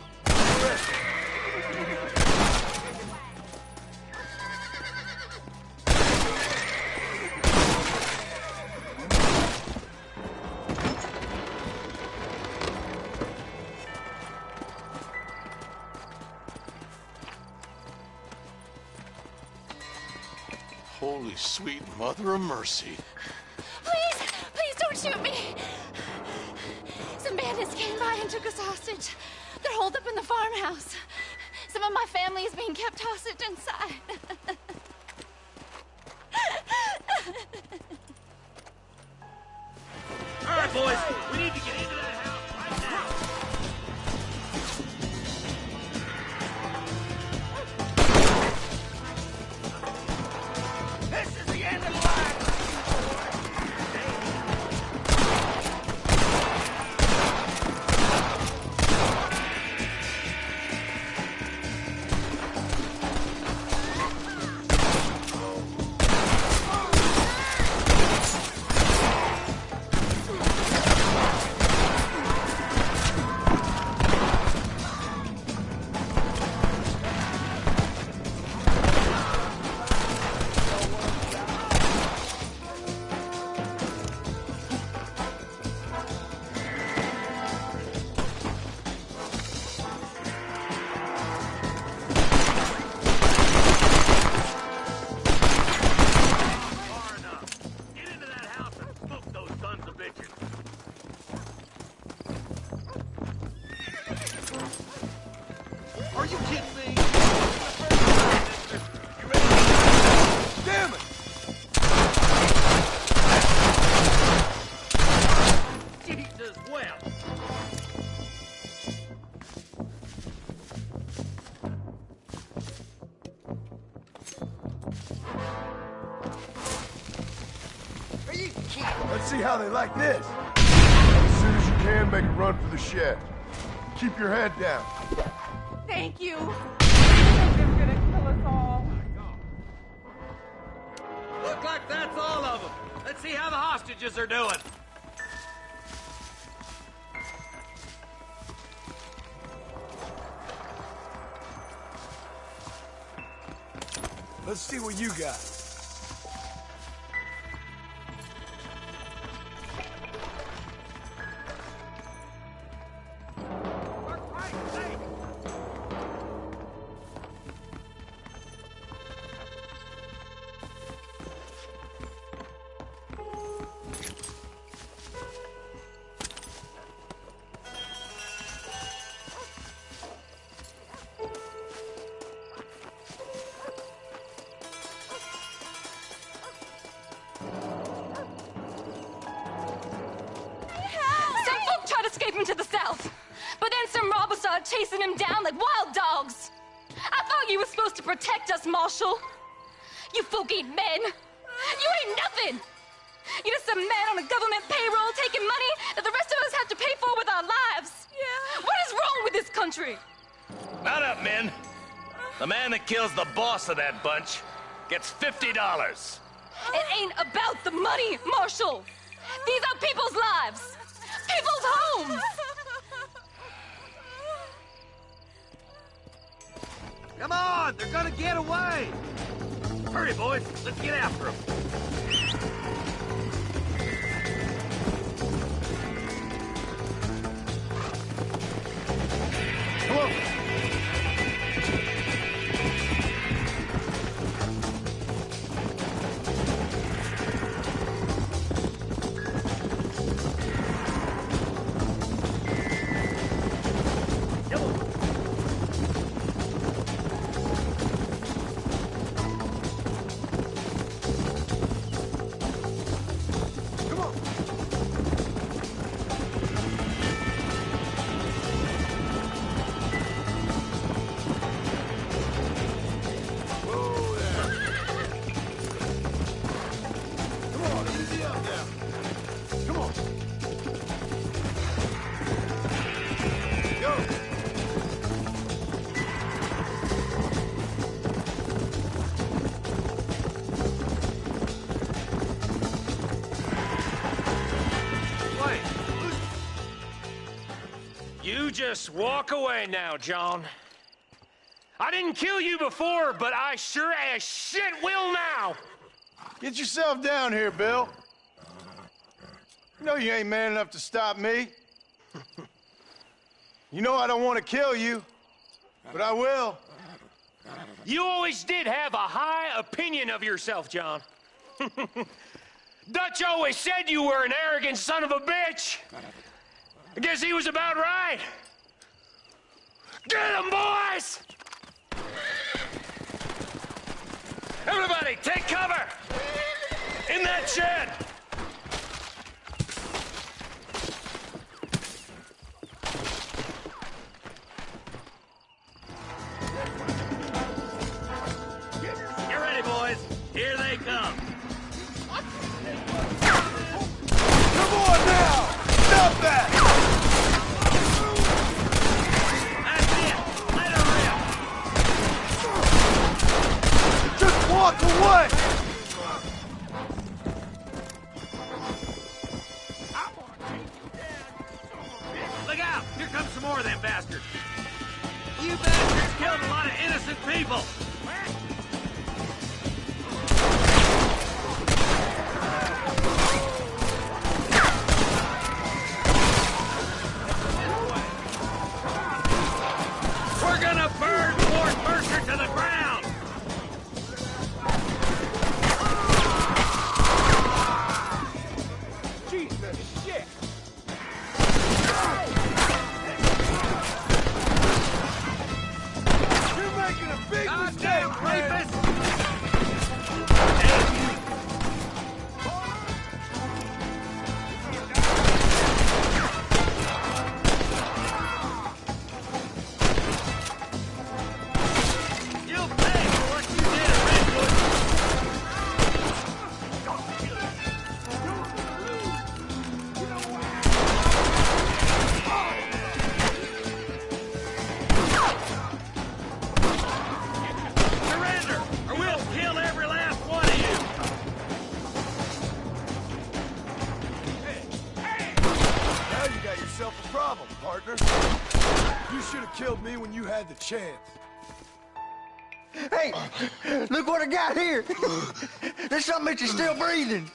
Holy sweet mother of mercy. Please, please don't shoot me. Some bandits came by and took us hostage. They're holed up in the farmhouse. Some of my family is being kept hostage inside. All right, boys, we need to get into that house right now. This is the end of the line. Are you kidding me? Damn it! Jesus, well. Are you kidding? Let's see how they like this. As soon as you can, make a run for the shed. Keep your head down. Thank you. They're gonna kill us all. Look like that's all of them. Let's see how the hostages are doing. Let's see what you got. Some folk tried escaping to the south, but then some robbers started chasing him down like wild dogs. I thought you were supposed to protect us, Marshal. You folk ain't men. You ain't nothing. You're just a man on a government payroll taking money that the rest of us have to pay for with our lives. Yeah. What is wrong with this country? Mount up, men. The man that kills the boss of that bunch gets $50. It ain't about the money, Marshal. These are people's lives, people's homes. Come on, they're gonna get away. Hurry, boys. Let's get after them. Come on. just walk away now, John. I didn't kill you before, but I sure as shit will now. Get yourself down here, Bill. You know you ain't man enough to stop me. You know I don't want to kill you, but I will. You always did have a high opinion of yourself, John. Dutch always said you were an arrogant son of a bitch. I guess he was about right. Get him, boys! Everybody, take cover! In that shed! Get ready, boys. Here they come. Come on now! Stop that! That's it. Let her rip. Just walk away! Look out! Here comes some more of them bastards. You bastards killed a lot of innocent people. We're gonna burn Fort Mercer to the ground! Jesus shit! You're making a big mistake, man! You'll pay for what you did at Redwood! Surrender, or we'll kill every last one of you! Now you got yourself a problem, partner. You should have killed me when you had the chance. Hey, look what I got here. There's something that you're still breathing.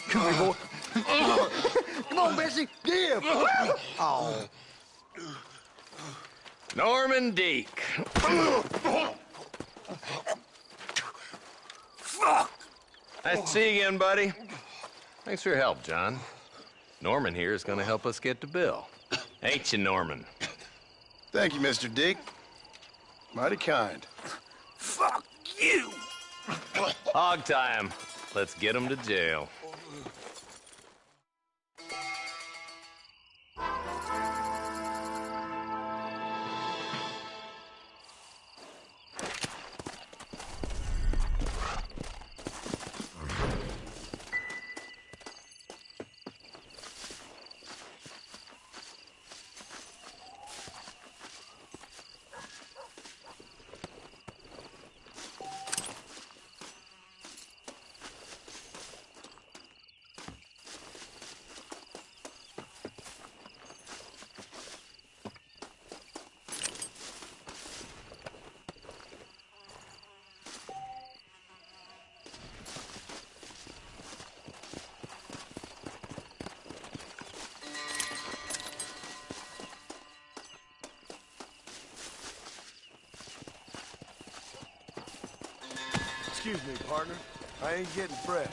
Come here, boy. Come on, Bessie, give. Oh. Norman Deek. Fuck! Nice to see you again, buddy. Thanks for your help, John. Norman here is going to help us get to Bill. Ain't you, Norman? Thank you, Mr. Deek. Mighty kind. Fuck you! Hog time. Let's get him to jail. Excuse me, partner. I ain't getting fresh.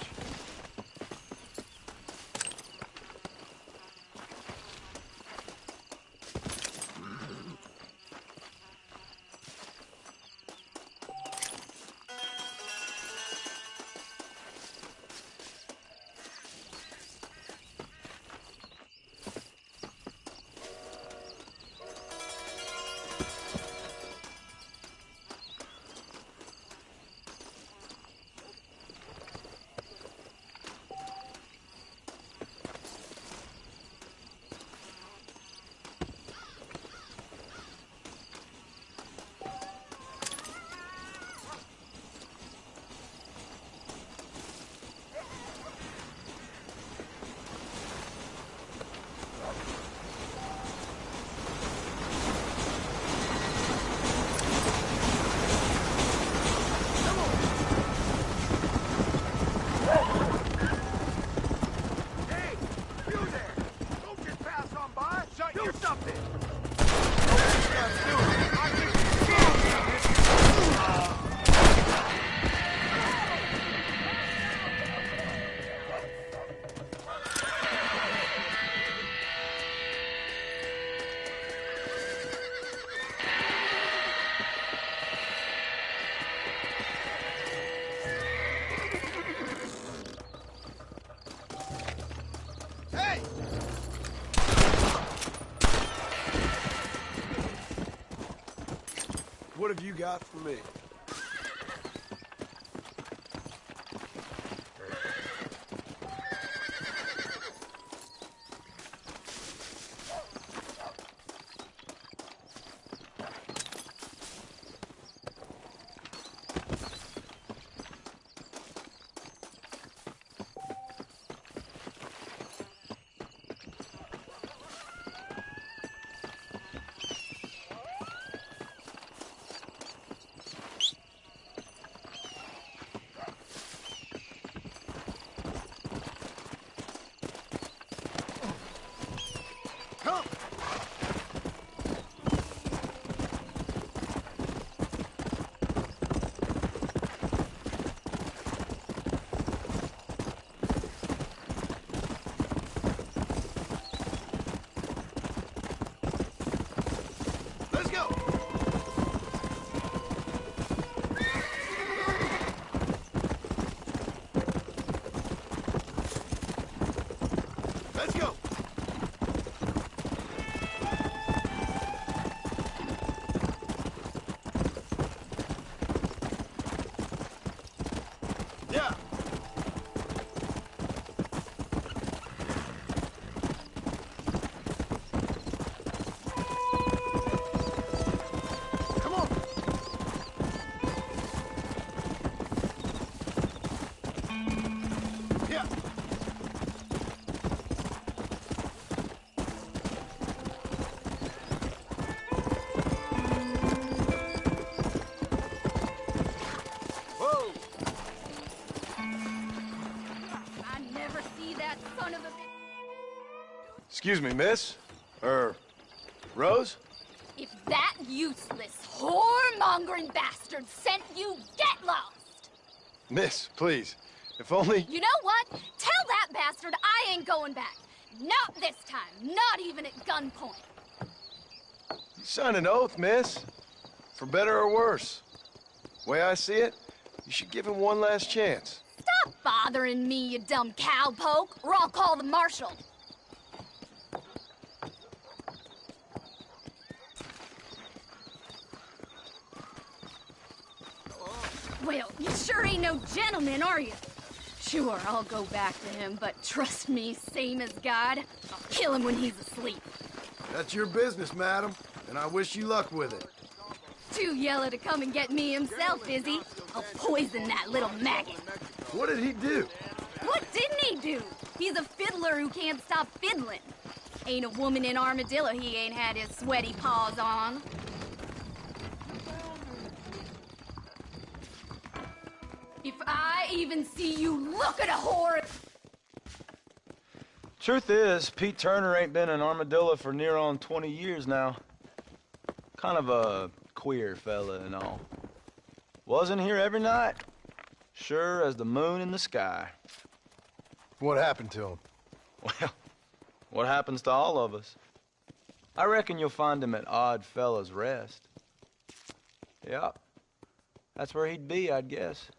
What have you got for me? Excuse me, miss? Rose? If that useless, whoremongering bastard sent you, get lost! Miss, please. If only... You know what? Tell that bastard I ain't going back. Not this time. Not even at gunpoint. You signed an oath, miss. For better or worse. Way I see it, you should give him one last chance. Stop bothering me, you dumb cowpoke, or I'll call the marshal. Well, you sure ain't no gentleman, are you? Sure, I'll go back to him, but trust me, same as God, I'll kill him when he's asleep. That's your business, madam, and I wish you luck with it. Too yellow to come and get me himself, is he? I'll poison that little maggot. What did he do? What didn't he do? He's a fiddler who can't stop fiddling. Ain't a woman in Armadillo he ain't had his sweaty paws on. If I even see you look at a whore... Truth is, Pete Turner ain't been in Armadillo for near on 20 years now. Kind of a queer fella and all. Wasn't here every night. Sure as the moon in the sky. What happened to him? Well, what happens to all of us? I reckon you'll find him at Odd Fella's Rest. Yep. That's where he'd be, I'd guess.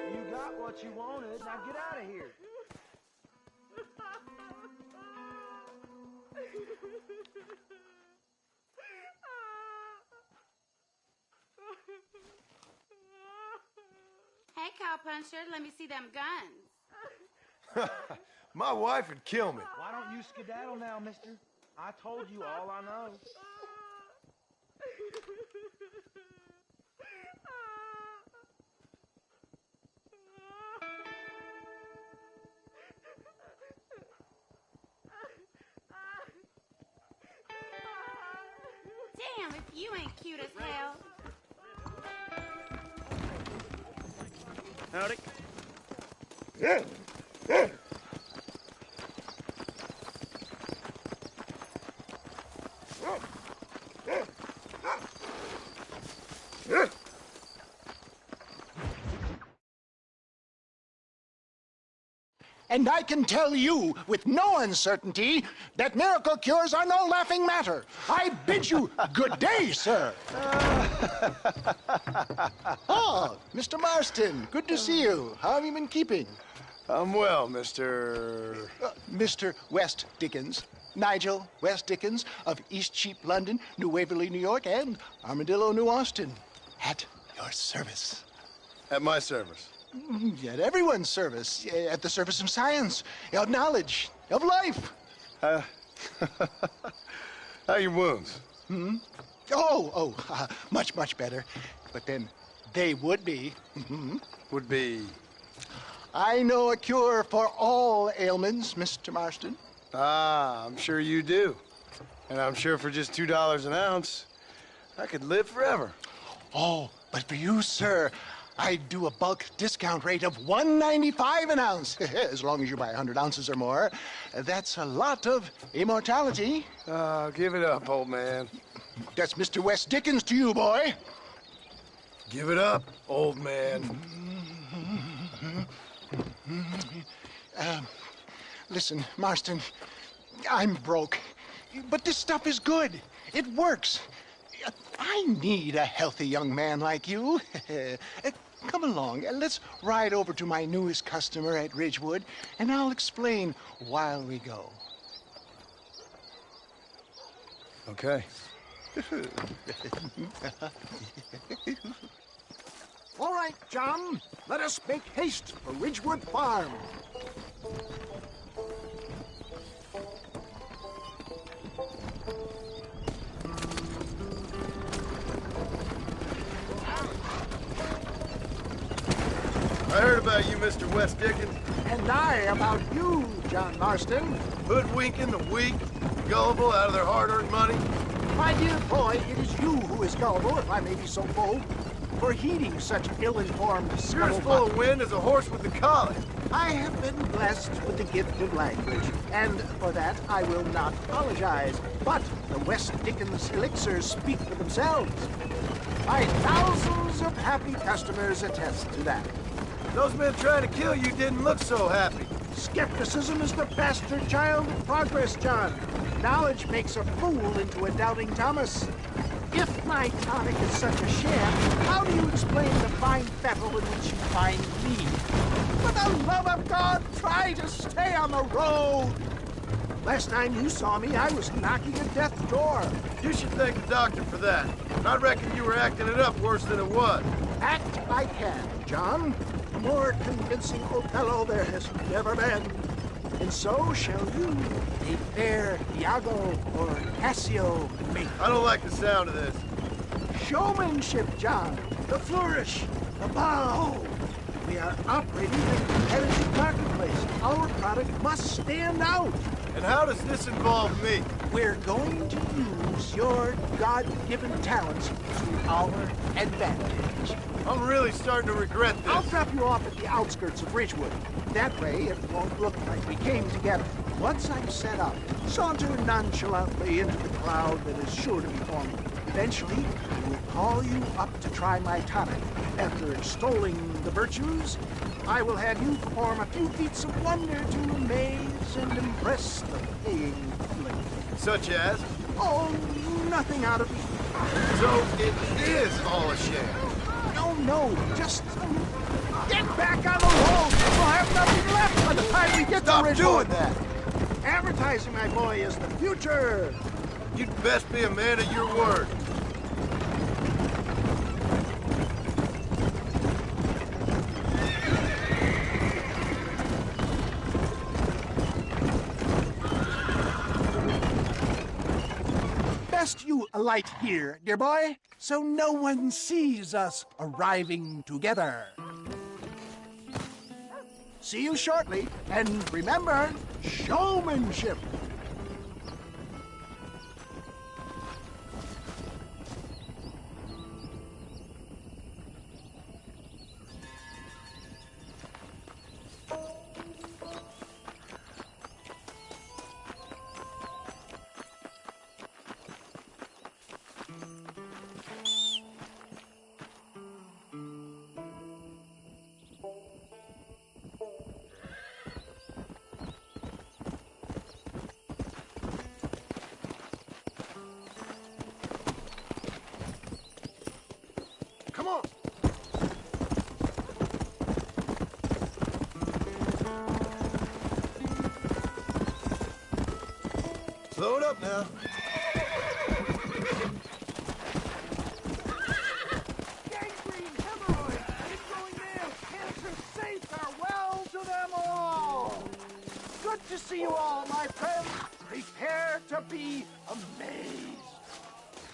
You got what you wanted. Now get out of here. Hey, cowpuncher, let me see them guns. My wife would kill me. Why don't you skedaddle now, mister? I told you all I know. Damn, if you ain't cute as hell. Howdy. And I can tell you with no uncertainty that miracle cures are no laughing matter. I bid you good day, sir. Oh, Mr. Marston, good to see you. How have you been keeping? I'm well, Mr. Mr. West Dickens. Nigel West Dickens of Eastcheap, London, New Waverly, New York, and Armadillo, New Austin. At your service. At my service? At everyone's service. At the service of science, of knowledge, of life. How are your wounds? Much, much better. But then they would be. Would be? I know a cure for all ailments, Mr. Marston. Ah, I'm sure you do. And I'm sure for just $2 an ounce, I could live forever. Oh, but for you, sir, I'd do a bulk discount rate of $1.95 an ounce, as long as you buy 100 ounces or more. That's a lot of immortality. Give it up, old man. That's Mr. West Dickens to you, boy. Give it up, old man. Listen, Marston, I'm broke, but this stuff is good. It works. I need a healthy young man like you. Come along, let's ride over to my newest customer at Ridgewood, and I'll explain while we go. Okay. All right, John, let us make haste for Ridgewood Farm. I heard about you, Mr. West Dickens. And I about you, John Marston. Hoodwinking the weak, gullible out of their hard-earned money. My dear boy, it is you who is gullible, if I may be so bold, for heeding such ill-informed You're as full of wind as a horse with the collar. I have been blessed with the gift of language, and for that I will not apologize. But the West Dickens elixirs speak for themselves. My thousands of happy customers attest to that. Those men trying to kill you didn't look so happy. Skepticism is the bastard child of progress, John. Knowledge makes a fool into a doubting Thomas. If my tonic is such a sham, how do you explain the fine fettle in which you find me? For the love of God, try to stay on the road! Last time you saw me, I was knocking at death's door. You should thank the doctor for that. I reckon you were acting it up worse than it was. Act I can, John. A more convincing Othello there has never been. And so shall you, a fair Iago or Cassio make. I don't like the sound of this. Showmanship, John. The flourish. The bow. We are operating in a competitive marketplace. Our product must stand out. And how does this involve me? We're going to use your God-given talents to our advantage. I'm really starting to regret this. I'll drop you off at the outskirts of Ridgewood. That way, it won't look like we came together. Once I'm set up, saunter nonchalantly into the cloud that is sure to be forming. Eventually, I will call you up to try my tonic. After extolling the virtues, I will have you perform a few feats of wonder to amaze and impress the paying public. Such as? Oh, nothing out of... So it is all a sham. No, just get back on the road. We'll have nothing left by the time we get to Ridgewood. Stop doing that. Advertising, my boy, is the future. You'd best be a man of your word. Best you alight here, dear boy, so no one sees us arriving together. See you shortly, and remember, showmanship. Slow it up now. Gangrene, hemorrhoids, ingrowing nails, cancer, saints are well to them all. Good to see you all, my friends. Prepare to be amazed.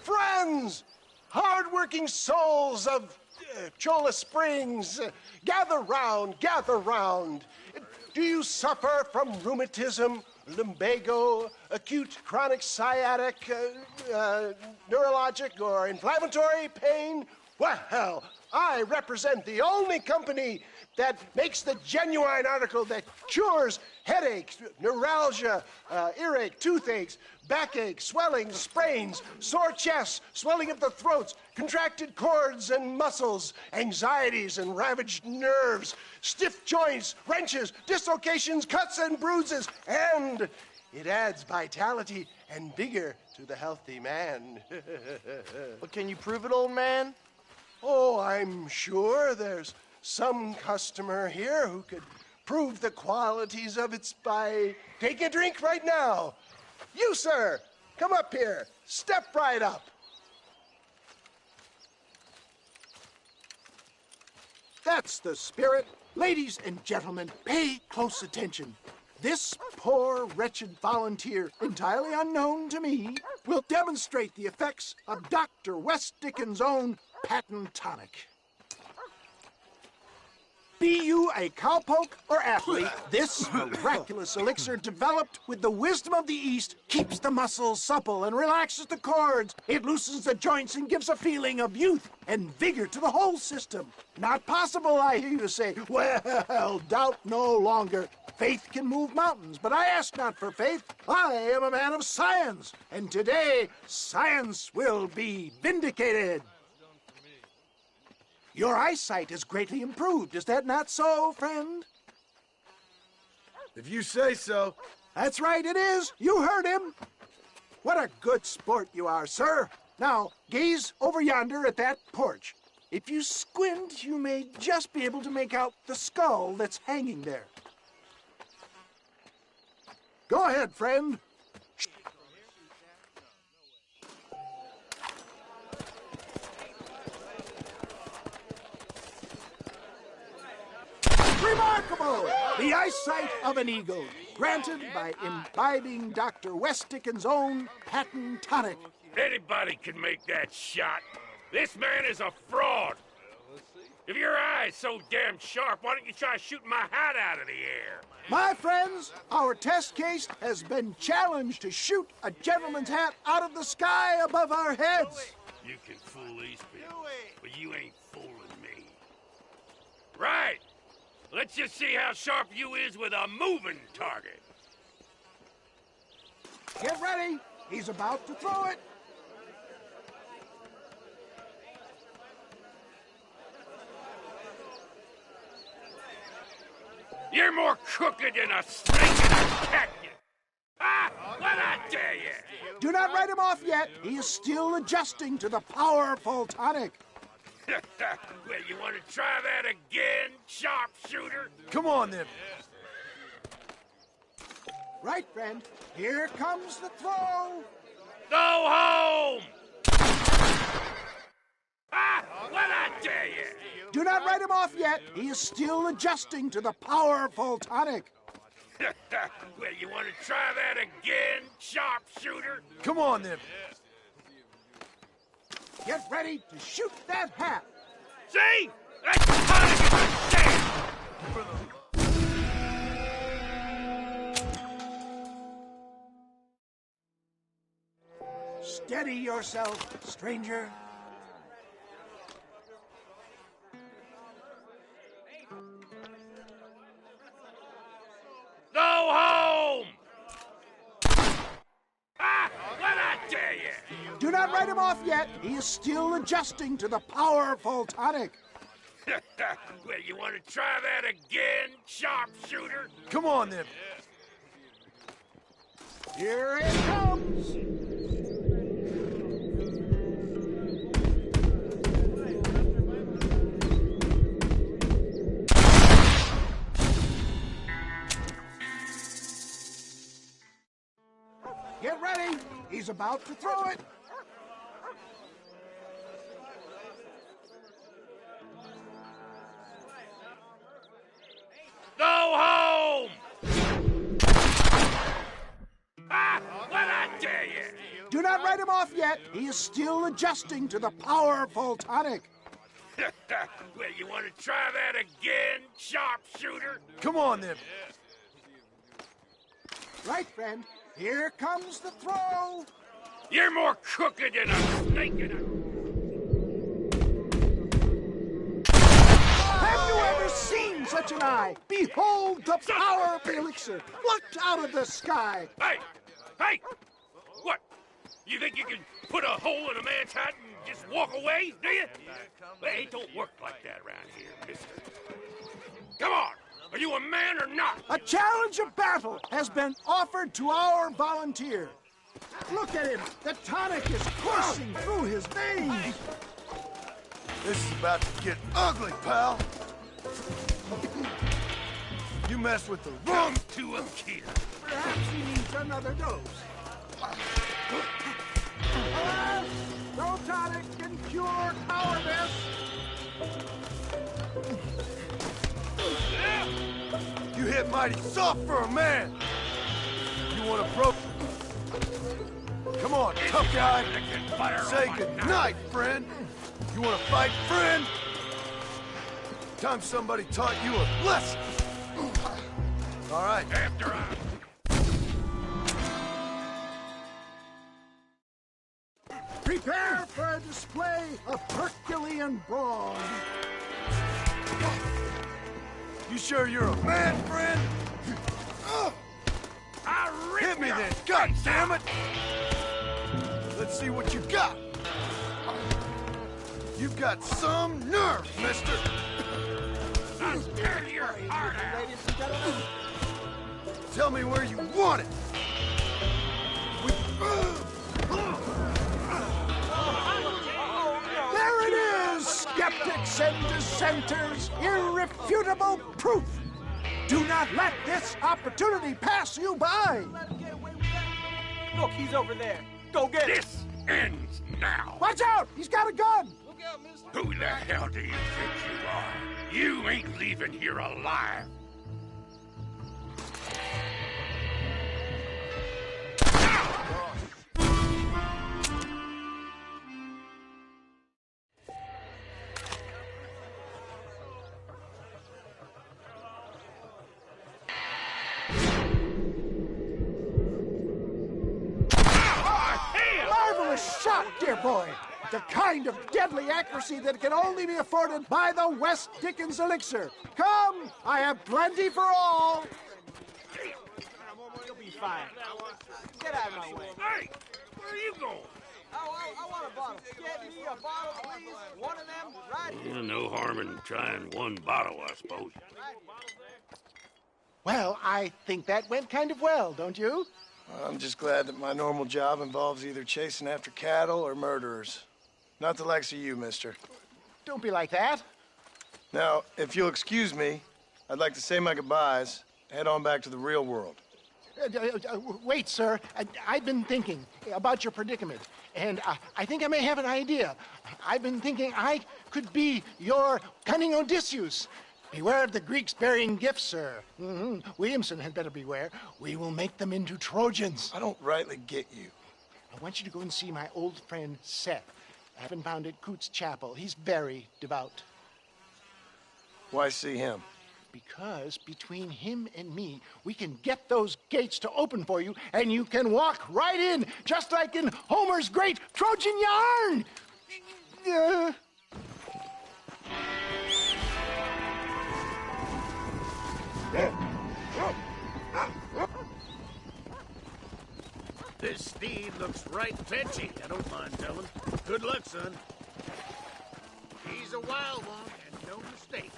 Friends, hard-working souls of Cholla Springs, gather round, gather round. Do you suffer from rheumatism, lumbago, acute chronic sciatic, neurologic, or inflammatory pain? Well, I represent the only company that makes the genuine article that cures headaches, neuralgia, earache, toothaches, backache, swelling, sprains, sore chests, swelling of the throats, contracted cords and muscles, anxieties and ravaged nerves, stiff joints, wrenches, dislocations, cuts and bruises, and it adds vitality and vigor to the healthy man. But can you prove it, old man? Oh, I'm sure there's some customer here who could prove the qualities of it by taking a drink right now. You, sir, come up here. Step right up. That's the spirit. Ladies and gentlemen, pay close attention. This poor, wretched volunteer, entirely unknown to me, will demonstrate the effects of Dr. West Dickens' own patent tonic. Be you a cowpoke or athlete, this miraculous elixir developed with the wisdom of the East keeps the muscles supple and relaxes the cords. It loosens the joints and gives a feeling of youth and vigor to the whole system. Not possible, I hear you say. Well, doubt no longer. Faith can move mountains, but I ask not for faith. I am a man of science, and today science will be vindicated. Your eyesight is greatly improved. Is that not so, friend? If you say so. That's right, it is. You heard him. What a good sport you are, sir. Now, gaze over yonder at that porch. If you squint, you may just be able to make out the skull that's hanging there. Go ahead, friend. Remarkable! The eyesight of an eagle, granted by imbibing Dr. West Dickens' own patent tonic. Anybody can make that shot. This man is a fraud. If your eye's so damn sharp, why don't you try shooting my hat out of the air? My friends, our test case has been challenged to shoot a gentleman's hat out of the sky above our heads. You can fool these people, but you ain't fooling me. Right. Let's just see how sharp you is with a moving target. Get ready. He's about to throw it. You're more crooked than a snake in a cactus. Ah, what'd I tell you? Do not write him off yet. He is still adjusting to the powerful tonic. Well, you want to try that again, sharpshooter? Come on, then. Right, friend. Here comes the throw. Go home! Ah, what'd I tell you? Do not write him off yet. He is still adjusting to the powerful tonic. Well, you want to try that again, sharpshooter? Come on, then. Get ready to shoot that hat. See? That's tonic is a Steady yourself, stranger. Go home! Ah, what'd I tell you? Do not write him off yet. He is still adjusting to the powerful tonic. Well, you want to try that again, sharpshooter? Come on, then. Here it comes. Get ready. ready. He's about to throw it. Go home! Ah, what'd I tell you? Do not write him off yet. He is still adjusting to the powerful tonic. Well, you want to try that again, sharpshooter? Come on, then. Right, friend. Here comes the throw. You're more crooked than a snake in a... Have you ever seen such an eye? Behold the power of the elixir, plucked out of the sky. Hey! Hey! What? You think you can put a hole in a man's hat and just walk away, do you? Hey, it don't work like that around here, mister. Come on! Are you a man or not? A challenge of battle has been offered to our volunteer. Look at him. The tonic is coursing through his veins. This is about to get ugly, pal. You messed with the wrong to a kid. Perhaps he needs another dose. No tonic can cure cowardice. You hit mighty soft for a man. You want to broke? Come on, tough guy. Say goodnight, friend. You want to fight, friend? Time somebody taught you a lesson. All right. After I... Prepare for a display of Herculean brawn. You sure you're a man, friend? Hit me then, God damn it! Let's see what you got. You've got some nerve, mister. I'll tear your heart out. Tell me where you want it. There it is, skeptics and dissenters, irrefutable proof. Do not let this opportunity pass you by. Look, he's over there. Go get him. This ends now. Watch out! He's got a gun! Who the hell do you think you are? You ain't leaving here alive. Marvelous shot, dear boy. The kind of deadly accuracy that can only be afforded by the West Dickens elixir. Come, I have plenty for all. You'll be fine. Get out of my way. Hey, where are you going? I want a bottle. Get me a bottle, please. One of them, right here. No harm in trying one bottle, I suppose. Well, I think that went kind of well, don't you? I'm just glad that my normal job involves either chasing after cattle or murderers. Not the likes of you, mister. Don't be like that. Now, if you'll excuse me, I'd like to say my goodbyes, head on back to the real world. Wait, sir. I've been thinking about your predicament, and I think I may have an idea. I've been thinking I could be your cunning Odysseus. Beware of the Greeks burying gifts, sir. Williamson had better beware. We will make them into Trojans. I don't rightly get you. I want you to go and see my old friend Seth. I've been found at Coots Chapel. He's very devout. Why see him? Because between him and me, we can get those gates to open for you, and you can walk right in, just like in Homer's great Trojan yarn. This steed looks right fetchy, I don't mind telling. Good luck, son. He's a wild one, and no mistake.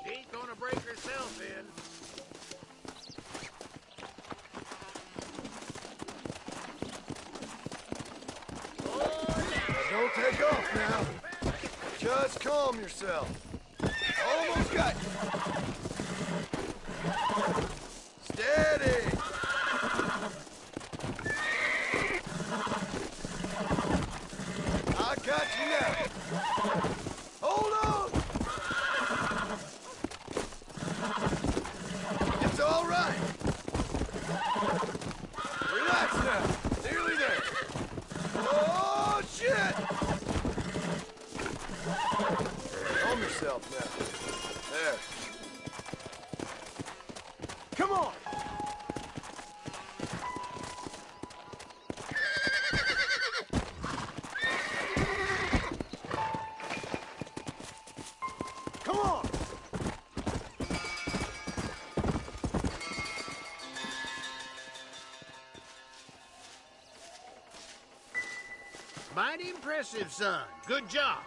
She ain't gonna break herself in. Don't take off now. Just calm yourself. Almost got you. Steady. I got you now. Hold on. It's all right. Relax now. Nearly there. Oh, shit! Calm yourself now. There. Come on! Come on! Mighty impressive, son. Good job.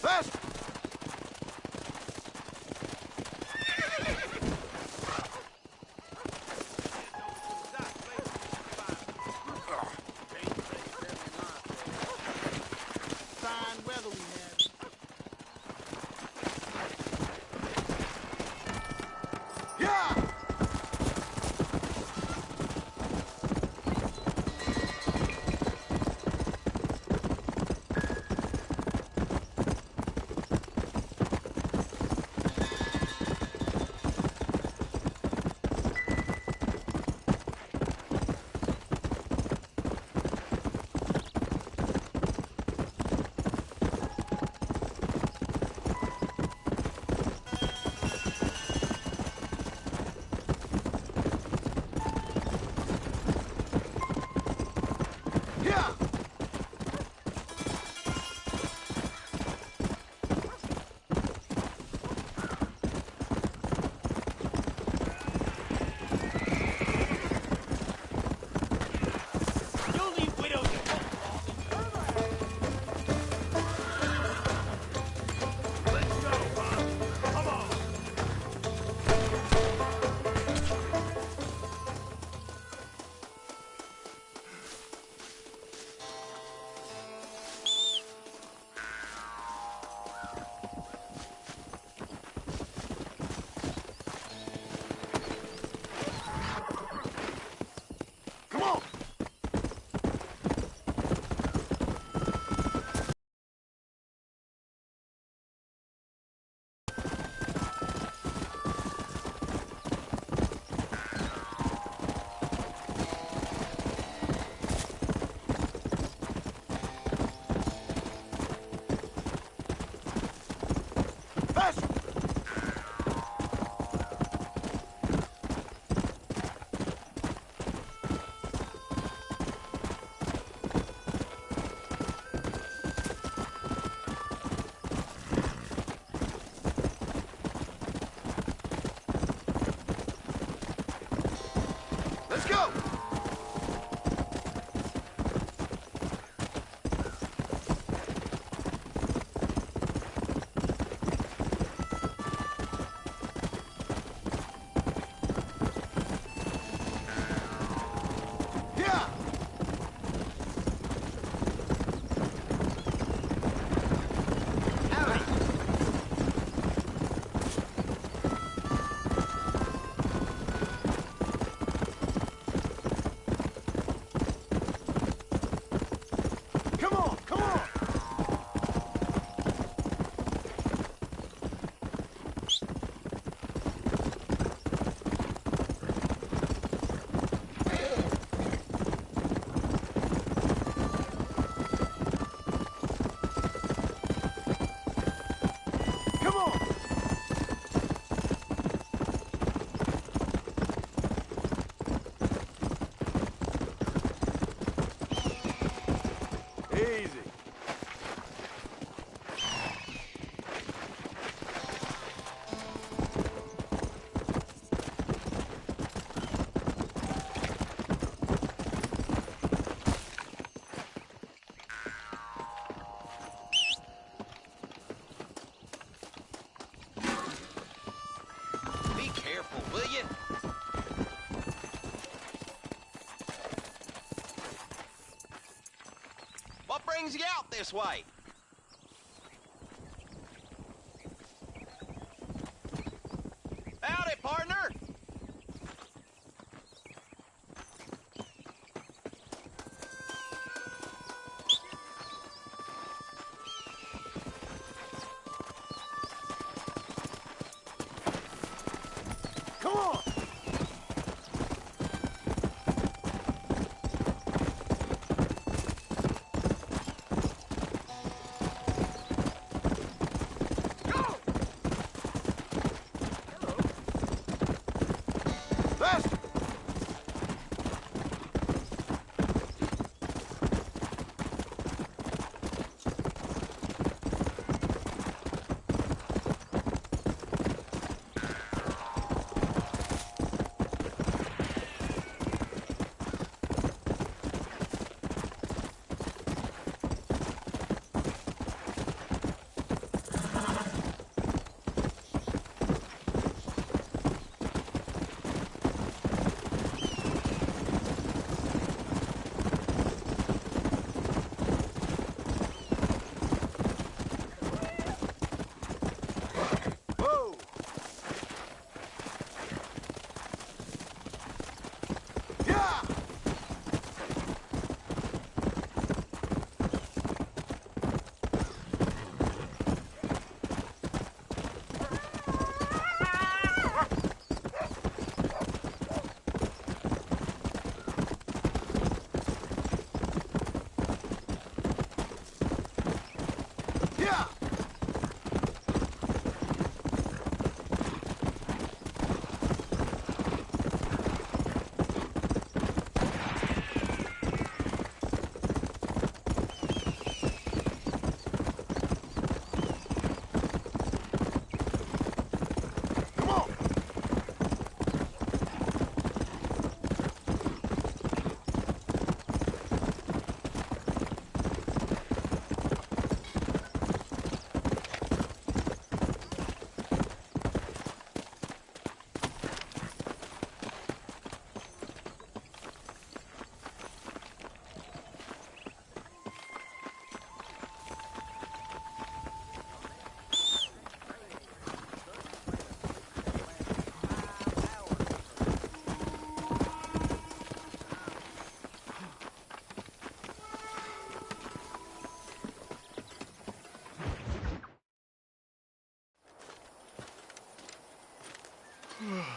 Faster! Fine weather we have. Yeah! Yeah! You'll leave widows at home. Let's go, Bob. Come on. Come on! Faster! Let's go! Yeah! Out this way! Howdy, partner! Come on! Faster! Whoa! Yeah! Yeah! Come on!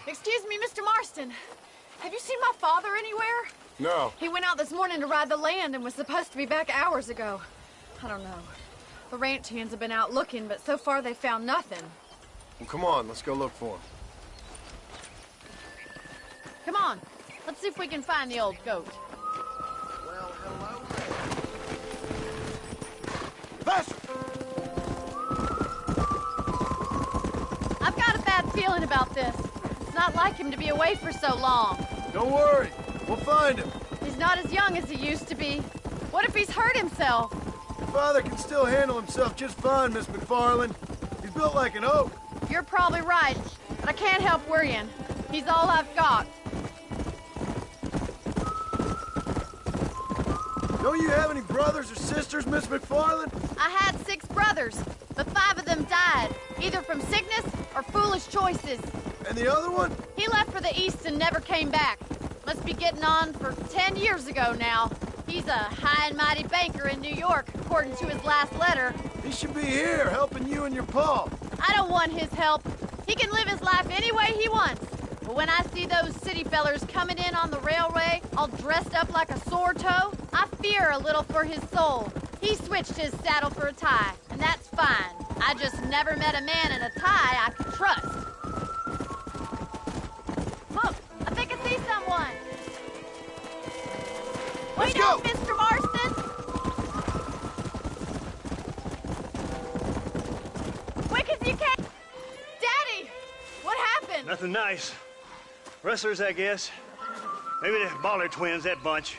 Excuse me, Mr. Marston. Have you seen my father anywhere? No. He went out this morning to ride the land and was supposed to be back hours ago. I don't know. The ranch hands have been out looking, but so far they've found nothing. Well, come on, let's go look for him. Come on, let's see if we can find the old goat. Well, hello there. Faster! I've got a bad feeling about this. It's not like him to be away for so long. Don't worry, we'll find him. He's not as young as he used to be. What if he's hurt himself? Your father can still handle himself just fine, Miss McFarland. He's built like an oak. You're probably right, but I can't help worrying. He's all I've got. Don't you have any brothers or sisters, Miss McFarland? I had 6 brothers, but 5 of them died, either from sickness or foolish choices. And the other one? He left for the east and never came back. Must be getting on for 10 years ago now. He's a high and mighty banker in New York, according to his last letter. He should be here, helping you and your pa. I don't want his help. He can live his life any way he wants. But when I see those city fellers coming in on the railway, all dressed up like a sore toe, I fear a little for his soul. He switched his saddle for a tie, and that's fine. I just never met a man in a tie I could trust. Look, I think I see someone. Let's Wait go. up, Mr. Marston. Quick as you can. Daddy, what happened? Nothing nice. Rustlers, I guess. Maybe the Bollard twins, that bunch.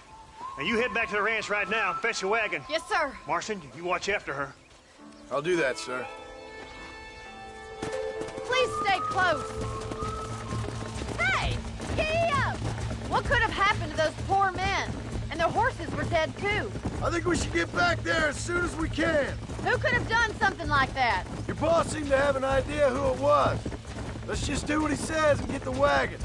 Now you head back to the ranch right now and fetch the wagon. Yes, sir. Marston, you watch after her. I'll do that, sir. Please stay close. Hey, gee up! What could have happened to those poor men? And And their horses were dead, too. I think we should get back there as soon as we can. Who could have done something like that? Your boss seemed to have an idea who it was. Let's just do what he says and get the wagon.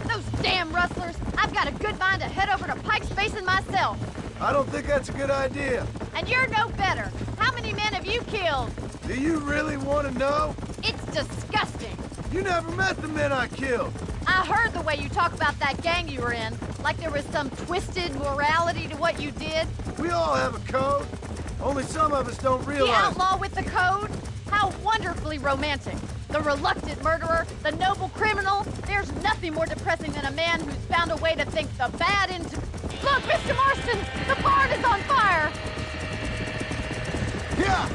Those damn rustlers! I've got a good mind to head over to Pike's Basin myself. I don't think that's a good idea. And you're no better. How many men have you killed? Do you really want to know? It's disgusting. You never met the men I killed. I heard the way you talk about that gang you were in, like there was some twisted morality to what you did. We all have a code. Only some of us don't realize. The outlaw with the code? How wonderfully romantic. The reluctant murderer, the noble criminal. There's nothing more depressing than a man who's found a way to think the bad into... Look, Mr. Marston! The barn is on fire! Yeah!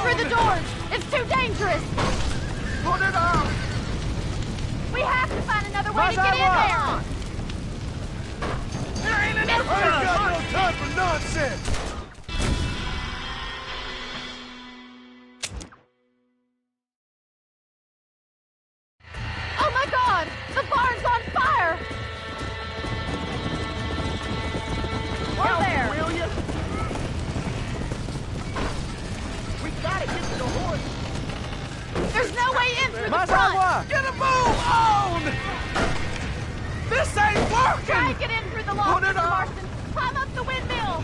The doors! It's too dangerous! Put it out! We have to find another way to get in there! There ain't enough time! I ain't got no time for nonsense! Oh my God! The barn's on fire! Help there! Will you? Gotta get to the horse. There's no way in through the front. Get a move on! This ain't working! Try and get in through the loft, Mr. Marston. Climb up the windmill.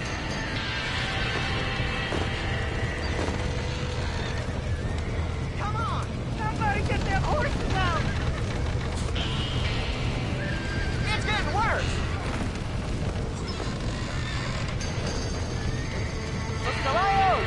Come on! Somebody get that horses out! It's getting worse! Los caballos!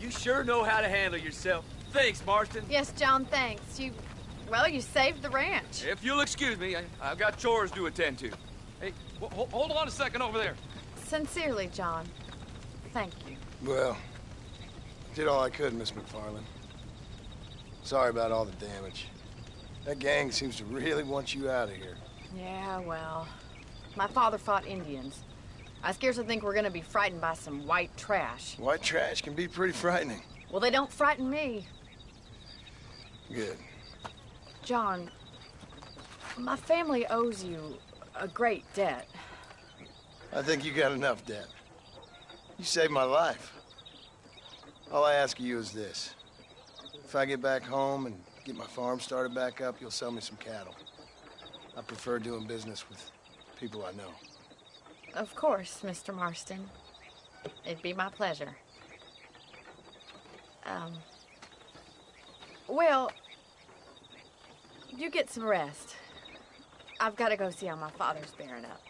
You sure know how to handle yourself. Thanks, Marston. Yes, John, thanks. Well, you saved the ranch. If you'll excuse me, I've got chores to attend to. Hey, hold on a second over there. Sincerely, John. Thank you. Well, did all I could, Miss McFarland. Sorry about all the damage. That gang seems to really want you out of here. Yeah, well, my father fought Indians. I scarcely think we're gonna be frightened by some white trash. White trash can be pretty frightening. Well, they don't frighten me. Good. John, my family owes you a great debt. I think you got enough debt. You saved my life. All I ask of you is this. If I get back home and get my farm started back up, you'll sell me some cattle. I prefer doing business with people I know. Of course, Mr. Marston. It'd be my pleasure. Well, you get some rest. I've got to go see how my father's bearing up.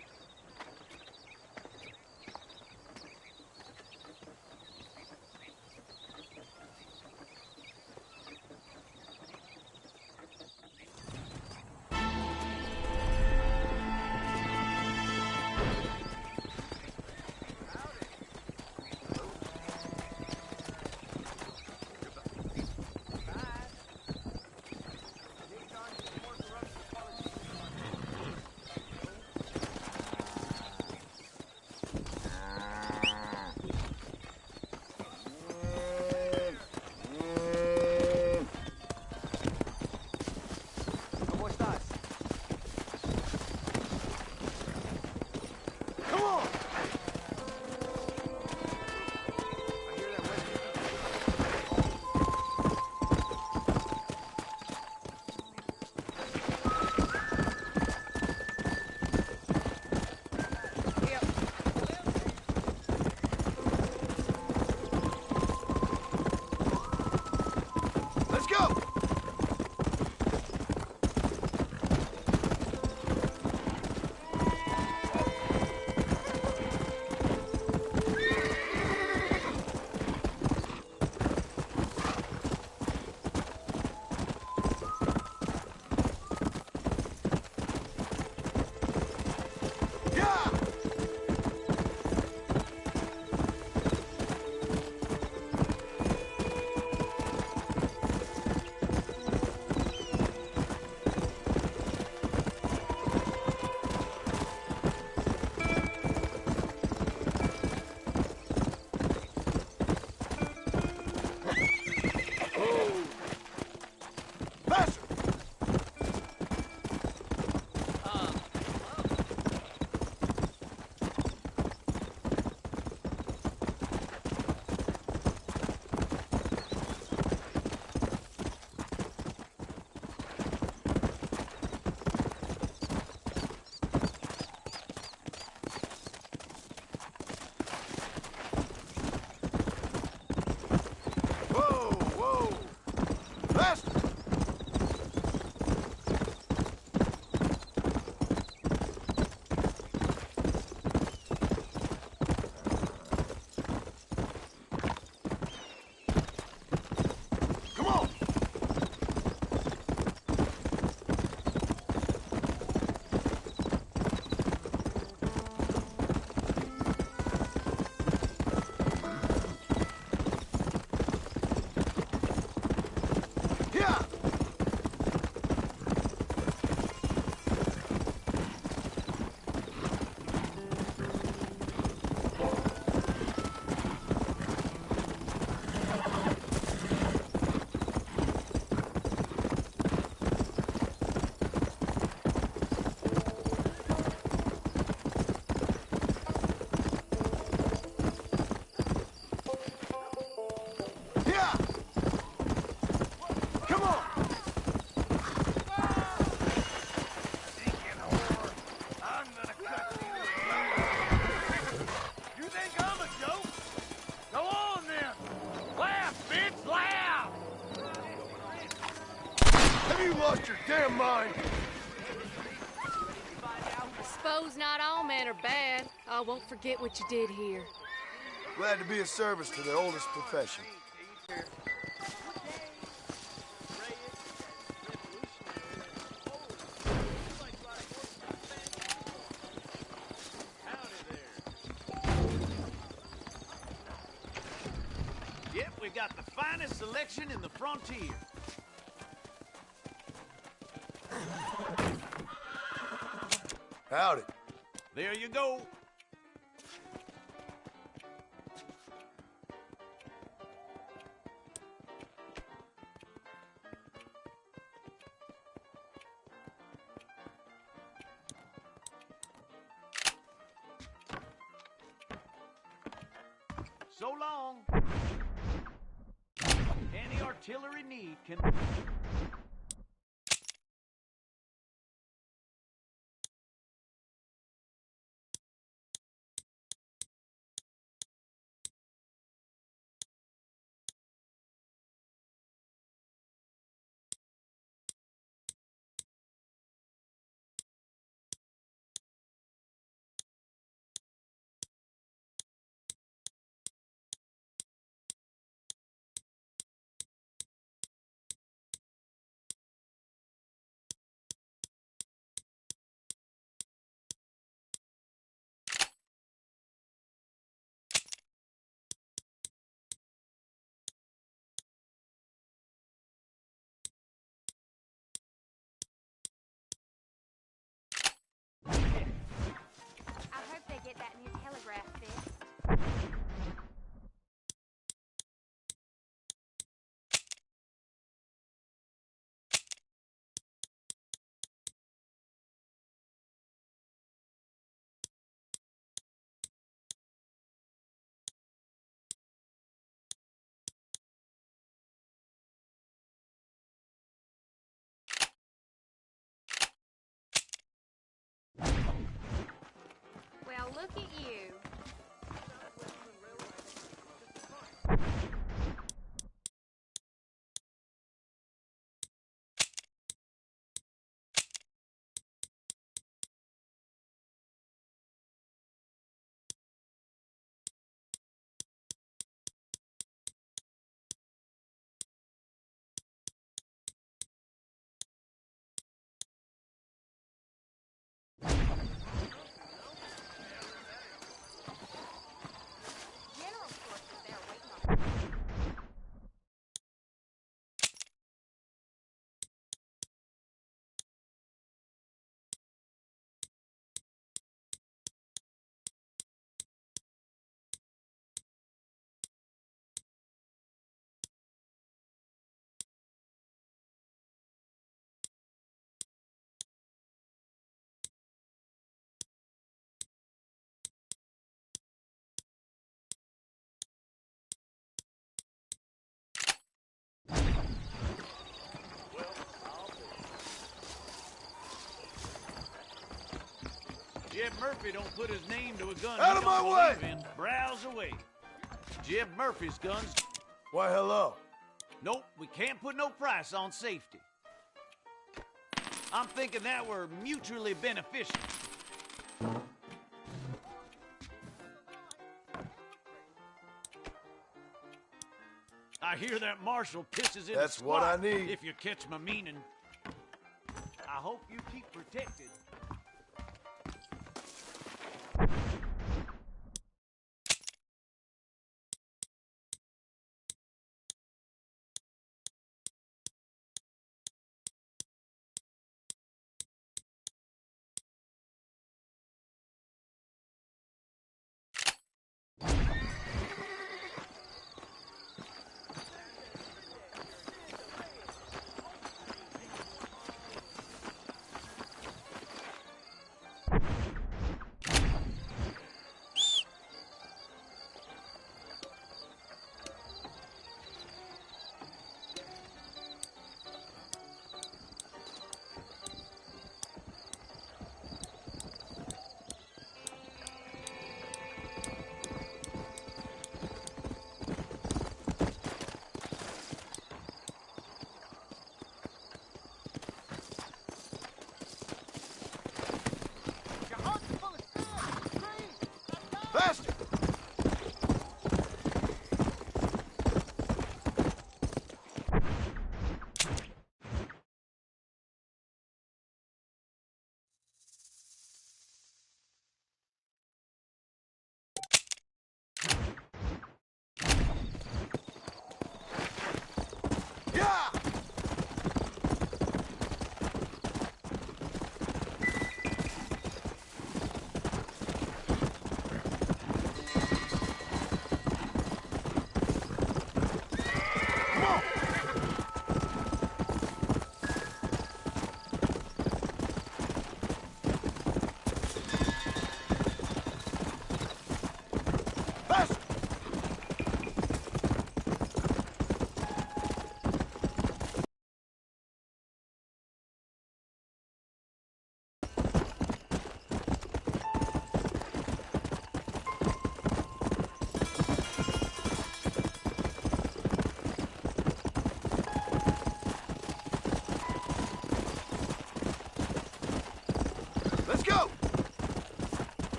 lost your damn mind. I suppose not all men are bad. I won't forget what you did here. Glad to be of service to the oldest profession. Yep, we got the finest selection in the frontier. Howdy. There you go. So long. Any artillery need can... I hope they get that new telegraph fixed. Well, look at you. General forces there waiting on. Jeb Murphy don't put his name to a gun. Out he of my don't way! believe in. Browse away. Jeb Murphy's guns. Why, hello. Nope, we can't put no price on safety. I'm thinking that we're mutually beneficial. I hear that marshal pisses in That's a what I squat, need. if you catch my meaning. I hope you keep protected.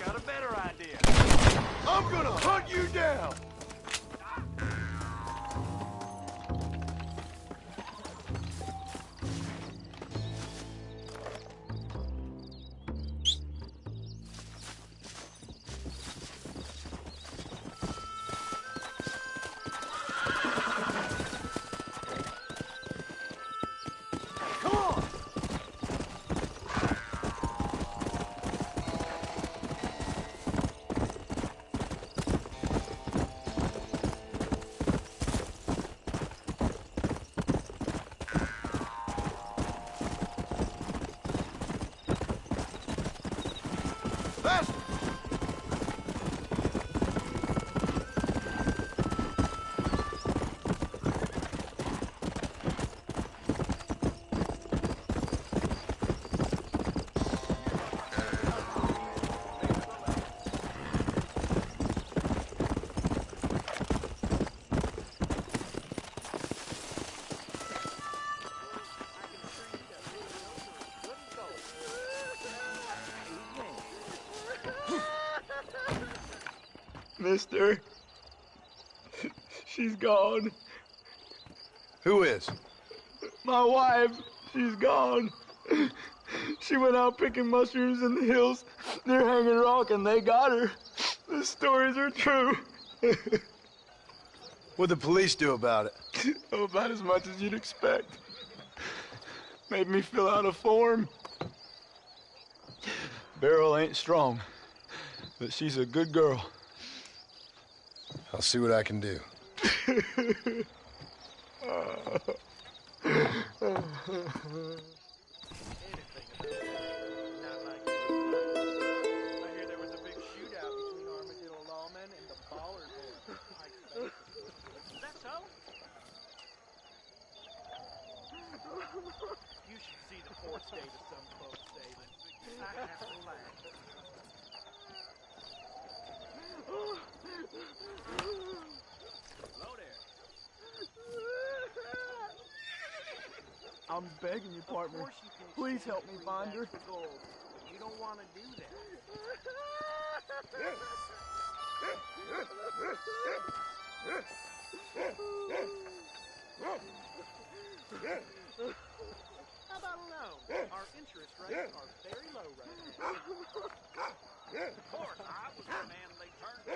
got a better idea. I'm gonna hunt you down! Mister, she's gone. Who is? My wife, she's gone. She went out picking mushrooms in the hills near Hanging Rock, and they got her. The stories are true. What'd the police do about it? Oh, about as much as you'd expect. Made me fill out a form. Beryl ain't strong, but she's a good girl. I'll see what I can do. You should see the poor state of some folks, David. I have to laugh. Hello there. I'm begging you, partner. Of course you can Please help me find her. Gold, but you don't want to do that. How about a loan? Our interest rates are very low right now. Of course, I was the man they turned to.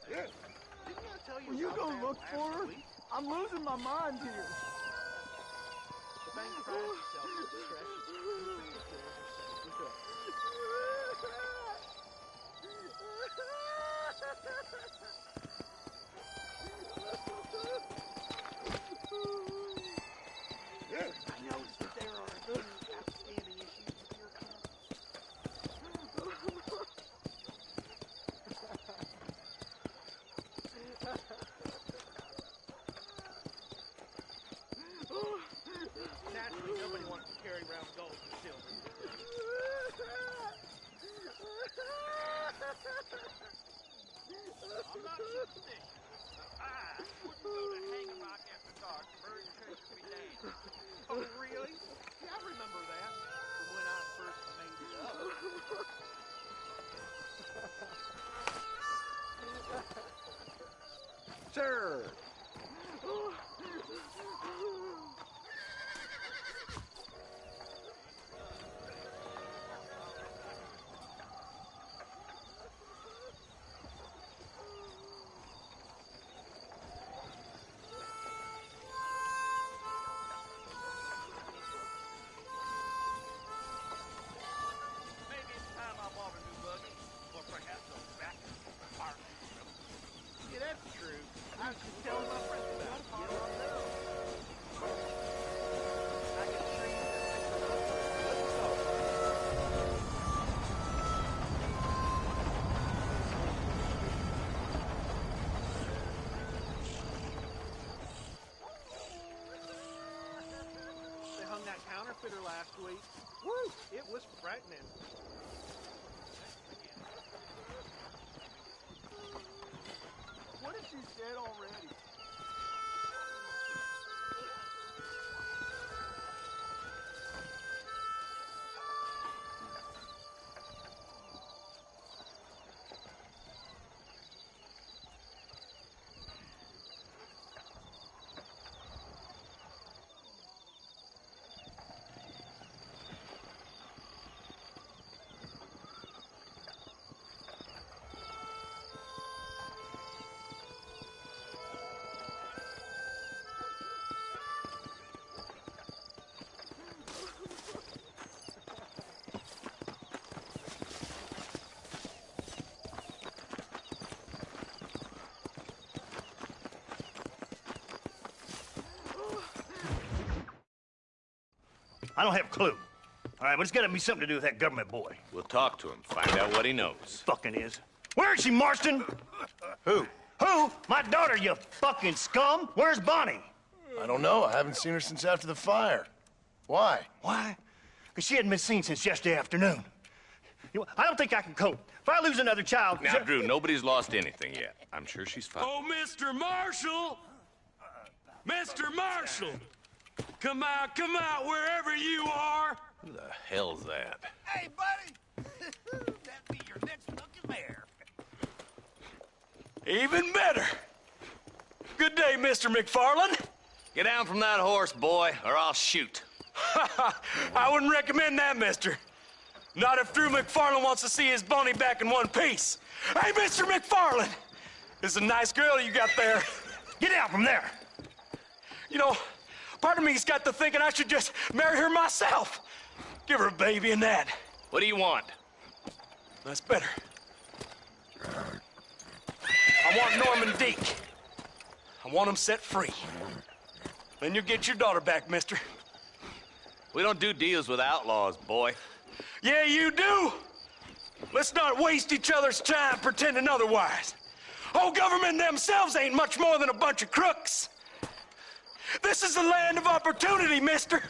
Didn't I tell you? Will you go look for her? I'm losing my mind here. The bank prides itself on discretion. I noticed that there are a few outstanding issues with your account. Naturally, nobody wants to carry around gold and silver. I'm not superstitious. I wouldn't go to Hanging Rock after dark. Very church to be damned. Oh, really? Yeah, I remember that from when I first made it up. Sure. Maybe it's time I bought a new buggy, or perhaps a vacuum cleaner. Yeah, that's true. I was just telling my friends about it. Get on there. I can see that. Let's go. They hung that counterfeiter last week. Woo! It was frightening. What if she's dead already? I don't have a clue. All right, but it's got to be something to do with that government boy. We'll talk to him, find out what he knows. Fucking is. Where is she, Marston? Who? Who? My daughter, you fucking scum. Where's Bonnie? I don't know. I haven't seen her since after the fire. Why? Why? Because she hadn't been seen since yesterday afternoon. You know, I don't think I can cope. If I lose another child... Now, Drew, nobody's lost anything yet. I'm sure she's fine. Oh, Mr. Marshall! Mr. Marshall! Come out, wherever you are! Who the hell's that? Hey, buddy! That'd be your next looking mare. Even better! Good day, Mr. McFarland. Get down from that horse, boy, or I'll shoot. I wouldn't recommend that, mister. Not if Drew McFarland wants to see his Bonnie back in one piece. Hey, Mr. McFarland! This is a nice girl you got there. Get out from there! You know, part of me's got to thinking I should just marry her myself. Give her a baby and that. What do you want? That's better. I want Norman Deek. I want him set free. Then you'll get your daughter back, mister. We don't do deals with outlaws, boy. Yeah, you do. Let's not waste each other's time pretending otherwise. Oh, government themselves ain't much more than a bunch of crooks. This is the land of opportunity, mister.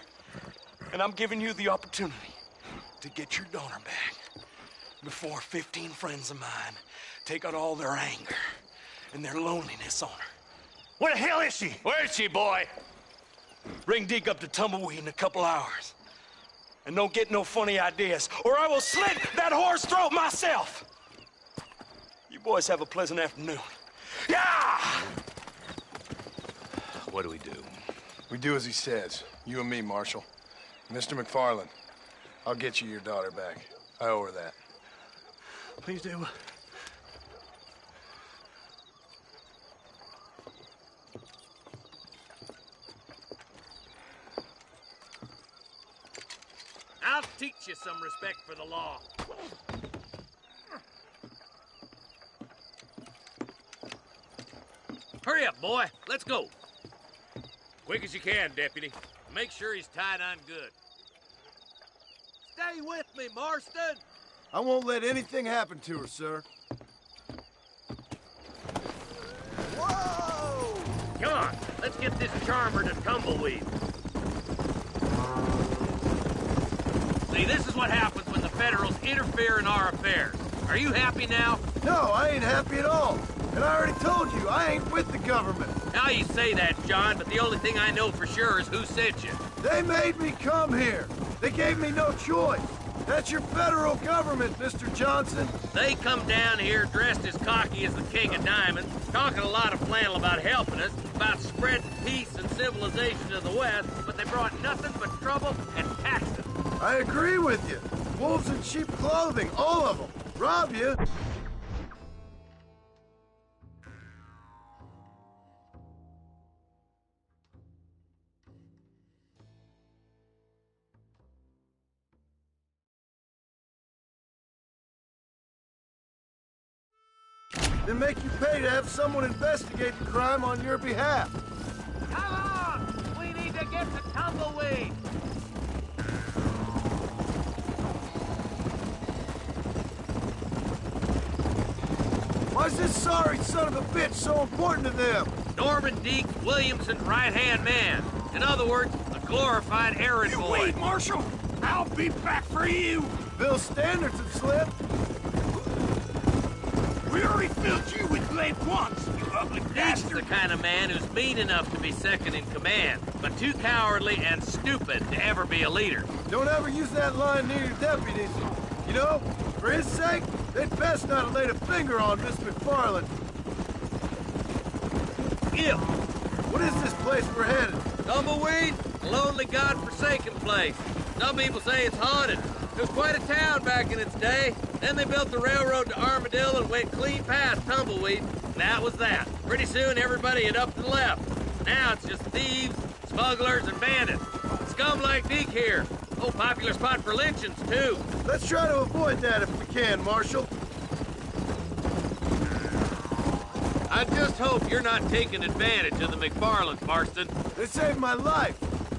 And I'm giving you the opportunity to get your daughter back before 15 friends of mine take out all their anger and their loneliness on her. Where the hell is she? Where is she, boy? Bring Deke up to Tumbleweed in a couple hours. And don't get no funny ideas, or I will slit that horse throat myself. You boys have a pleasant afternoon. Yeah! What do we do? We do as he says. You and me, Marshal. Mr. McFarland, I'll get you your daughter back. I owe her that. Please do. I'll teach you some respect for the law. Hurry up, boy. Let's go. Quick as you can, deputy. Make sure he's tied on good. Stay with me, Marston. I won't let anything happen to her, sir. Whoa! Come on, let's get this charmer to Tumbleweed. See, this is what happens when the Federals interfere in our affairs. Are you happy now? No, I ain't happy at all. And I already told you, I ain't with the government. Now you say that, John, but the only thing I know for sure is who sent you. They made me come here. They gave me no choice. That's your federal government, Mr. Johnson. They come down here dressed as cocky as the King of Diamonds, talking a lot of flannel about helping us, about spreading peace and civilization to the West, but they brought nothing but trouble and taxes. I agree with you. Wolves in sheep clothing, all of them. Rob you. Then make you pay to have someone investigate the crime on your behalf. Come on! We need to get to Tumbleweed! Why's this sorry son of a bitch so important to them? Norman Deke, Williamson's right-hand man. In other words, a glorified errand boy. Wait, Marshal! I'll be back for you! Bill's standards have slipped. We already filled you with lead once, you ugly Deke's bastard! the kind of man who's mean enough to be second in command, but too cowardly and stupid to ever be a leader. Don't ever use that line near your deputies. You know, for his sake, they'd best not have laid a finger on Miss McFarland. Gil! What is this place we're headed? Tumbleweed? A lonely, god-forsaken place. Some people say it's haunted. It was quite a town back in its day. Then they built the railroad to Armadillo and went clean past Tumbleweed. That was that. Pretty soon everybody had up and left. Now it's just thieves, smugglers, and bandits. Scum like Deke here. Oh, popular spot for lynchings, too. Let's try to avoid that if we can, Marshal. I just hope you're not taking advantage of the McFarlands, Marston. They saved my life.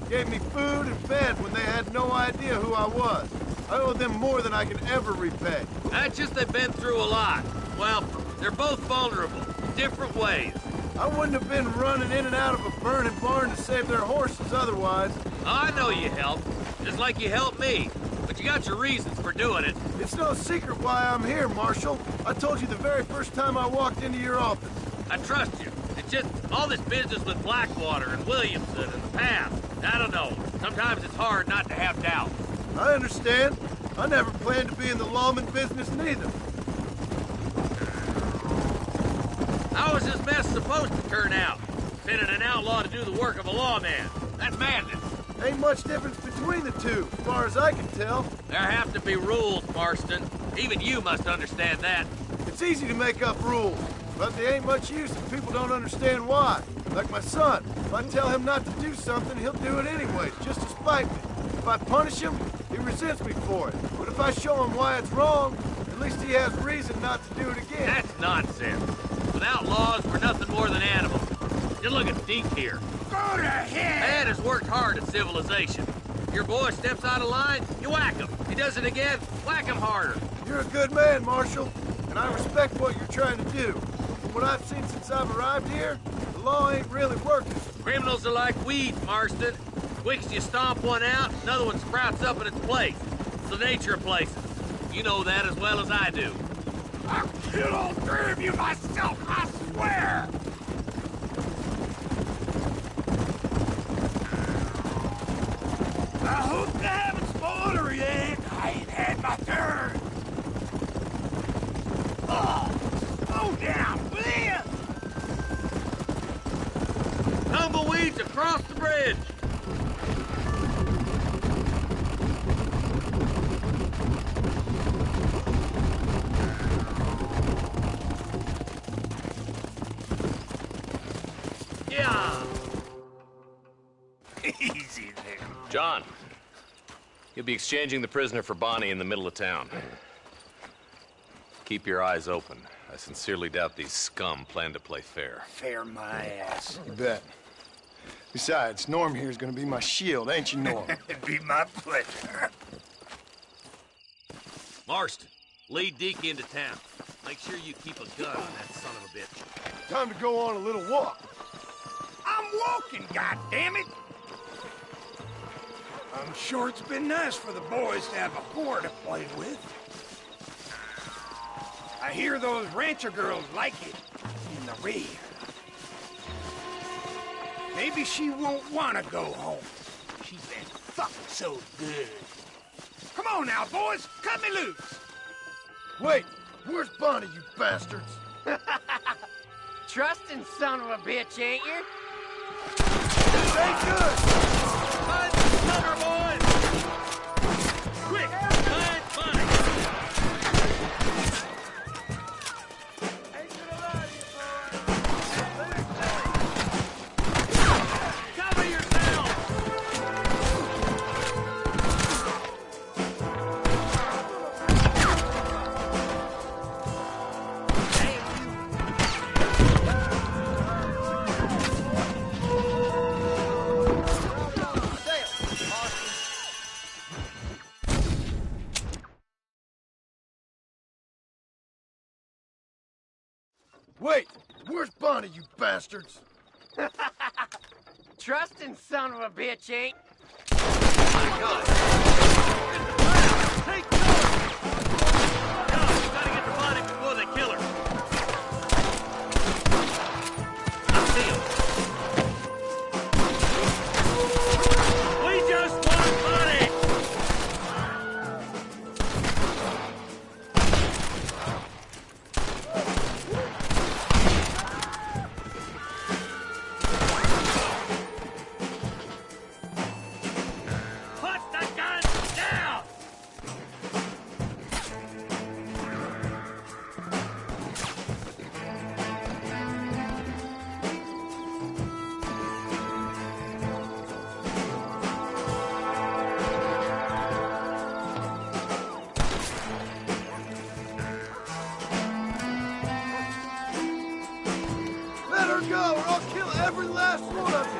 gave me food and fed when they had no idea who I was. I owe them more than I can ever repay. That's just they've been through a lot. Well, they're both vulnerable, different ways. I wouldn't have been running in and out of a burning barn to save their horses otherwise. I know you helped, just like you helped me. But you got your reasons for doing it. It's no secret why I'm here, Marshal. I told you the very first time I walked into your office. I trust you. It's just all this business with Blackwater and Williamson and the past. I don't know. Sometimes it's hard not to have doubt. I understand. I never planned to be in the lawman business neither. How is this mess supposed to turn out? Sending an outlaw to do the work of a lawman. That's madness. Ain't much difference between the two, as far as I can tell. There have to be rules, Marston. Even you must understand that. It's easy to make up rules, but they ain't much use if people don't understand why. Like my son. If I tell him not to do something, he'll do it anyways, just to spite me. If I punish him, he resents me for it. But if I show him why it's wrong, at least he has reason not to do it again. That's nonsense. Without laws, we're nothing more than animals. Just look at Deke here. Go to hell! Dad has worked hard at civilization. Your boy steps out of line, you whack him. He does it again, whack him harder. You're a good man, Marshal, and I respect what you're trying to do. From what I've seen since I've arrived here, the law ain't really working. Criminals are like weeds, Marston. Quick as you stomp one out, another one sprouts up in its place. It's the nature of places. You know that as well as I do. I'll kill all three of you myself, I swear! I hope you haven't spoiled her yet. I ain't had my turn. Oh, slow down, will you? Tumbleweeds across the bridge. Yeah. Easy there. John, you'll be exchanging the prisoner for Bonnie in the middle of town. Keep your eyes open. I sincerely doubt these scum plan to play fair. Fair my ass. You bet. Besides, Norm here's gonna be my shield, ain't you, Norm? It'd be my pleasure. Marston, lead Deke into town. Make sure you keep a gun on that son of a bitch. Time to go on a little walk. I'm walking, goddammit! I'm sure it's been nice for the boys to have a whore to play with. I hear those rancher girls like it in the rear. Maybe she won't want to go home. She's been fucked so good. Come on now, boys. Cut me loose. Wait, where's Bonnie, you bastards? Trusting son of a bitch, ain't you? This ain't good! Find the cover, boys! Quick, find Bonnie! Cover yourself! Wait, where's Bonnie, you bastards? Trusting son of a bitch, ain't? My God! Take cover! Come, we gotta get to Bonnie before they kill her. I see him. We just want Bonnie! Put the gun down! Let her go, or I'll kill every last one of you!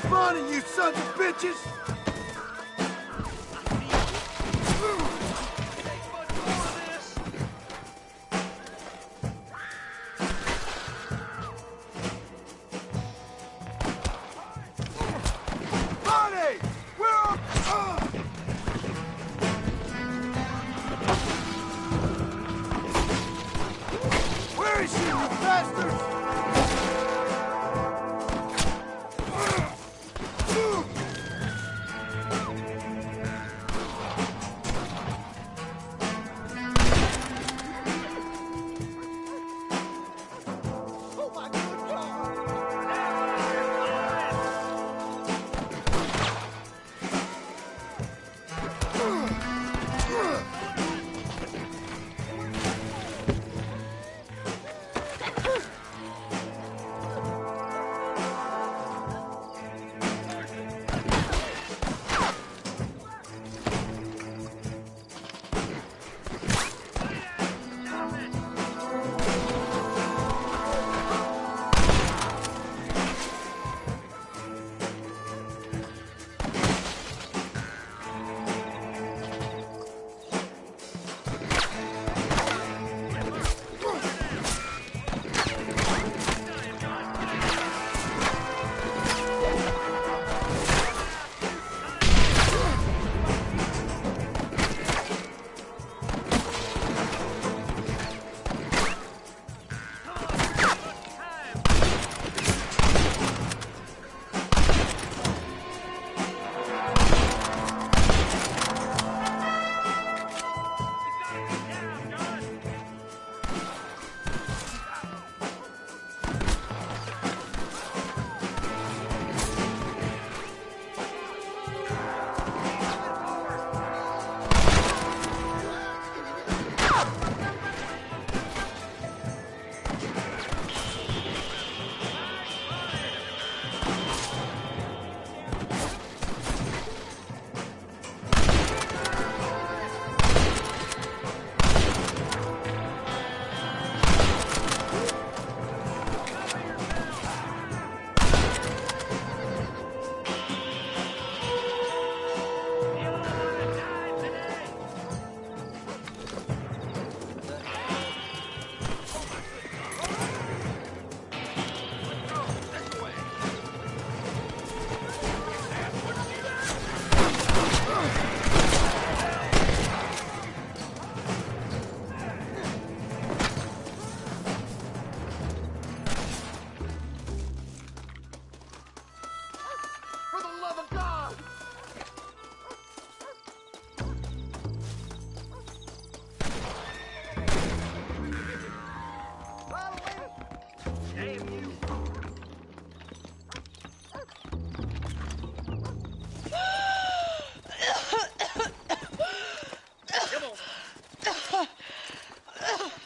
funny, you sons of bitches! Bonnie! Where is she, you bastards?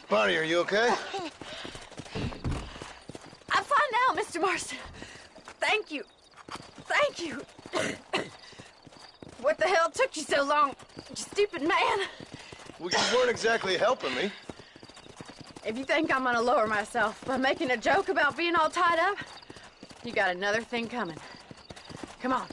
Bonnie, are you okay? I'm fine now, Mr. Marston. Thank you. Thank you. What the hell took you so long, you stupid man? Well, you weren't exactly helping me. If you think I'm gonna lower myself by making a joke about being all tied up, you got another thing coming. Come on.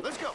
Let's go.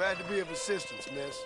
Glad to be of assistance, miss.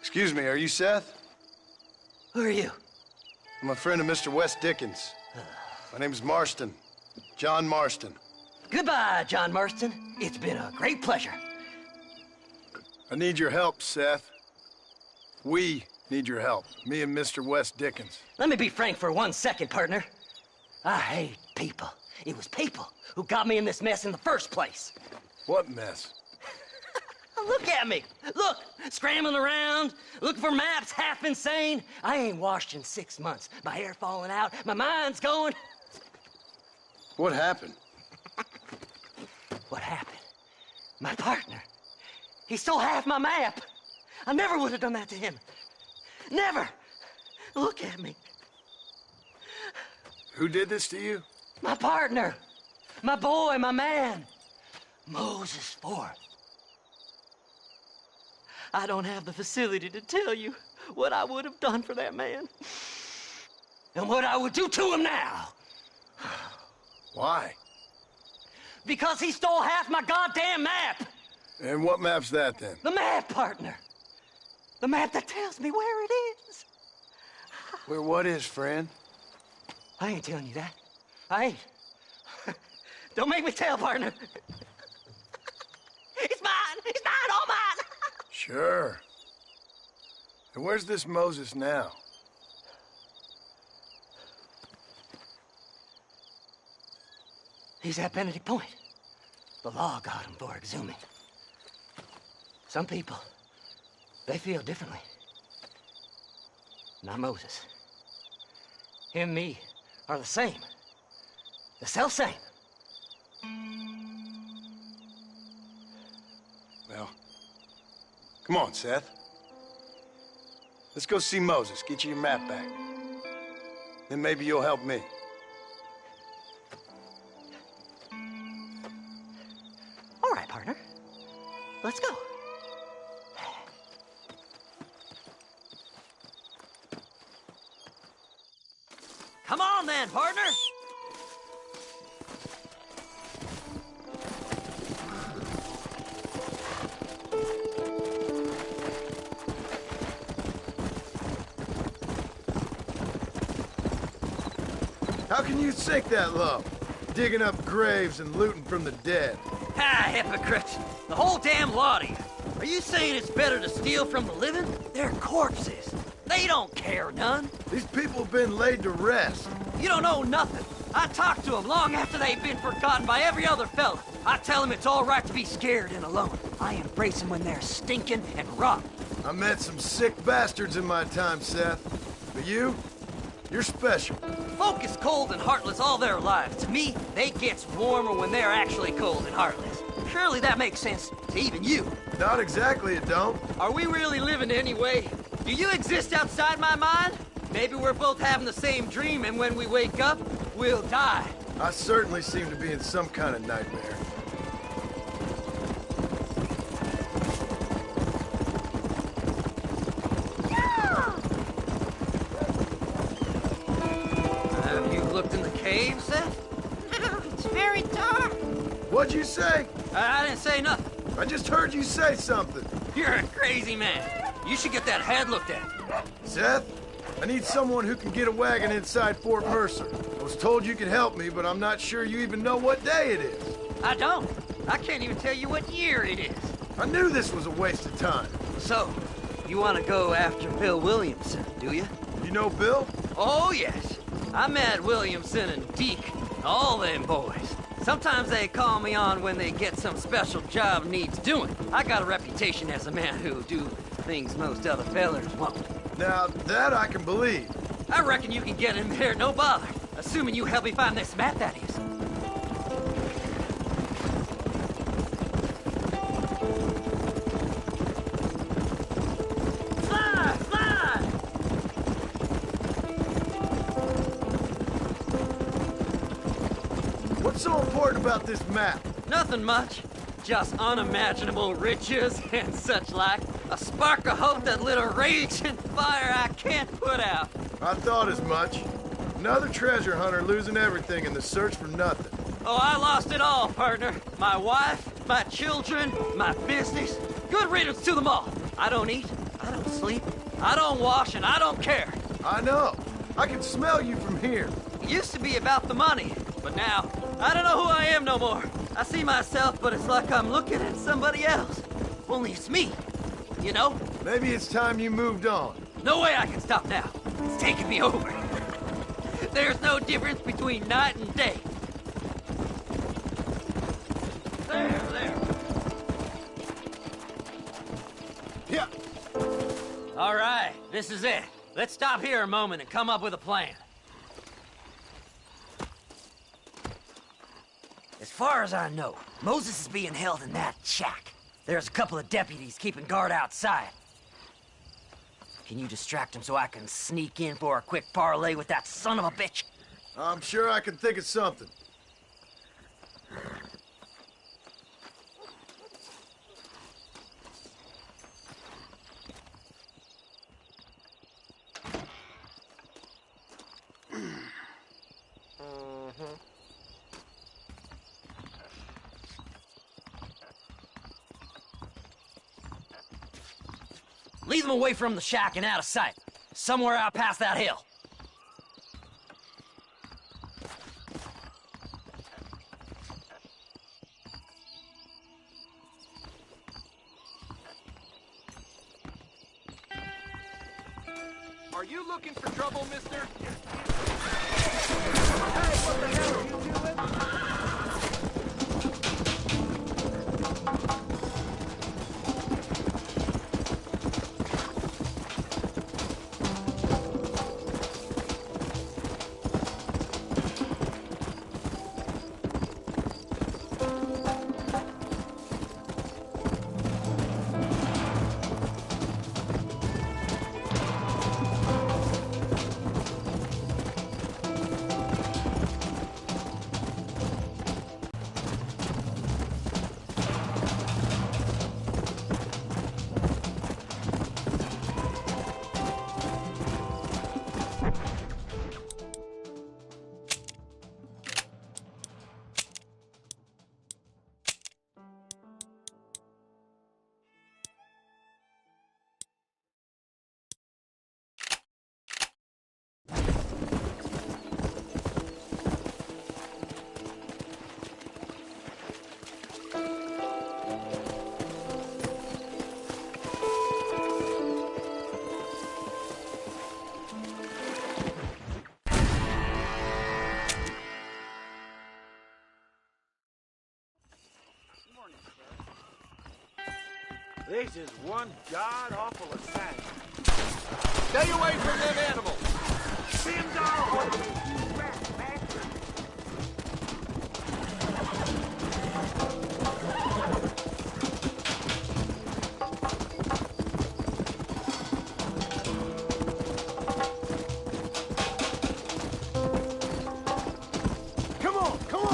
Excuse me, are you Seth? Who are you? I'm a friend of Mr. Wes Dickens. My name is Marston. John Marston. Goodbye, John Marston. It's been a great pleasure. I need your help, Seth. We need your help. Me and Mr. Wes Dickens. Let me be frank for 1 second, partner. I hate people. It was people who got me in this mess in the first place. What mess? Look at me. Look, scrambling around, looking for maps, half insane. I ain't washed in 6 months. My hair falling out, my mind's going. What happened? What happened? My partner. He stole half my map. I never would have done that to him. Never. Look at me. Who did this to you? My partner. My boy, my man. Moses Forth. I don't have the facility to tell you what I would have done for that man. And what I would do to him now. Why? Because he stole half my goddamn map. And what map's that, then? The map, partner. The map that tells me where it is. Where what is, friend? I ain't telling you that. I ain't. Don't make me tell, partner. It's mine. It's mine, all mine. Sure. And where's this Moses now? He's at Benedict Point. The law got him for exhuming. Some people, they feel differently. Not Moses. Him and me are the same. The self-same. Well, come on, Seth. Let's go see Moses, get you your map back. Then maybe you'll help me. All right, partner. Let's go. Come on then, partner! How can you sink that low? Digging up graves and looting from the dead. Ah, hypocrite! The whole damn lot of you. Are you saying it's better to steal from the living? They're corpses. They don't care none. These people have been laid to rest. You don't know nothing. I talk to them long after they've been forgotten by every other fella. I tell them it's all right to be scared and alone. I embrace them when they're stinking and rotten. I met some sick bastards in my time, Seth. But you're special. Folk is cold and heartless all their lives. To me, they gets warmer when they're actually cold and heartless. Surely that makes sense to even you. Not exactly, it don't. Are we really living anyway? Do you exist outside my mind? Maybe we're both having the same dream, and when we wake up, we'll die. I certainly seem to be in some kind of nightmare. Have you looked in the cave, Seth? It's very dark. What'd you say? I didn't say nothing. I just heard you say something. You're a crazy man. You should get that head looked at. Seth, I need someone who can get a wagon inside Fort Mercer. I was told you could help me, but I'm not sure you even know what day it is. I don't. I can't even tell you what year it is. I knew this was a waste of time. So, you want to go after Bill Williamson, do you? You know Bill? Oh, yes. I met Williamson and Deke, all them boys. Sometimes they call me on when they get some special job needs doing. I got a reputation as a man who'll do things most other fellers won't. Now, that I can believe. I reckon you can get in there, no bother. Assuming you help me find this map, that is. Fly! Fly! What's so important about this map? Nothing much. Just unimaginable riches and such like. A spark of hope that lit a raging fire I can't put out. I thought as much. Another treasure hunter losing everything in the search for nothing. Oh, I lost it all, partner. My wife, my children, my business. Good riddance to them all. I don't eat, I don't sleep, I don't wash, and I don't care. I know. I can smell you from here. It used to be about the money, but now, I don't know who I am no more. I see myself, but it's like I'm looking at somebody else. Only it's me, you know? Maybe it's time you moved on. No way I can stop now. It's taking me over. There's no difference between night and day. There. Yeah. All right, this is it. Let's stop here a moment and come up with a plan. As far as I know, Moses is being held in that shack. There's a couple of deputies keeping guard outside. Can you distract him so I can sneak in for a quick parlay with that son of a bitch? I'm sure I can think of something. Lead them away from the shack and out of sight. Somewhere out past that hill. Are you looking for trouble, mister? Hey, what the hell are you doing? This is one god-awful assassin. Stay away from them animals. Them dogs! You rat bastard! Come on, come on!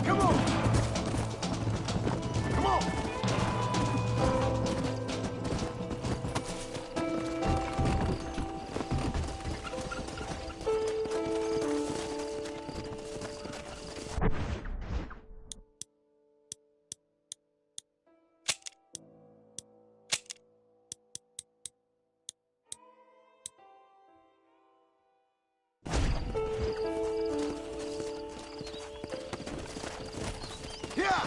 Come on! Come on! Yeah!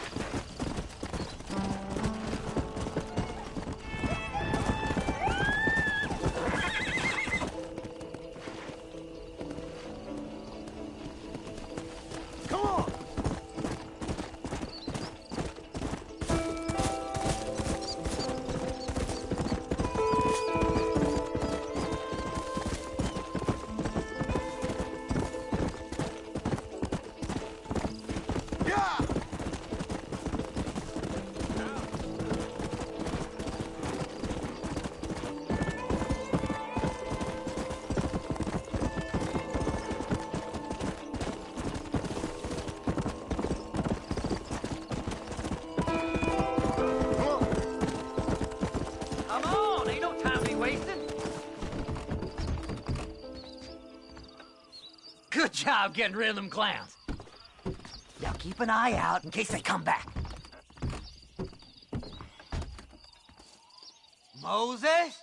Come on! Yeah! Come on, ain't no time to be wasting. Good job getting rid of them clowns. Now keep an eye out in case they come back. Moses?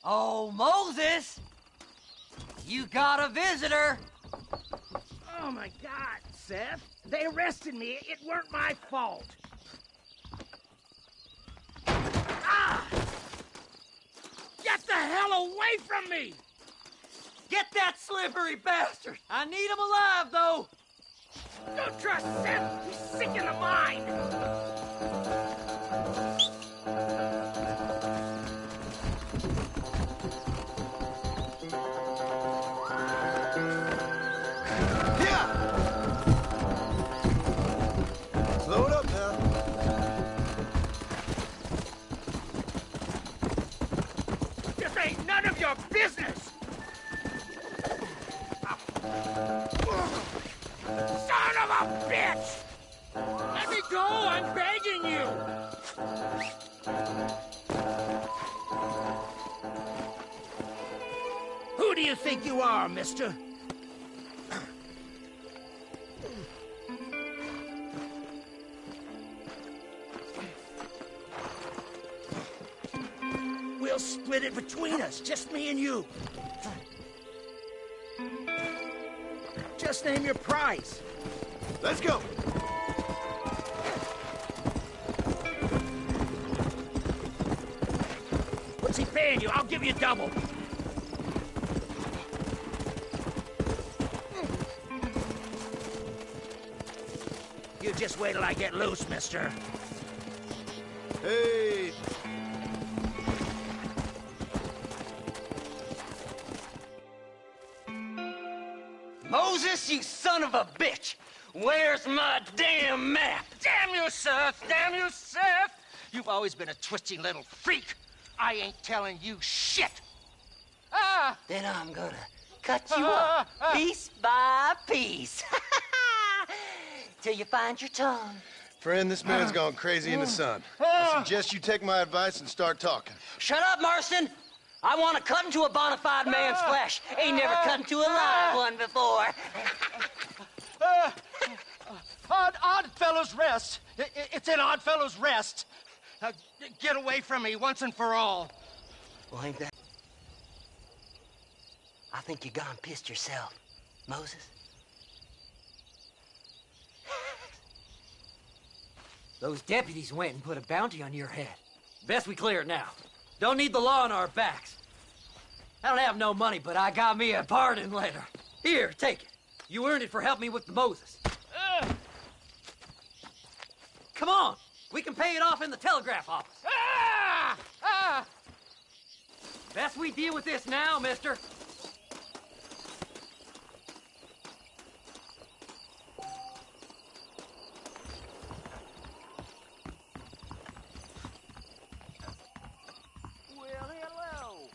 Oh, Moses! You got a visitor. Oh my God, Seth. They arrested me. It weren't my fault. Ah! Get the hell away from me! Get that slippery bastard! I need him alive, though! Don't trust Seth. He's sick in the mind. Slow it up now. This ain't none of your business! Son of a bitch! Let me go, I'm begging you! Who do you think you are, mister? We'll split it between us, just me and you. Just name your price. Let's go. What's he paying you? I'll give you double. You just wait till I get loose, mister. Hey. Moses, you son of a bitch! Where's my damn map? Damn you, Seth! Damn you, Seth! You've always been a twisty little freak. I ain't telling you shit. Ah! Then I'm gonna cut you up piece by piece. Till you find your tongue. Friend, this man's gone crazy in the sun. I suggest you take my advice and start talking. Shut up, Marston! I want to cut into a bona fide man's flesh. Ain't never cut into a live one before. Oddfellows Rest. It's in Oddfellows Rest. Get away from me once and for all. Well, ain't that... I think you gone pissed yourself, Moses. Those deputies went and put a bounty on your head. Best we clear it now. Don't need the law on our backs. I don't have no money, but I got me a pardon letter. Here, take it. You earned it for helping me with the Moses. Come on. We can pay it off in the telegraph office. Best we deal with this now, mister. Well, hello.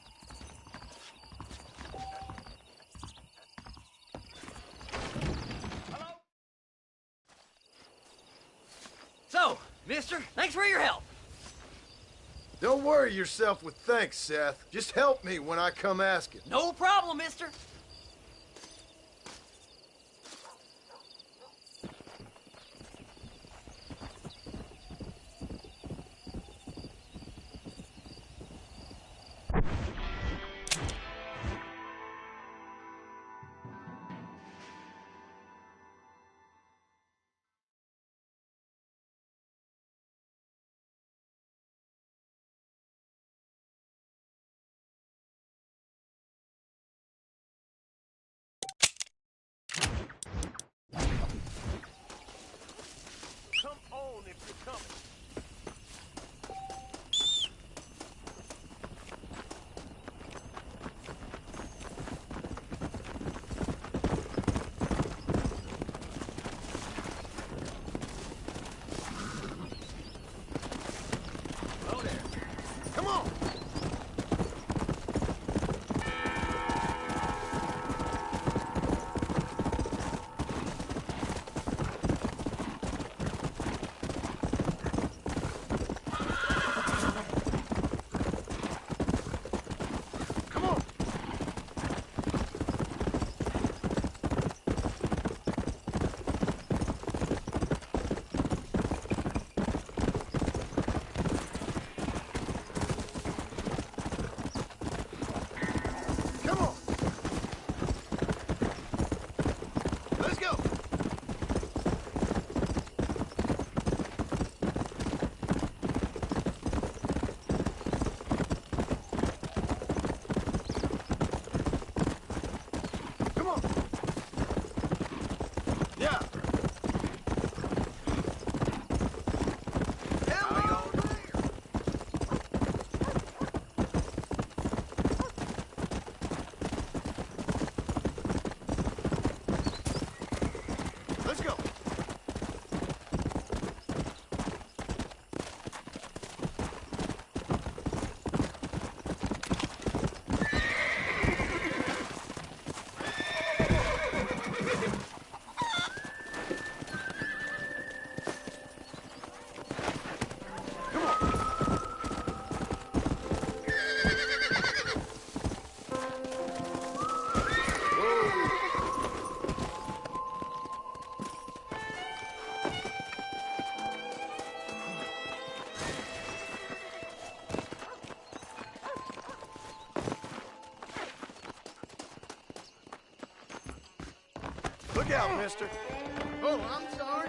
So, mister, thanks for your help. Don't worry yourself with thanks, Seth. Just help me when I come asking. No problem, mister. Come on if you're coming. Hello there. Come on. Let's go. Come on. Yeah. Hello there. Let's go. Look out, mister. Oh, I'm sorry.